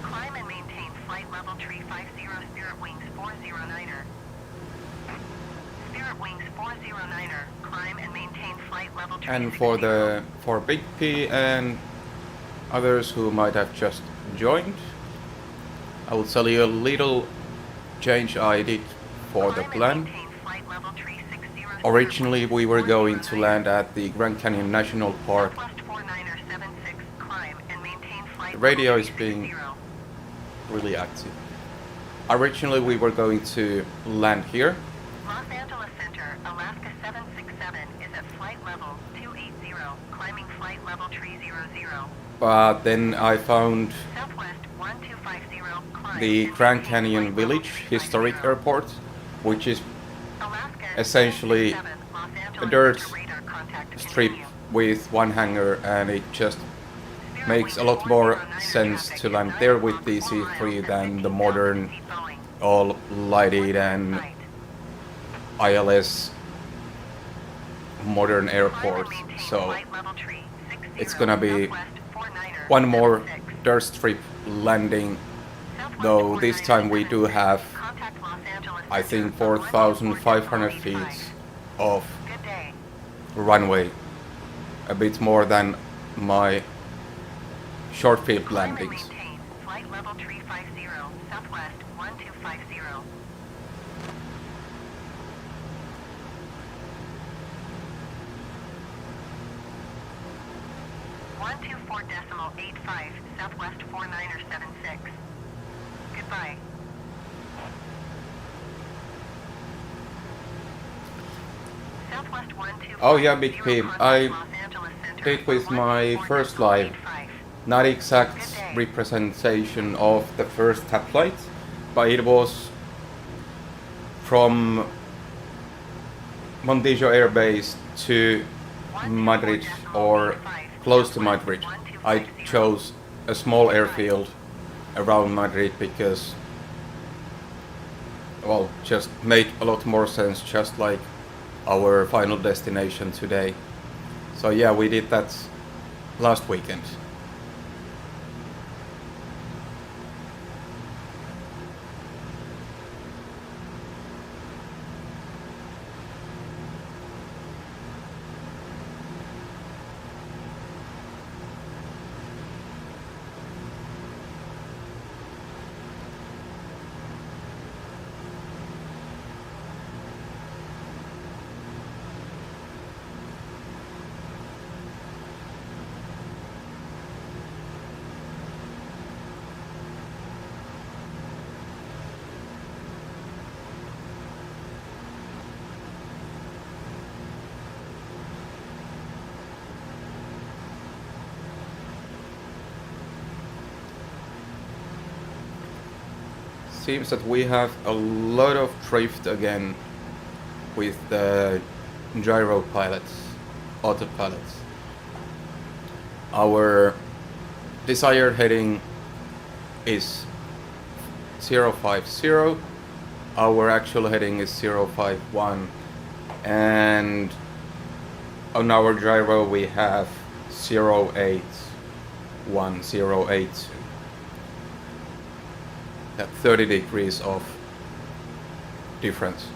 Climb and maintain flight level 350, Spirit Wings 409er. Spirit Wings 409er, climb and maintain flight level 360. And for Big P and others who might have just joined, I will tell you a little change I did for the plan. Originally we were going to land at the Grand Canyon National Park. The radio is being really active. Originally we were going to land here. Los Angeles Center, Alaska 767 is at flight level 280, climbing flight level 300. But then I found Southwest 1250, climb the and Grand maintain Canyon flight level Village Historic 350. Airport, which is Alaska essentially 767, Los a Angeles dirt Center, radar contact strip continue. with one hangar, and it just Spirit makes a Wings lot more 409er sense traffic to is land 9 there with o'clock, 4 DC-3 miles than the 15,000 modern, feet Boeing. all lighted and Right. ILS modern Climb airport. and maintain So flight level 360, it's gonna be Southwest 49er one more 76. dirt strip landing, Southwest though this 49er time we do 76. have, Contact Los Angeles I Center think, on 4,500 feet 124.85. of Good day. runway, a bit more than my short field Climb and landings. maintain flight level 350, Southwest 1250. One two four decimal 85, Southwest 49er 76. Goodbye. Southwest 124. Oh yeah, Big P, contact I Los Angeles Center did with on my 124.85. first live. Not exact Good day. representation of the first tap flight, but it was from Montijo Air Base to Madrid or close to Madrid. I chose a small airfield around Madrid because, well, just made a lot more sense, just like our final destination today. So yeah, we did that last weekend. Seems that we have a lot of drift again with the gyro pilots, autopilots. Our desired heading is 050, our actual heading is 051, and on our gyro we have 081, 082. At 30 degrees of difference.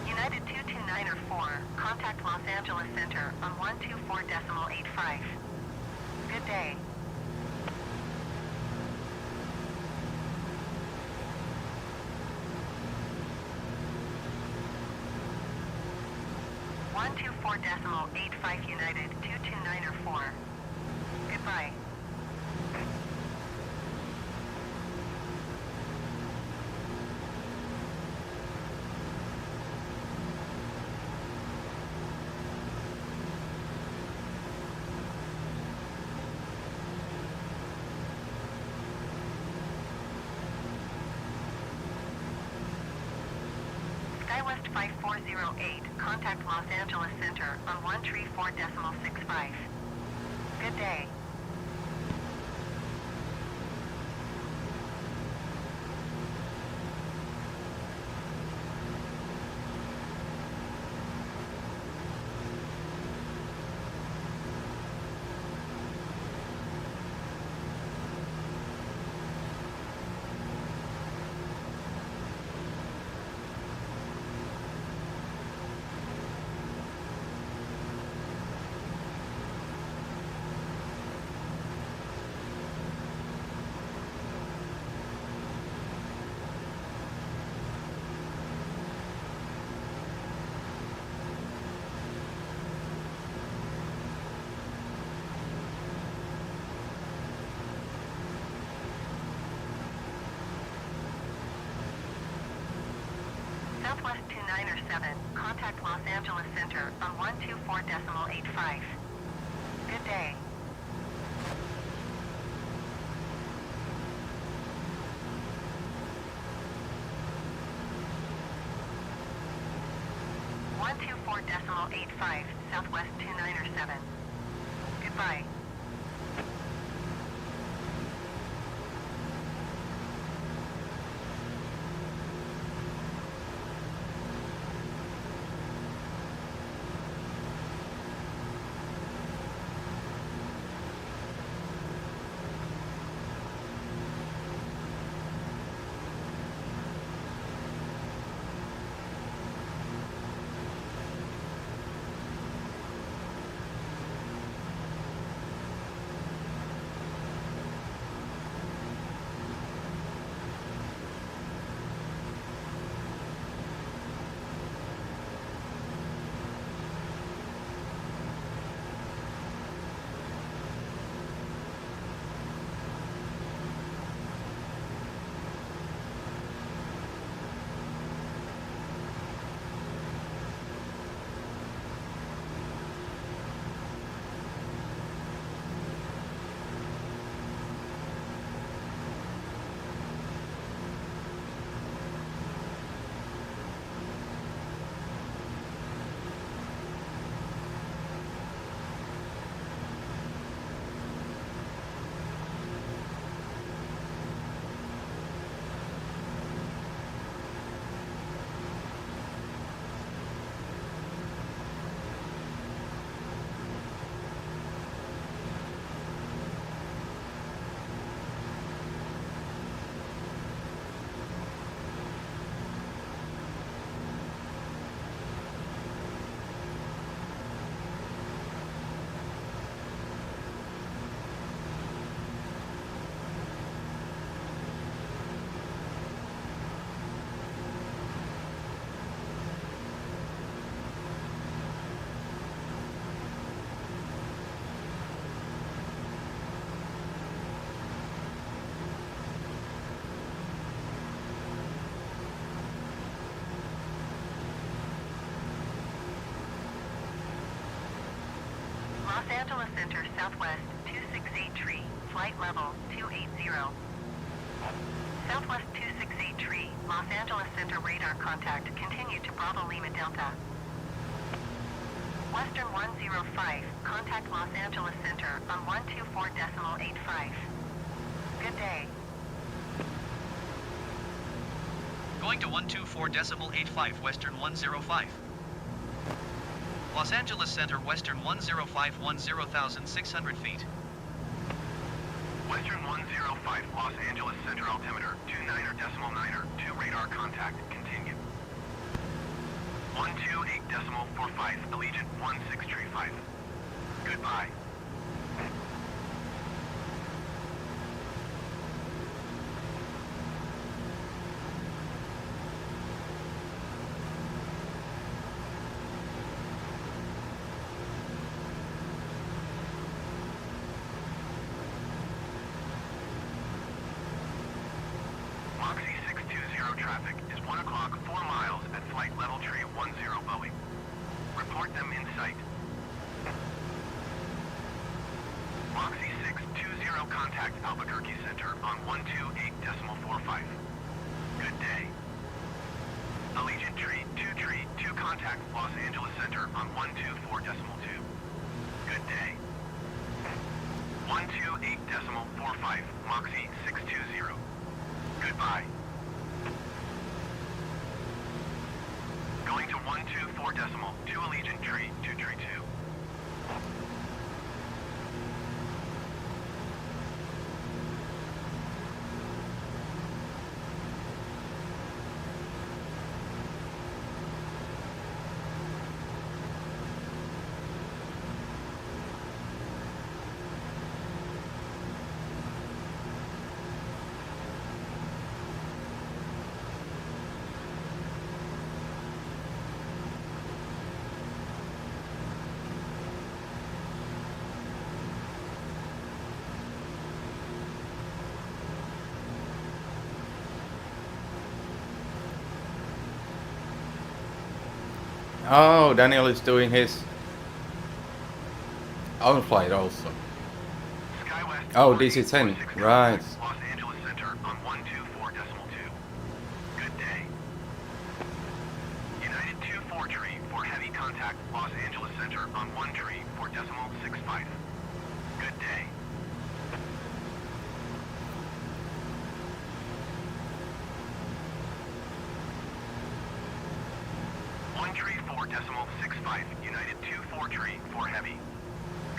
United 229er 4, contact Los Angeles Center on 124.85. Good day. 124.85 United 22904. Goodbye. SkyWest 5408, contact Los Angeles Center on 134.65. Good day. Southwest 2907, contact Los Angeles Center on 124.85. Good day. .85, Southwest 2907. Goodbye. Los Angeles Center, Southwest 268 flight level 280. Southwest 268 Los Angeles Center radar contact, continue to Bravo Lima Delta. Western 105, contact Los Angeles Center on 124.85. Good day. Going to 124.85 Western 105. Los Angeles Center Western 105 10,600 feet. Western 105, Los Angeles Center altimeter 29.9, 2 radar contact, continue. 128.45, Allegiant 1635. Goodbye. Report them in sight. Moxie 620 contact Albuquerque Center on 128.45. Good day. Allegiant Tree 2 contact Los Angeles Center on 124.2. Good day. 128.45 Moxie 620. Goodbye. Going to 124.2 Allegiant Tree 232. Oh, Daniel is doing his own flight also. SkyWest Oh, DC-10, right. Los Angeles Center on 124.2. Good day. United 24 tree for heavy contact Los Angeles Center on 1 tree for 0.65. Good day. One tree for 0.65. United 24 tree for heavy.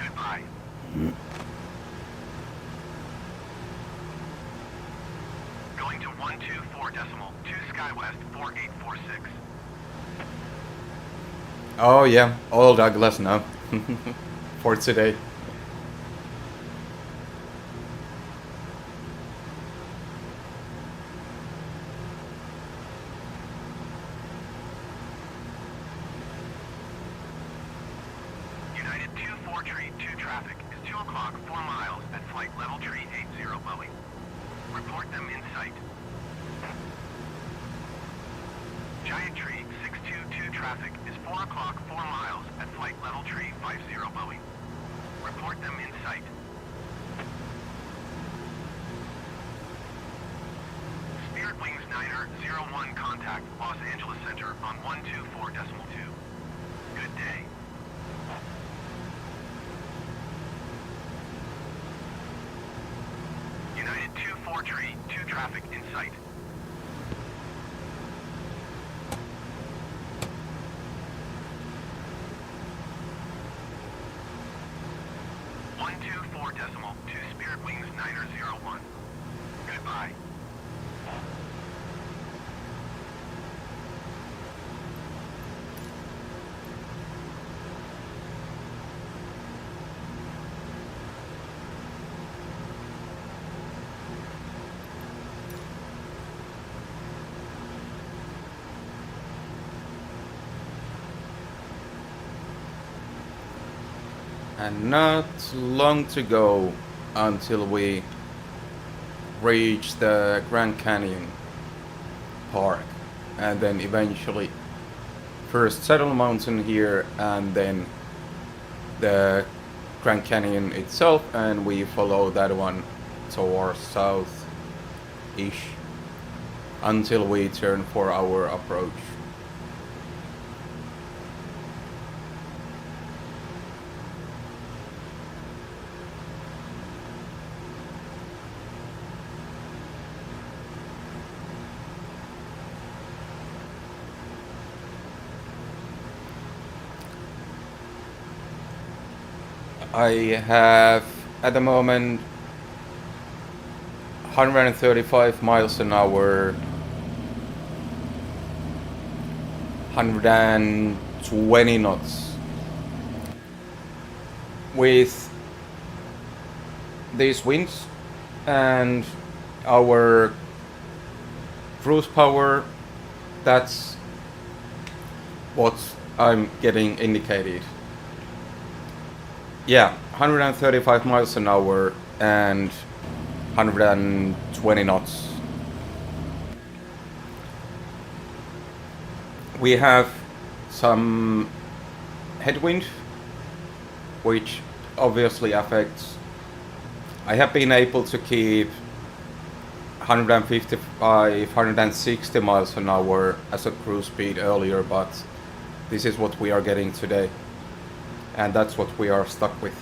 Goodbye. Going to 124.2 SkyWest 4846. Oh yeah, all Douglas now for today. United 24 tree 2 traffic is 2 o'clock 4 miles at flight level tree 80 Boeing. Report them in sight. Giant tree 622 traffic is 4 o'clock 4 miles at flight level tree 50 Boeing. Report them in sight. Spirit Wings Niner 01 contact Los Angeles Center on 124.2. Good day. United 24 tree 2 traffic in sight. One two four decimal 2 Spirit Wings Niner 01. Goodbye. And not long to go until we reach the Grand Canyon Park, and then eventually first Saddle Mountain here and then the Grand Canyon itself, and we follow that one towards south-ish until we turn for our approach. I have at the moment 135 miles an hour, 120 knots. With these winds and our cruise power, that's what I'm getting indicated. Yeah, 135 miles an hour and 120 knots. We have some headwind, which obviously affects. I have been able to keep 155, 160 miles an hour as a cruise speed earlier, but this is what we are getting today, and that's what we are stuck with.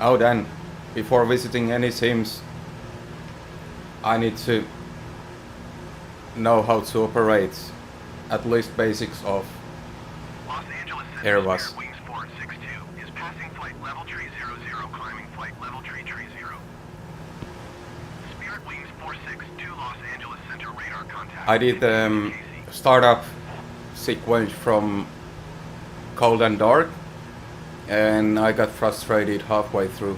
Oh, then, before visiting any sims, I need to know how to operate at least basics of Los Angeles Center Airbus. Spirit Wings 462 is passing flight level tree 00, climbing flight level tree 0. Spirit Wings 462 Los Angeles Center radar contact. I did startup sequence from cold and dark, and I got frustrated halfway through.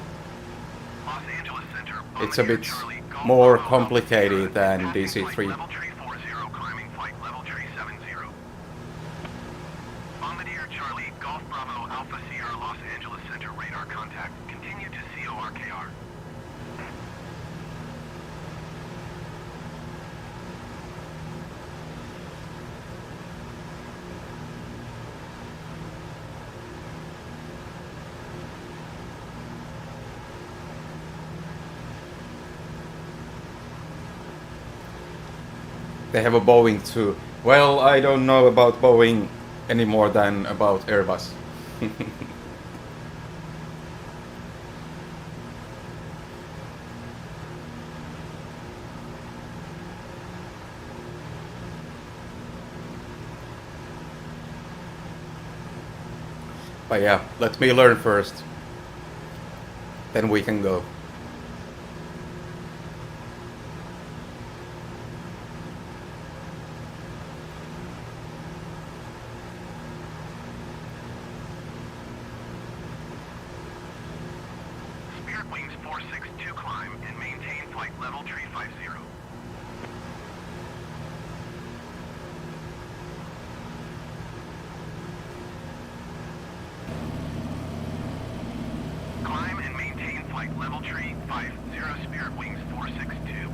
Los Angeles Center, It's a bit Charlie, Golf more Bravo, complicated than passing flight DC-3. level tree 40, climbing flight level tree 70. Bombardier Charlie, Golf Bravo, Alpha Sierra, Los Angeles Center radar contact. Continue to CORKR. They have a Boeing too. Well, I don't know about Boeing any more than about Airbus. But yeah, let me learn first. Then we can go. Spirit Wings 462 climb and maintain flight level tree 50. Climb and maintain flight level tree 50, Spirit Wings 462.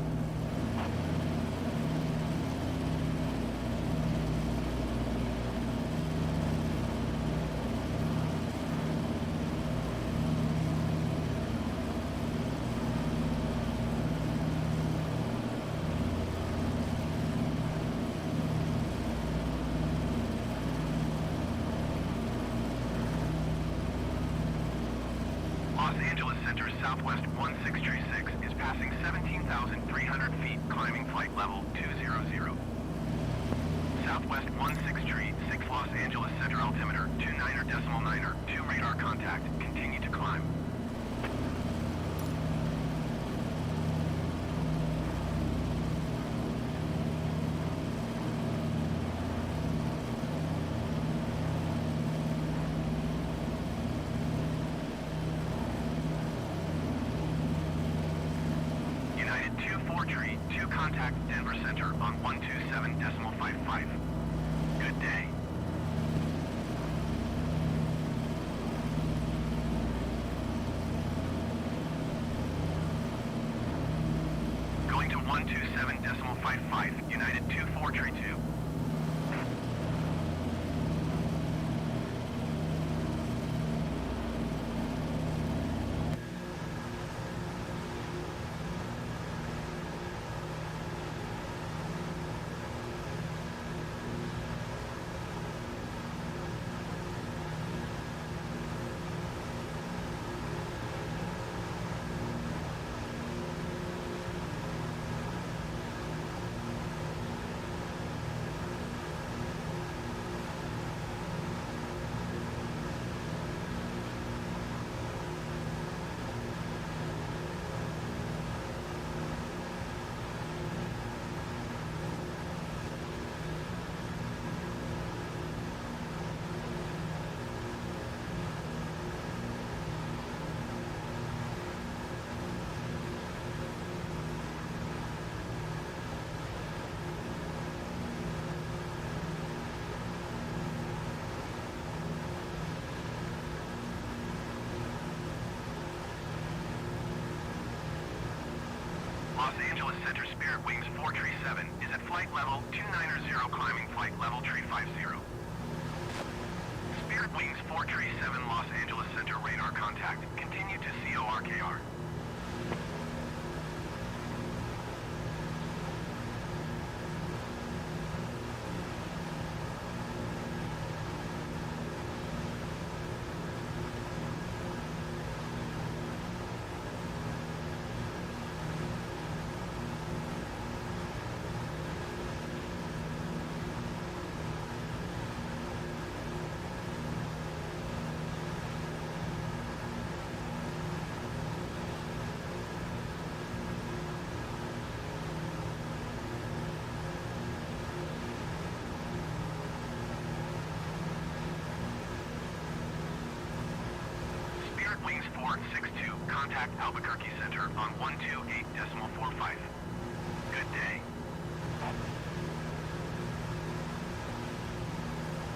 Los Angeles Center Southwest 1636 is passing 17,300 feet, climbing flight level 200. Southwest 1636 Los Angeles Center altimeter 29.9, 2 radar contact, continue to climb. United 24 tree, 2 contact Denver Center on 127.55. Good day. Going to 127.55, United 24 tree 2. Center Spirit Wings 437 is at flight level 290, climbing flight level 350. Spirit Wings 437 Los Angeles Center radar contact. Continue to CORKR. Spirit Wings 462, contact Albuquerque Center on 128.45. Good day.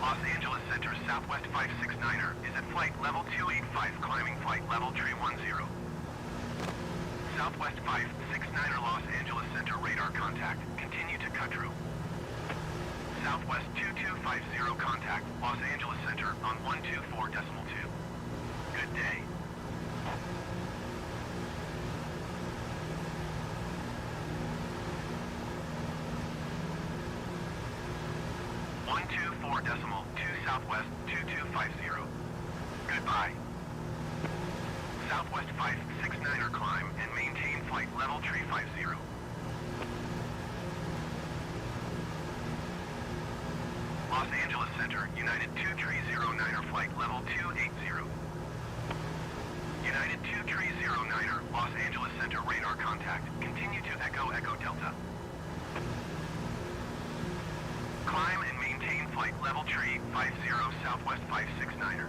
Los Angeles Center Southwest 569er is at flight level 285, climbing flight level 310. Southwest 569er Los Angeles Center radar contact. Continue to cut through. Southwest 2250 contact Los Angeles Center on 124.2. Good day. Southwest 2250. Goodbye. Southwest 569er climb and maintain flight level 350. Los Angeles Center, United 2309er flight level 280. United 2309er, Los Angeles Center radar contact. Continue to Echo Delta. Climb and maintain flight level 350 Southwest 569er.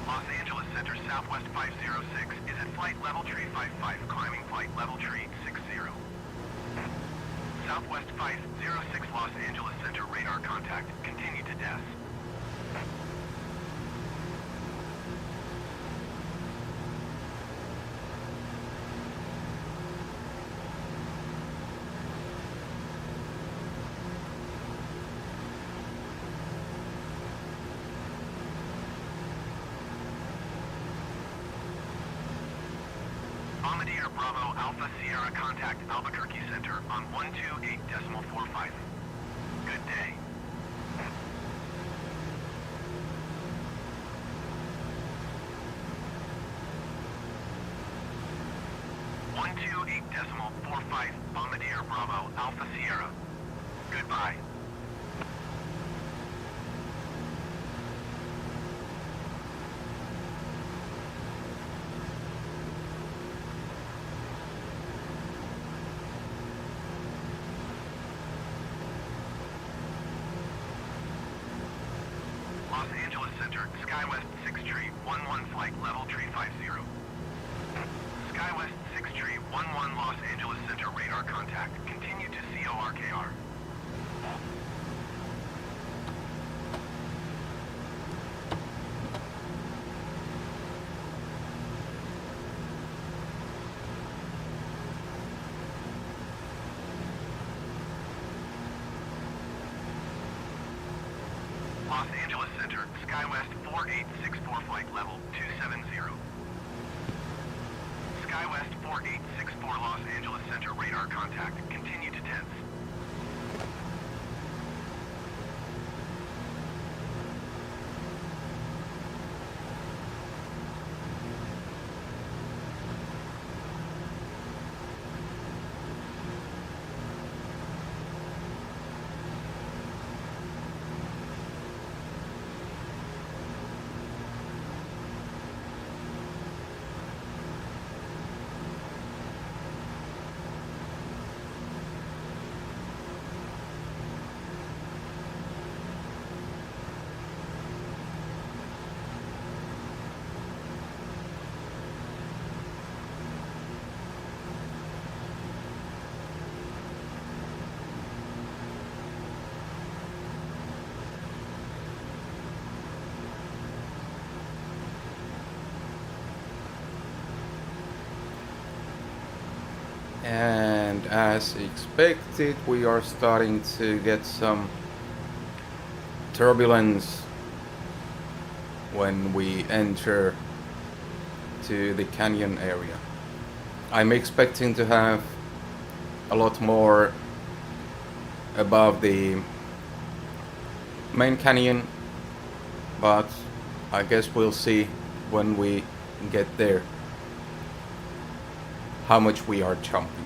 Los Angeles Center Southwest 506 is at flight level 355, climbing flight level 360. Southwest 506 Los Angeles Center radar contact. Continue to DES. Bombardier Bravo Alpha Sierra contact Albuquerque Center on 128.45. Good day. .45 Bombardier Bravo Alpha Sierra. Goodbye. Los Angeles Center, SkyWest 6 Tree 11 flight level 350. SkyWest 6 Tree 11 Los Angeles Center radar contact. Continue to CORKR. Los Angeles Center, SkyWest 4864 flight level 270. SkyWest 4864 Los Angeles Center radar contact. Continue to tense. And as expected, we are starting to get some turbulence when we enter to the canyon area. I'm expecting to have a lot more above the main canyon, but I guess we'll see when we get there how much we are jumping.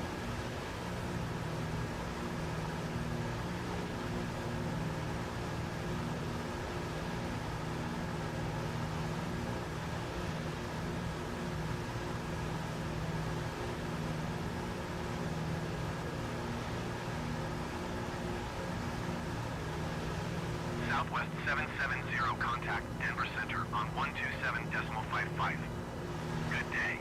Southwest 770, contact Denver Center on 127.55. Good day.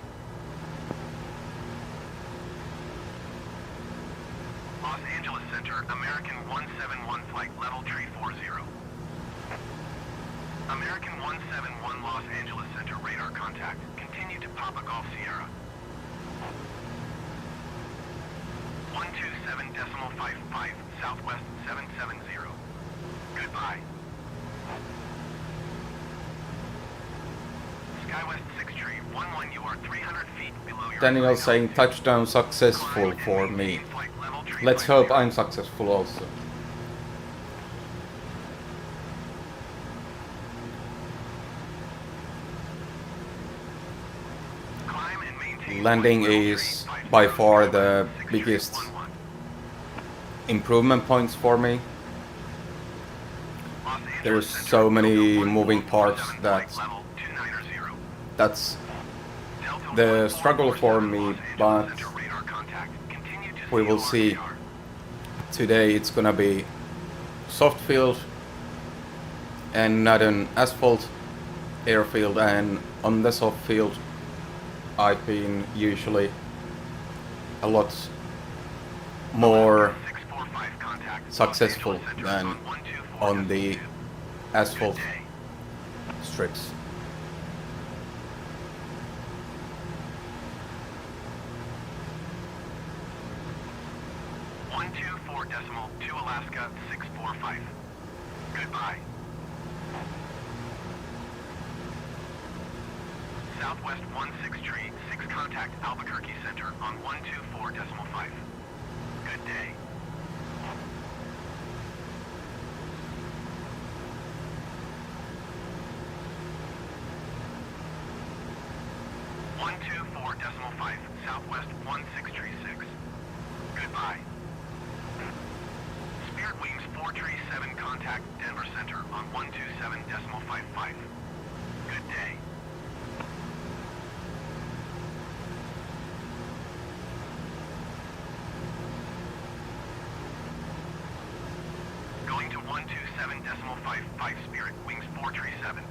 Los Angeles Center, American 171 flight level 340. American 171 Los Angeles Center radar contact. Continue to Papa Golf Sierra. 127.55, Southwest 770. Goodbye. Skywest 6 tree, 11, you are 300 feet below your... Daniel saying touchdown successful for me. Let's hope I'm successful also. Landing is by far the biggest improvement points for me. There's so many moving parts that's the struggle for me, but we will see. Today it's gonna be soft field and not an asphalt airfield, and on the soft field I've been usually a lot more successful than on the asphalt strips. .2 Alaska 645. Goodbye. Southwest 16 6 contact Albuquerque Center on 124.5. Good day. .5 Southwest 1636. Goodbye. Spirit Wings 437 contact Denver Center on 127.55. Good day. Going to 127.55 Spirit Wings 437.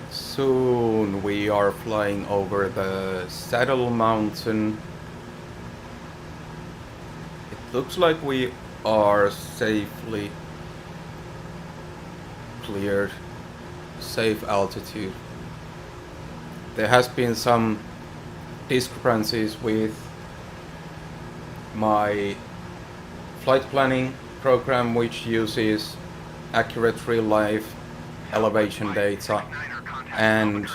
Soon we are flying over the Saddle Mountain. It looks like we are safely cleared, safe altitude. There has been some discrepancies with my flight planning program, which uses accurate real-life elevation data, and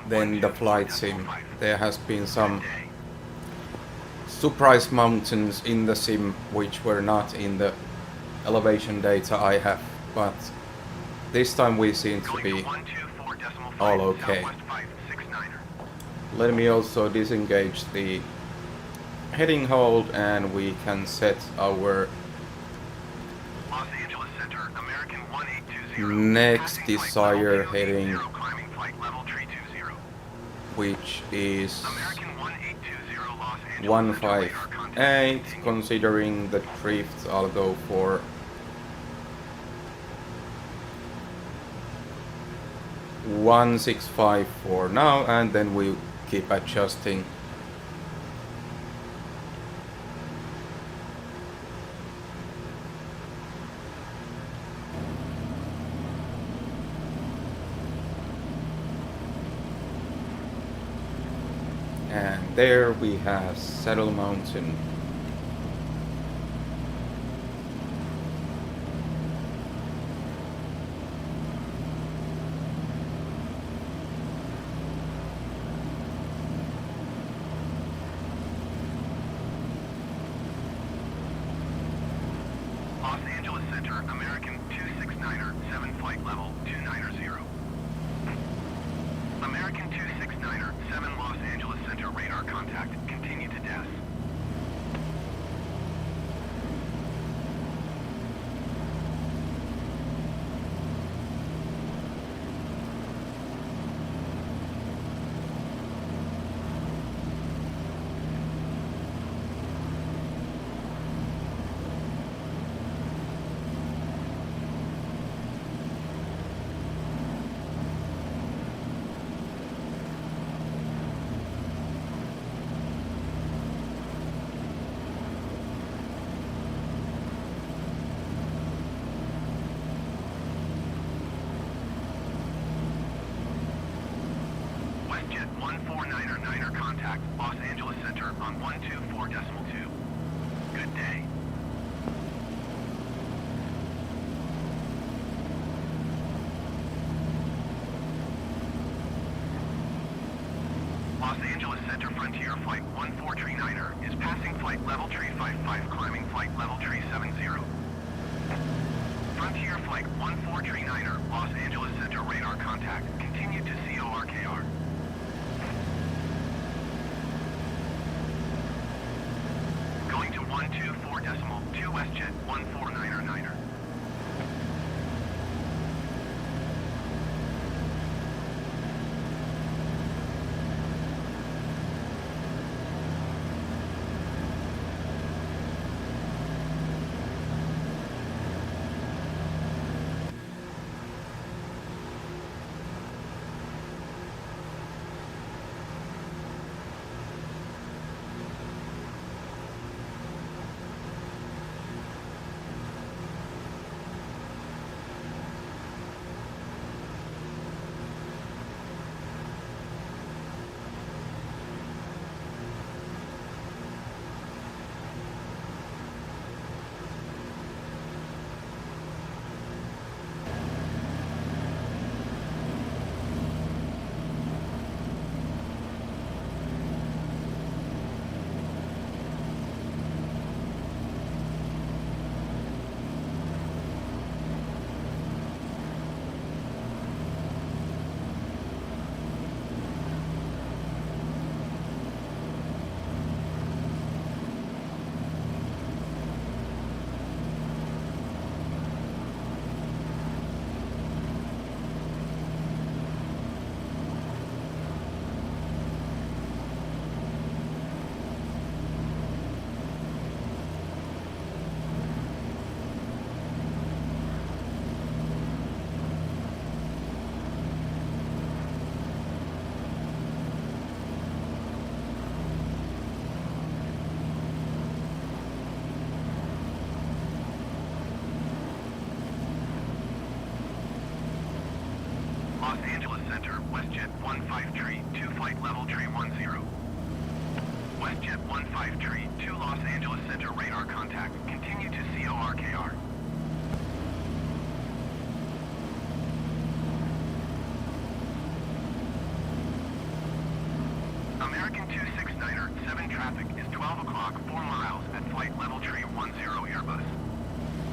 then the flight sim. There has been some surprise mountains in the sim which were not in the elevation data I have, but this time we seem to be all okay. Let me also disengage the heading hold and we can set our Los Angeles Center, next desired heading, climbing flight level 320. which is American 1820 Los Angeles. 158. Considering the drifts, I'll go for 165 for now, and then we keep adjusting. And there we have Saddle Mountain. Los Angeles Center, American 269er, 7 flight level 290. American 269er, 7 Los Angeles Center, radar contact, continue to DES. WestJet 149er, 9er contact, Los Angeles Center on 124.2. Good day. Los Angeles Center Frontier Flight 1439er is passing flight level 355, climbing flight level 370. Frontier Flight 1439er, Los Angeles Center radar contact, continue to CORKR. Going to 124.2 WestJet 149er, 9er. Los Angeles Center, WestJet 153, 2 flight level 310. WestJet 153, 2 Los Angeles Center radar contact, continue to CORKR. American 269er, 7 traffic is 12 o'clock, 4 miles at flight level 310 Airbus.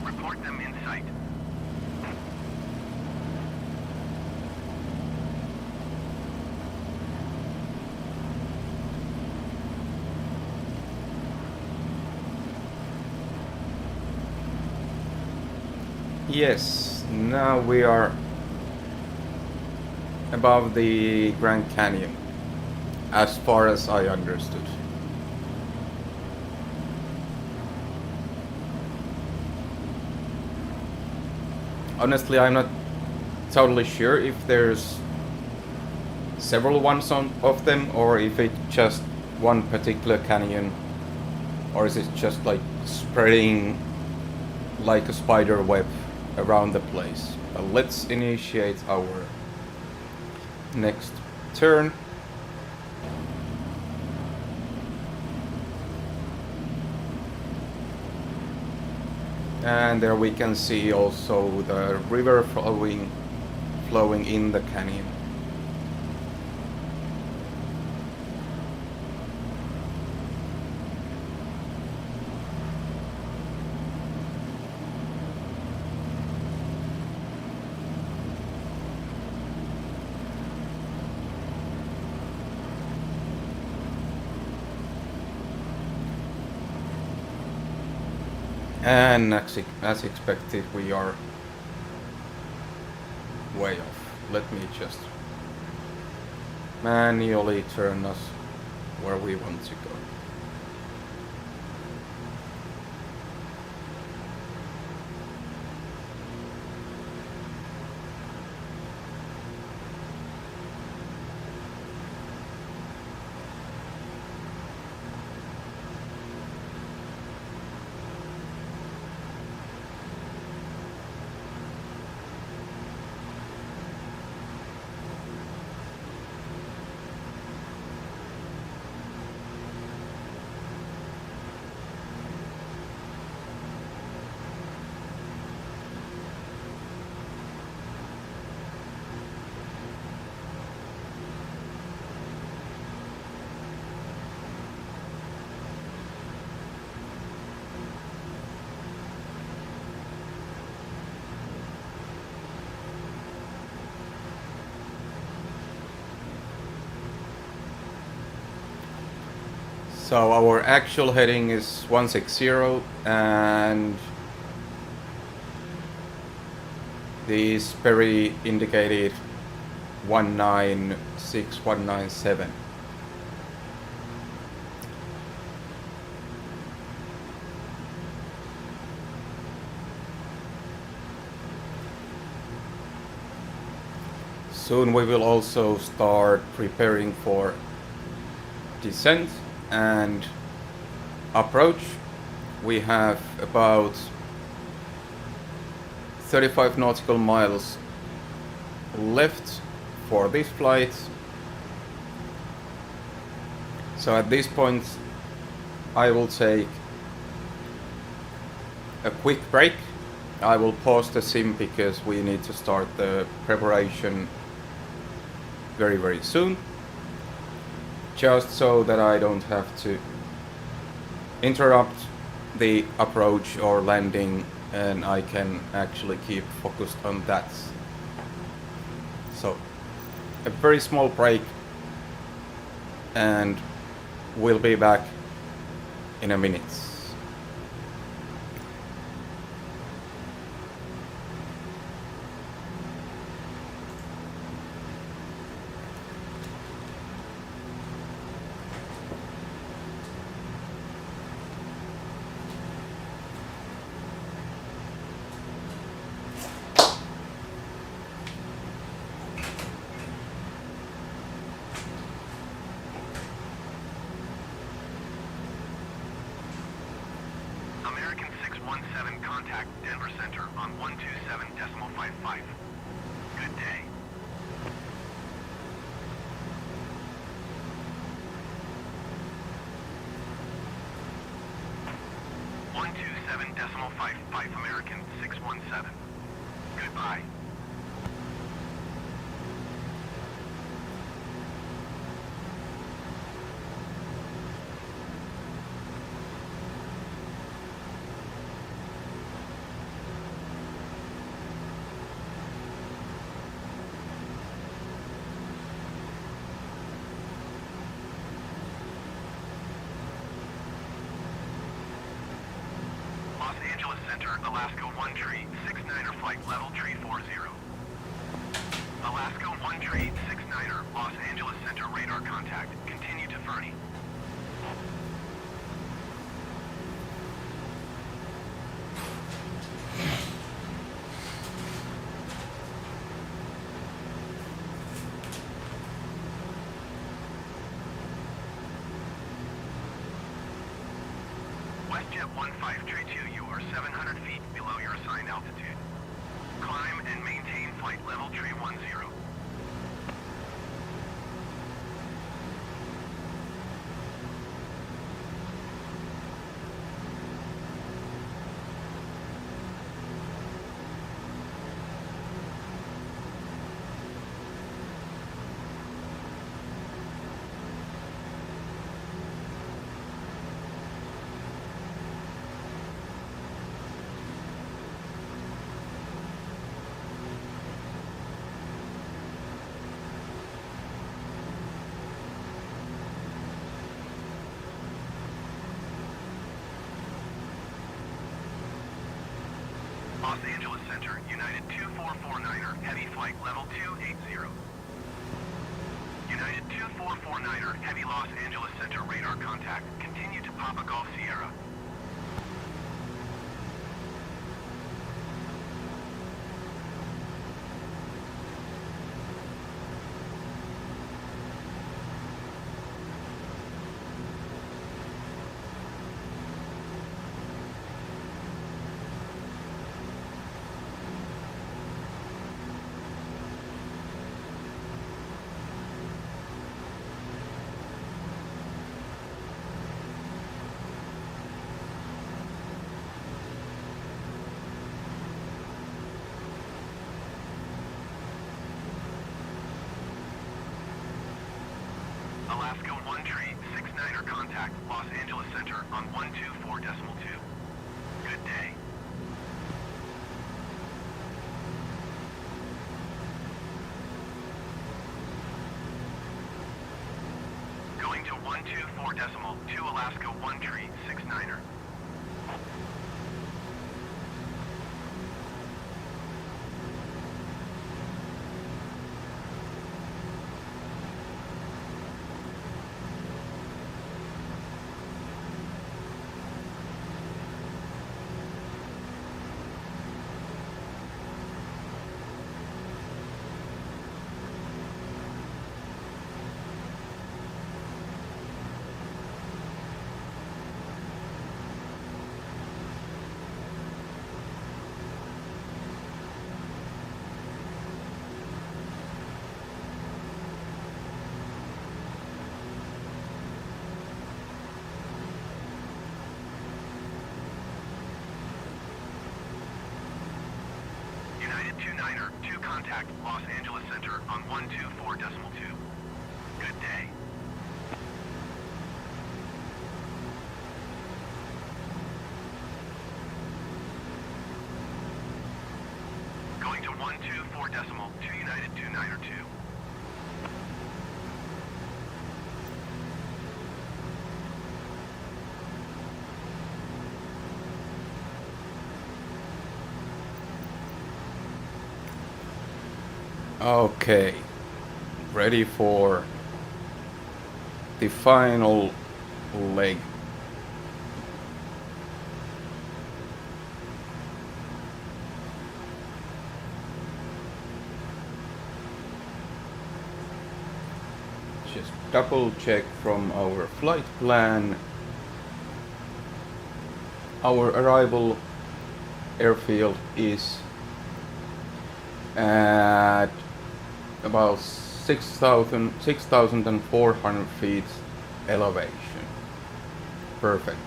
Report them in sight. Yes, Now we are above the Grand Canyon, as far as I understood. Honestly, I'm not totally sure if there's several ones of them, or if it's just one particular canyon, or is it just like spreading like a spider web around the place. But let's initiate our next turn. And there we can see also the river flowing in the canyon. And as expected, we are way off. Let me just manually turn us where we want to go. So our actual heading is 160 and the Sperry indicated 196197. Soon we will also start preparing for descent and approach. We have about 35 nautical miles left for this flight. So at this point I will take a quick break. I will pause the sim because we need to start the preparation very soon, just so that I don't have to interrupt the approach or landing and I can actually keep focused on that. So a very small break and we'll be back in a minute. American 617, contact Denver Center on 127.55. Good day. American 617. Goodbye. Los Angeles Center, Alaska 1 tree, 6 69er flight level tree 40. Alaska 1 tree 69er, Los Angeles Center radar contact. Continue to Fernie. WestJet 1532, you are 700 feet below your assigned altitude. Climb and maintain flight level tree 10. Los Angeles Center, United 2449er, heavy flight level 280. United 2449er, heavy Los Angeles Center radar contact. Continue to Papa Golf Sierra. Alaska 1 tree 69er contact, Los Angeles Center on 124.2. Good day. Going to 124.2 Alaska 1 tree 69er. United 29er, 2 contact, Los Angeles Center on 124.2. Good day. Going to 124.2 United 29er 2. Okay, ready for the final leg. Just double check from our flight plan. Our arrival airfield is at about 6,400 feet elevation. Perfect.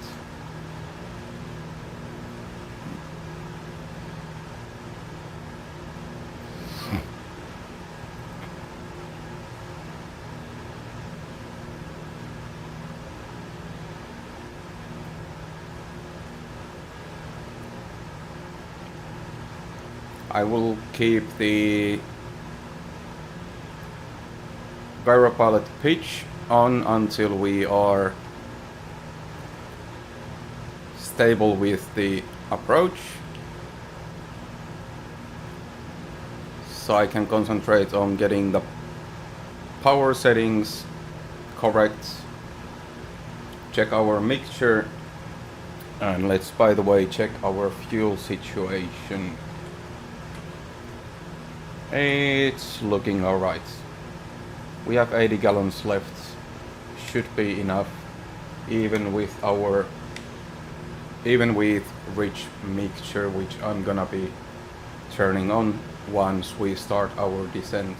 I will keep the gyropilot pitch on until we are stable with the approach. so I can concentrate on getting the power settings correct, check our mixture, and let's, by the way, check our fuel situation. It's looking alright. We have 80 gallons left, should be enough, even with rich mixture, which I'm gonna be turning on once we start our descent.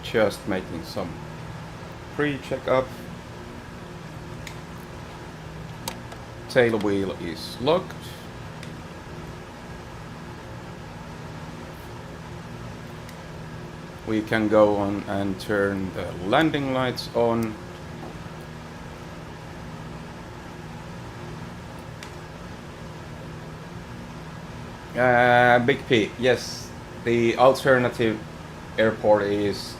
Just making some pre-checkup. Tail wheel is locked. We can go on and turn the landing lights on. Big P, yes, the alternative airport is,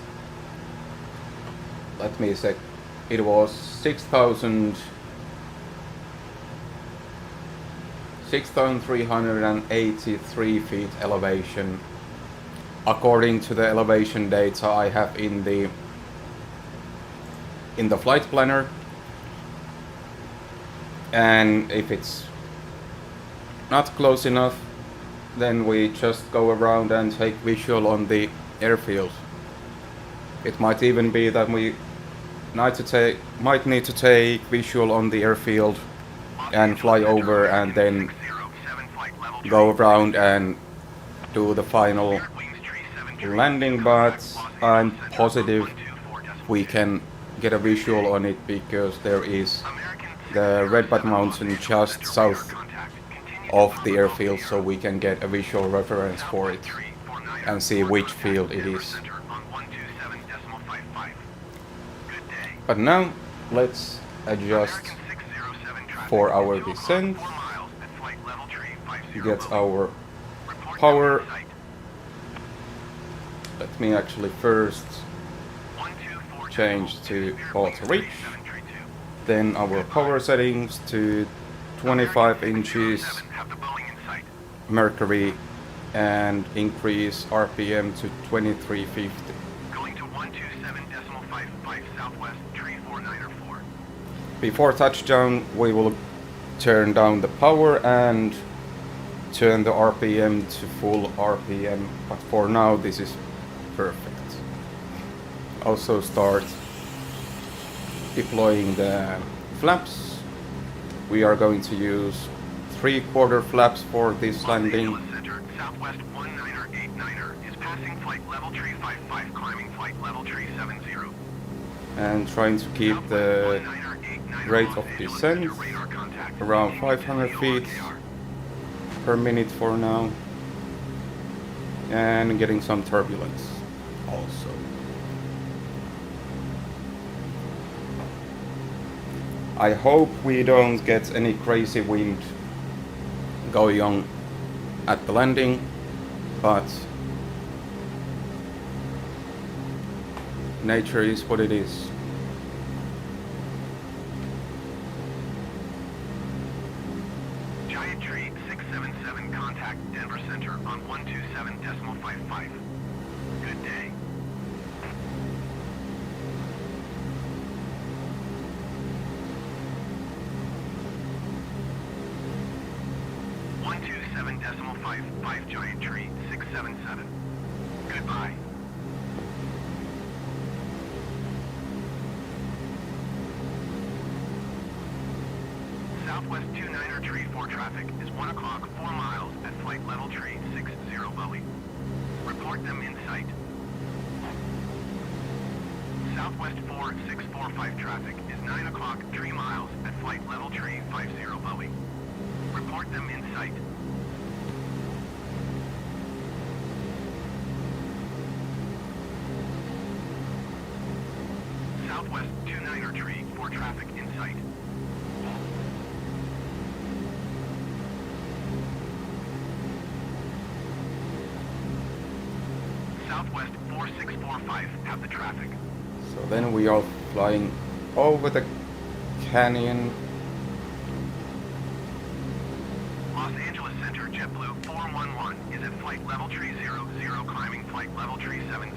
let me check, it was 6,383 feet elevation, according to the elevation data I have in the flight planner. And if it's not close enough, then we just go around and take visual on the airfield. It might even be that we might need to take visual on the airfield and fly over and then go around and do the final landing, but I'm positive we can get a visual on it because there is the Redbud Mountain just south of the airfield, so we can get a visual reference for it and see which field it is. But now let's adjust for our descent, get our power. Let me actually first change to auto reach, then our power settings to 25 inches mercury and increase RPM to 2350. Going to 127.55 southwest, tree 4904. Before touchdown, we will turn down the power and turn the RPM to full RPM, but for now this is perfect. Also start deploying the flaps. We are going to use 3/4 flaps for this landing. Center, southwest 1989er is passing flight level tree 55, climbing flight level tree 70. And trying to keep the rate of descent around 500 feet per minute for now, and getting some turbulence also. I hope we don't get any crazy wind going on at the landing, but nature is what it is. Giant tree 677, contact Denver Center on 127.55. Good day. .55 Giant Tree 677. Goodbye. Southwest 29er Tree 4 traffic is 1 o'clock 4 miles at flight level tree 60 Bowie. Report them in sight. Southwest 4645 traffic is 9 o'clock 3 miles at flight level tree 50 Bowie. Report them in sight. Southwest 29er Tree 4 traffic in sight. 645 have the traffic. So then we are flying over the canyon. Los Angeles Center, JetBlue 411 is at flight level tree 00, climbing flight level tree 70.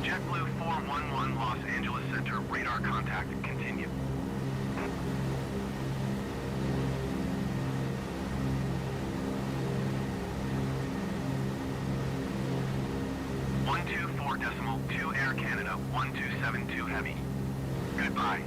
JetBlue 411 Los Angeles Center, radar contact, continue. .2 Air Canada 1272 Heavy. Goodbye.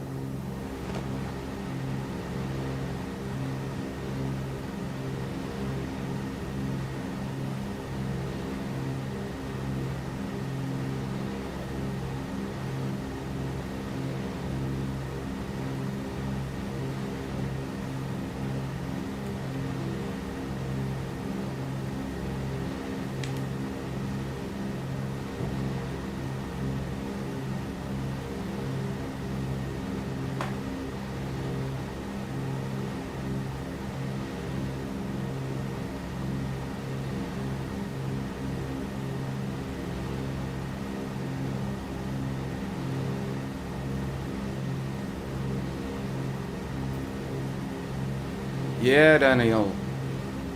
Yeah, Daniel,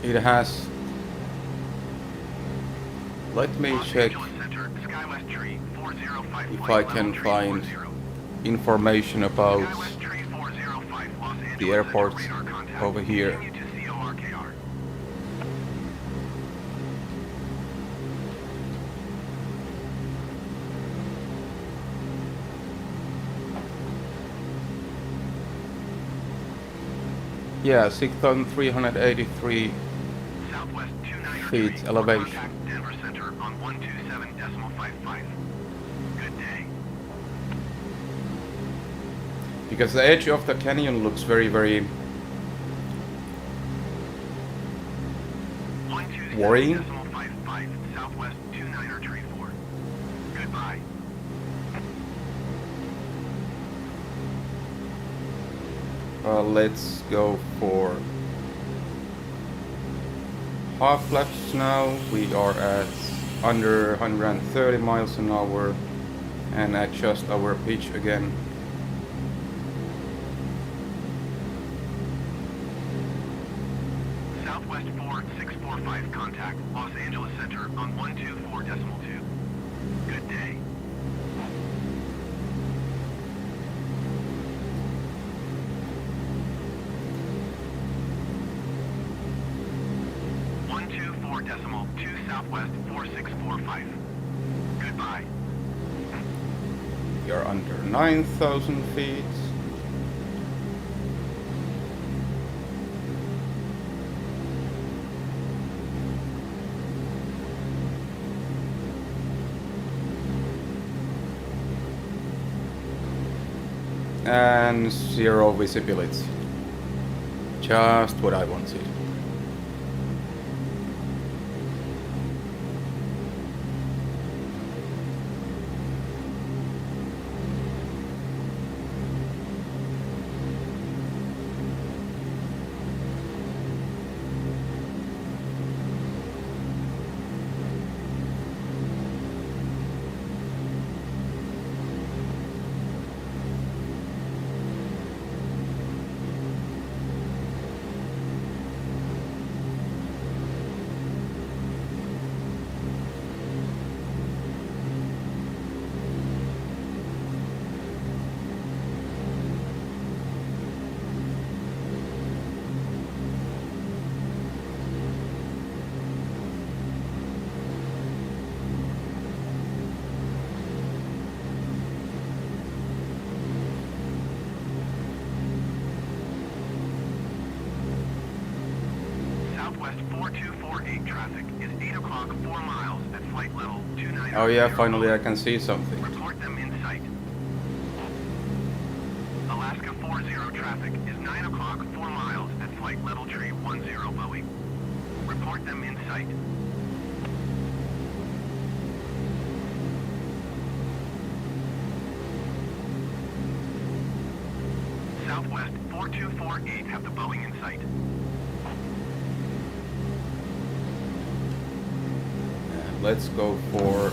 it has. Let me Los check Angeles Center, SkyWest Tree 405 if flight I can level tree find 10. information about SkyWest Tree 405 Los Angeles the airport Center, radar contact, over here. continue to CORKR. Yeah, 6,383 Southwest 293 feet for elevation. contact Denver Center on 127.55. Good day. Because the edge of the canyon looks very, very worrying. 127.55 Southwest 2934. Goodbye. Let's go for half laps now. We are at under 130 miles an hour and adjust our pitch again. Southwest 4645 contact Los Angeles Center on 124.2. Good day. Southwest 4645. Goodbye. We are under 9,000 feet. And zero visibility. Just what I wanted. Southwest 4248 traffic is 8 o'clock 4 miles at flight level 290. Oh yeah, finally I can see something. Report them in sight. Alaska 40 traffic is 9 o'clock 4 miles at flight level tree 10 Boeing. Report them in sight. Southwest 4248 have the Boeing in sight. Let's go for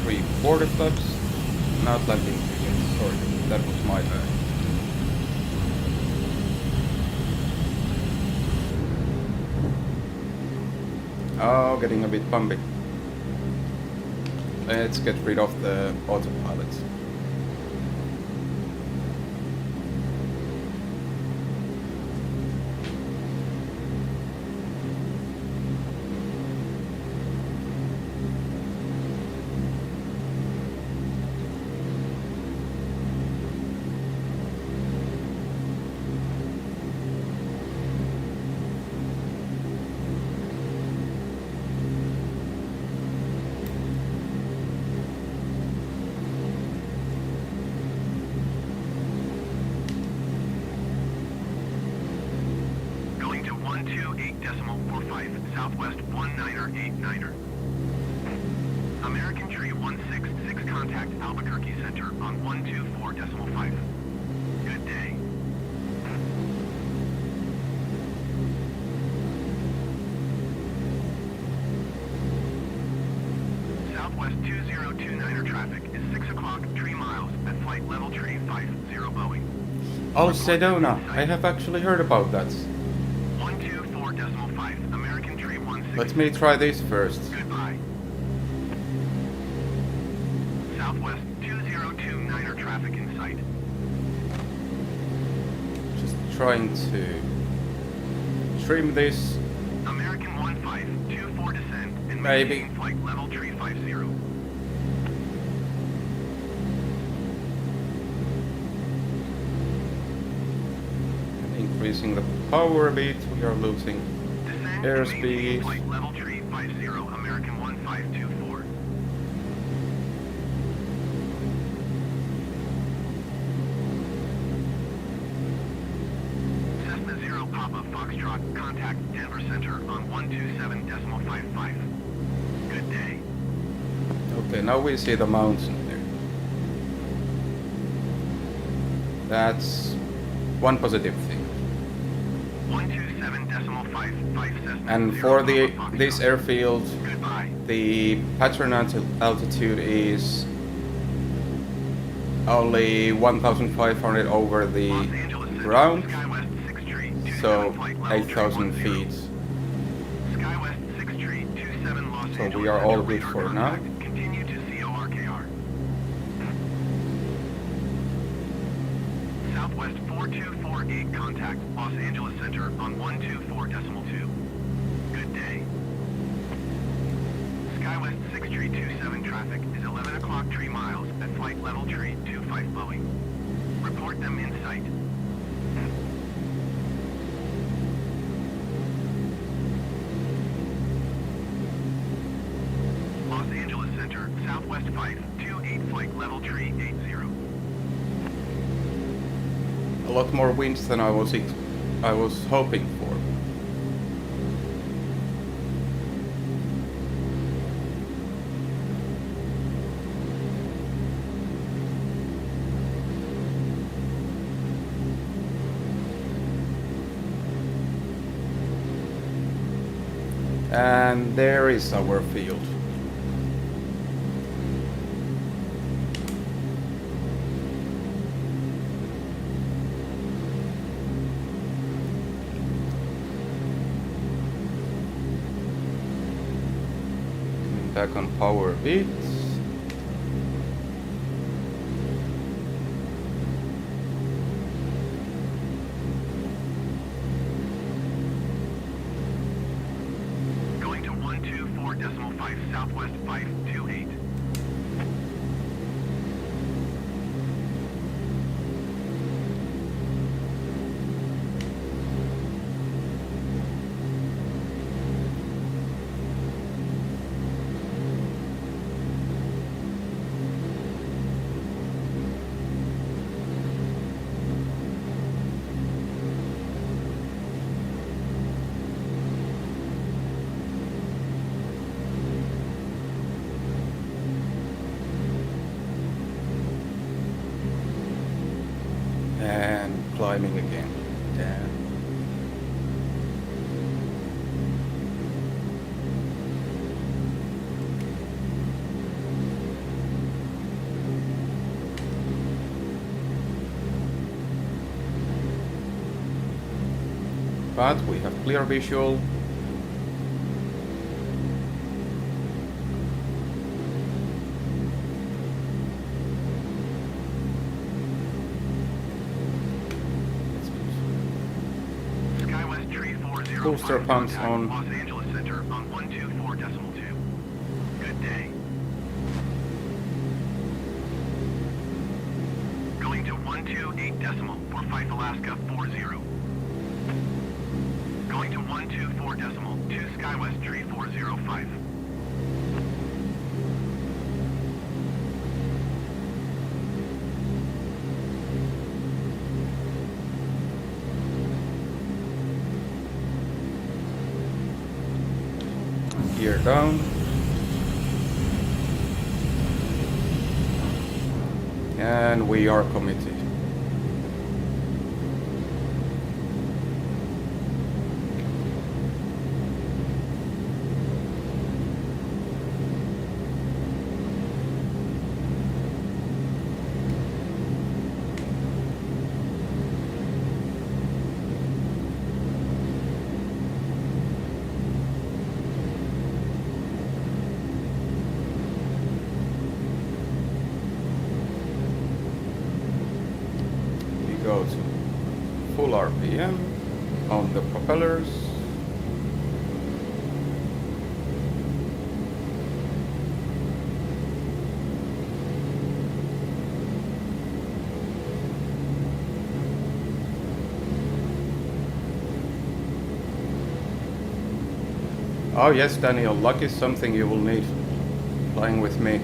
3 quarter flaps. Not landing yet, sorry, that was my bad. Oh, getting a bit bumpy. Let's get rid of the autopilot. Going to 128.45, Southwest 1989er. American Tree 166, contact Albuquerque Center on 124.5. Good day. Southwest 2029er traffic is 6 o'clock, 3 miles at flight level tree 50 Boeing. Oh, Sedona, I have actually heard about that. 124.5, American Tree 166. Let me try this first. Goodbye. Southwest 2029er traffic in sight. Just trying to trim this. American 1524 descent and Maybe. maintain flight level tree 50. Increasing the power a bit, we are losing Descent and airspeed. maintain flight level tree 50, American 1524. Cessna 0 Papa Foxtrot, contact Denver Center on 127.55. Good day. Okay, now we see the mountain there. That's one positive thing. 127.55 Cessna And 0 for the Papa this Foxtrot. airfield, Goodbye. the pattern altitude is only 1,500 over the Los Angeles Center, ground, Skywest 6 Tree, 27 so flight level 8,000 310. feet. Skywest 6 Tree, 27 Los So Angeles we are Center, all good radar for now. contact. Continue to CORKR. Southwest 4248, contact Los Angeles Center on 124.2. Good day. Skywest 6 Tree 27 traffic is 11 o'clock 3 miles at flight level tree 25 Boeing. Report them in sight. Los Angeles Center, Southwest 528 flight level tree 80. A lot more winds than I was hoping for. And there is our field. Back on power beats. Going to 124.5 Southwest 528. And climbing again. Damn. but we have clear visual. SkyWest Tree 405 Booster pumps contact on. Los Angeles Center on 124.2. Good day. Going to 128 decimal for Fife Alaska 40. Going to 124 decimal to SkyWest Tree 405. Gear down. And we are committed. Go to full RPM on the propellers. Oh yes, Daniel, luck is something you will need flying with me.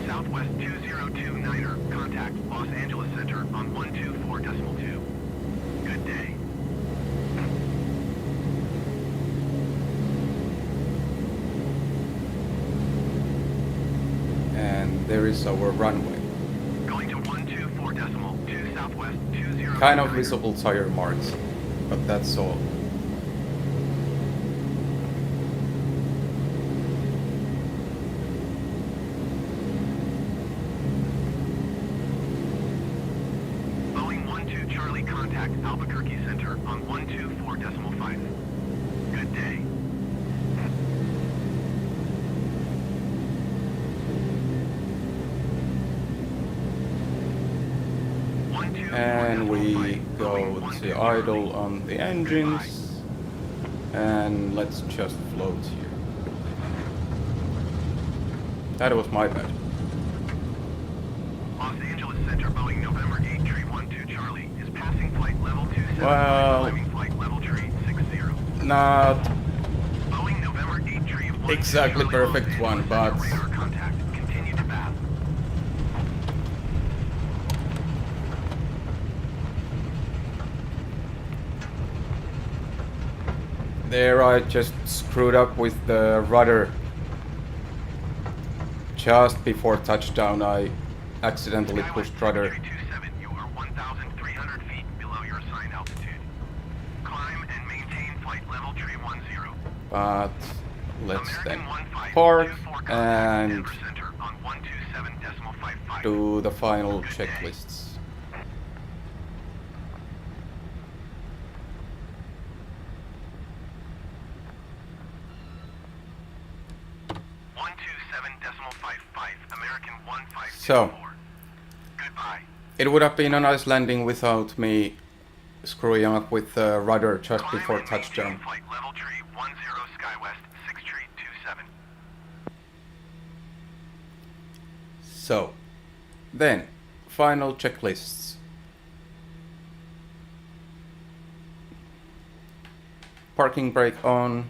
Southwest 2029er, contact Los Angeles Center on 124.2. Good day. And there is our runway. Going to 124 decimal to Southwest 20. Kind of visible tire marks, but that's all. Boeing 12 Charlie, contact Albuquerque Center on 124.5. Good day. And we go to idle on the engines. And let's just float here. That was my bad. Los Angeles Center, Boeing November 8 Tree 12 Charlie is passing flight level 27, Well, climbing flight level tree 60. not Boeing November 8 Tree 12 exactly Charlie, perfect Los one, Angeles but Center, radar contact. Continue to pass. there I just screwed up with the rudder. Just before touchdown I accidentally pushed rudder. 327, you are 1,300 feet below your assigned altitude. Climb and maintain flight level tree 10. But let's then American 1524 park contact and Denver Center on 127.55. do the final Good day. checklists. 127.55, American 1524. So, Goodbye. it would have been a nice landing without me screwing up with the rudder just Climb before and maintain touchdown. flight level tree 10 SkyWest 6 tree 27. So, then, final checklists. Parking brake on.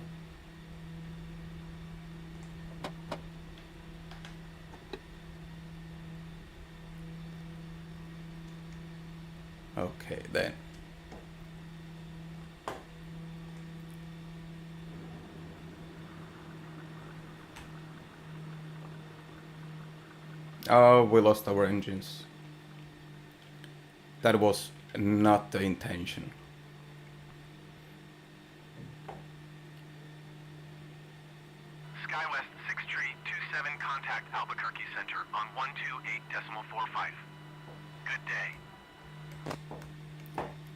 Okay, then. Oh, we lost our engines. That was not the intention. SkyWest 6 tree 27, contact Albuquerque 128.45. Good day.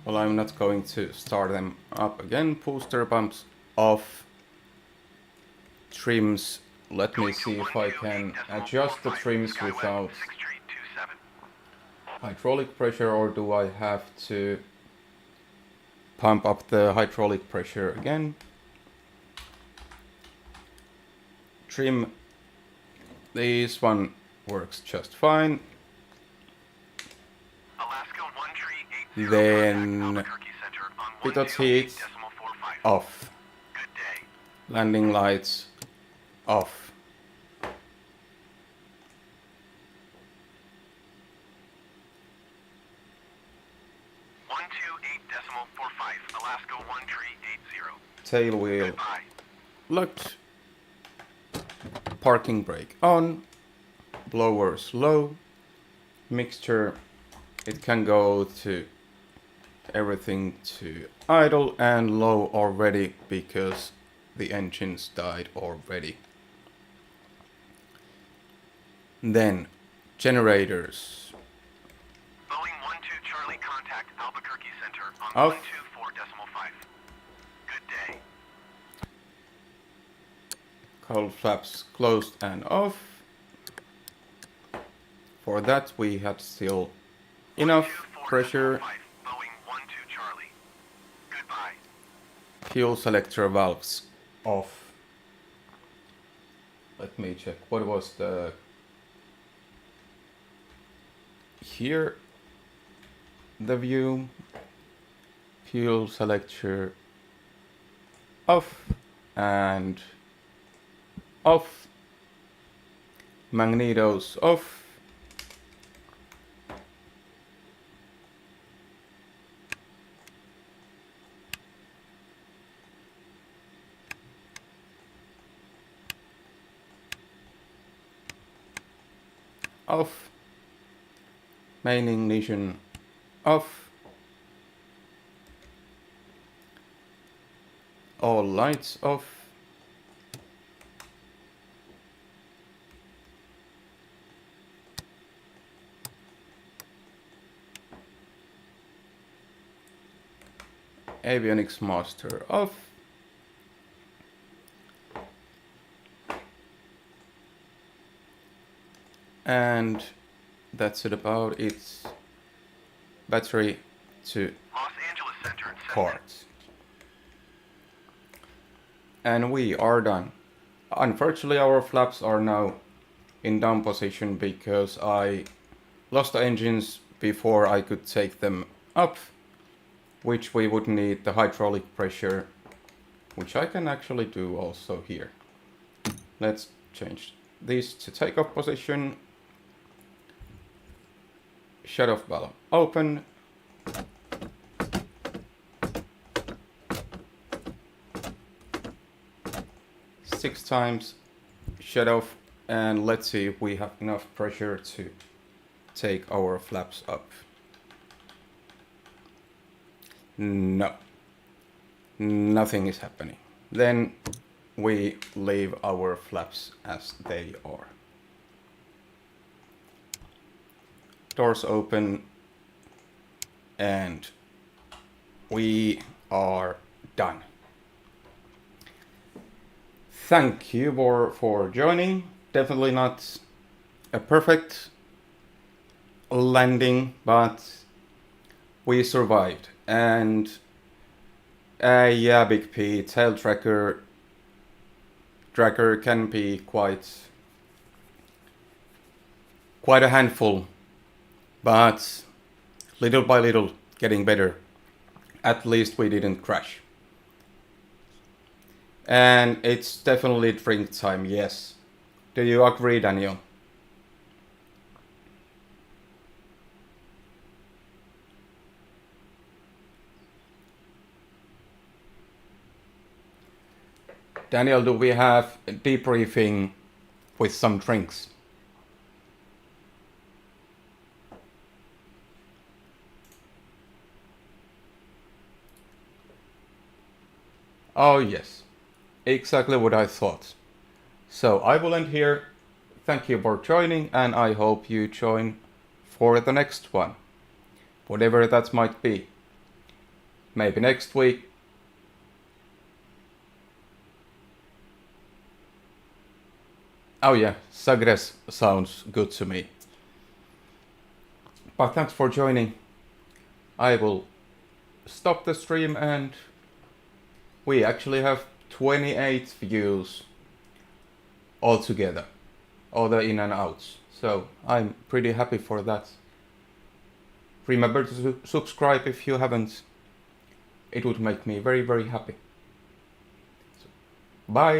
Well, I'm not going to start them up again. Booster pumps off. Trims. Let me see if I can adjust the trims without hydraulic pressure, or do I have to pump up the hydraulic pressure again? Trim. This one works just fine. Then pitot heat off. Landing lights off. Alaska 1380. Tail wheel locked. Parking brake on. Blowers low. Mixture, it can go to everything to idle and low already because the engines died already. Then generators Boeing 12 Charlie, contact Albuquerque Center on off. 124.5. Good day. Cowl flaps closed and off. For that we had still enough pressure. Boeing 12 Charlie. Goodbye. Fuel selector valves off. Let me check. What was the... Here, the view. Fuel selector off and off. Magnetos off. Off. Main ignition off. All lights off. Avionics master off. And that's it about it. Battery to Los Angeles Center at 7. parts. And we are done. Unfortunately, our flaps are now in down position because I lost the engines before I could take them up, which we would need the hydraulic pressure, which I can actually do also here. Let's change this to takeoff position. Shut off valve open. Six times shut off, and let's see if we have enough pressure to take our flaps up. No, nothing is happening. Then we leave our flaps as they are. Doors open, and we are done. Thank you for joining. Definitely not a perfect landing, but we survived. And yeah, Big P, tail tracker can be quite a handful, but little by little getting better. At least we didn't crash. And it's definitely drink time, yes. Do you agree, Daniel? Daniel, do we have a debriefing with some drinks? Oh yes, exactly what I thought. So I will end here. thank you for joining, and I hope you join for the next one, whatever that might be. Maybe next week. Oh yeah, Sagres sounds good to me. But thanks for joining. I will stop the stream, and we actually have 28 views altogether, all the in and outs. So I'm pretty happy for that. Remember to subscribe if you haven't. It would make me very, very happy. So, bye.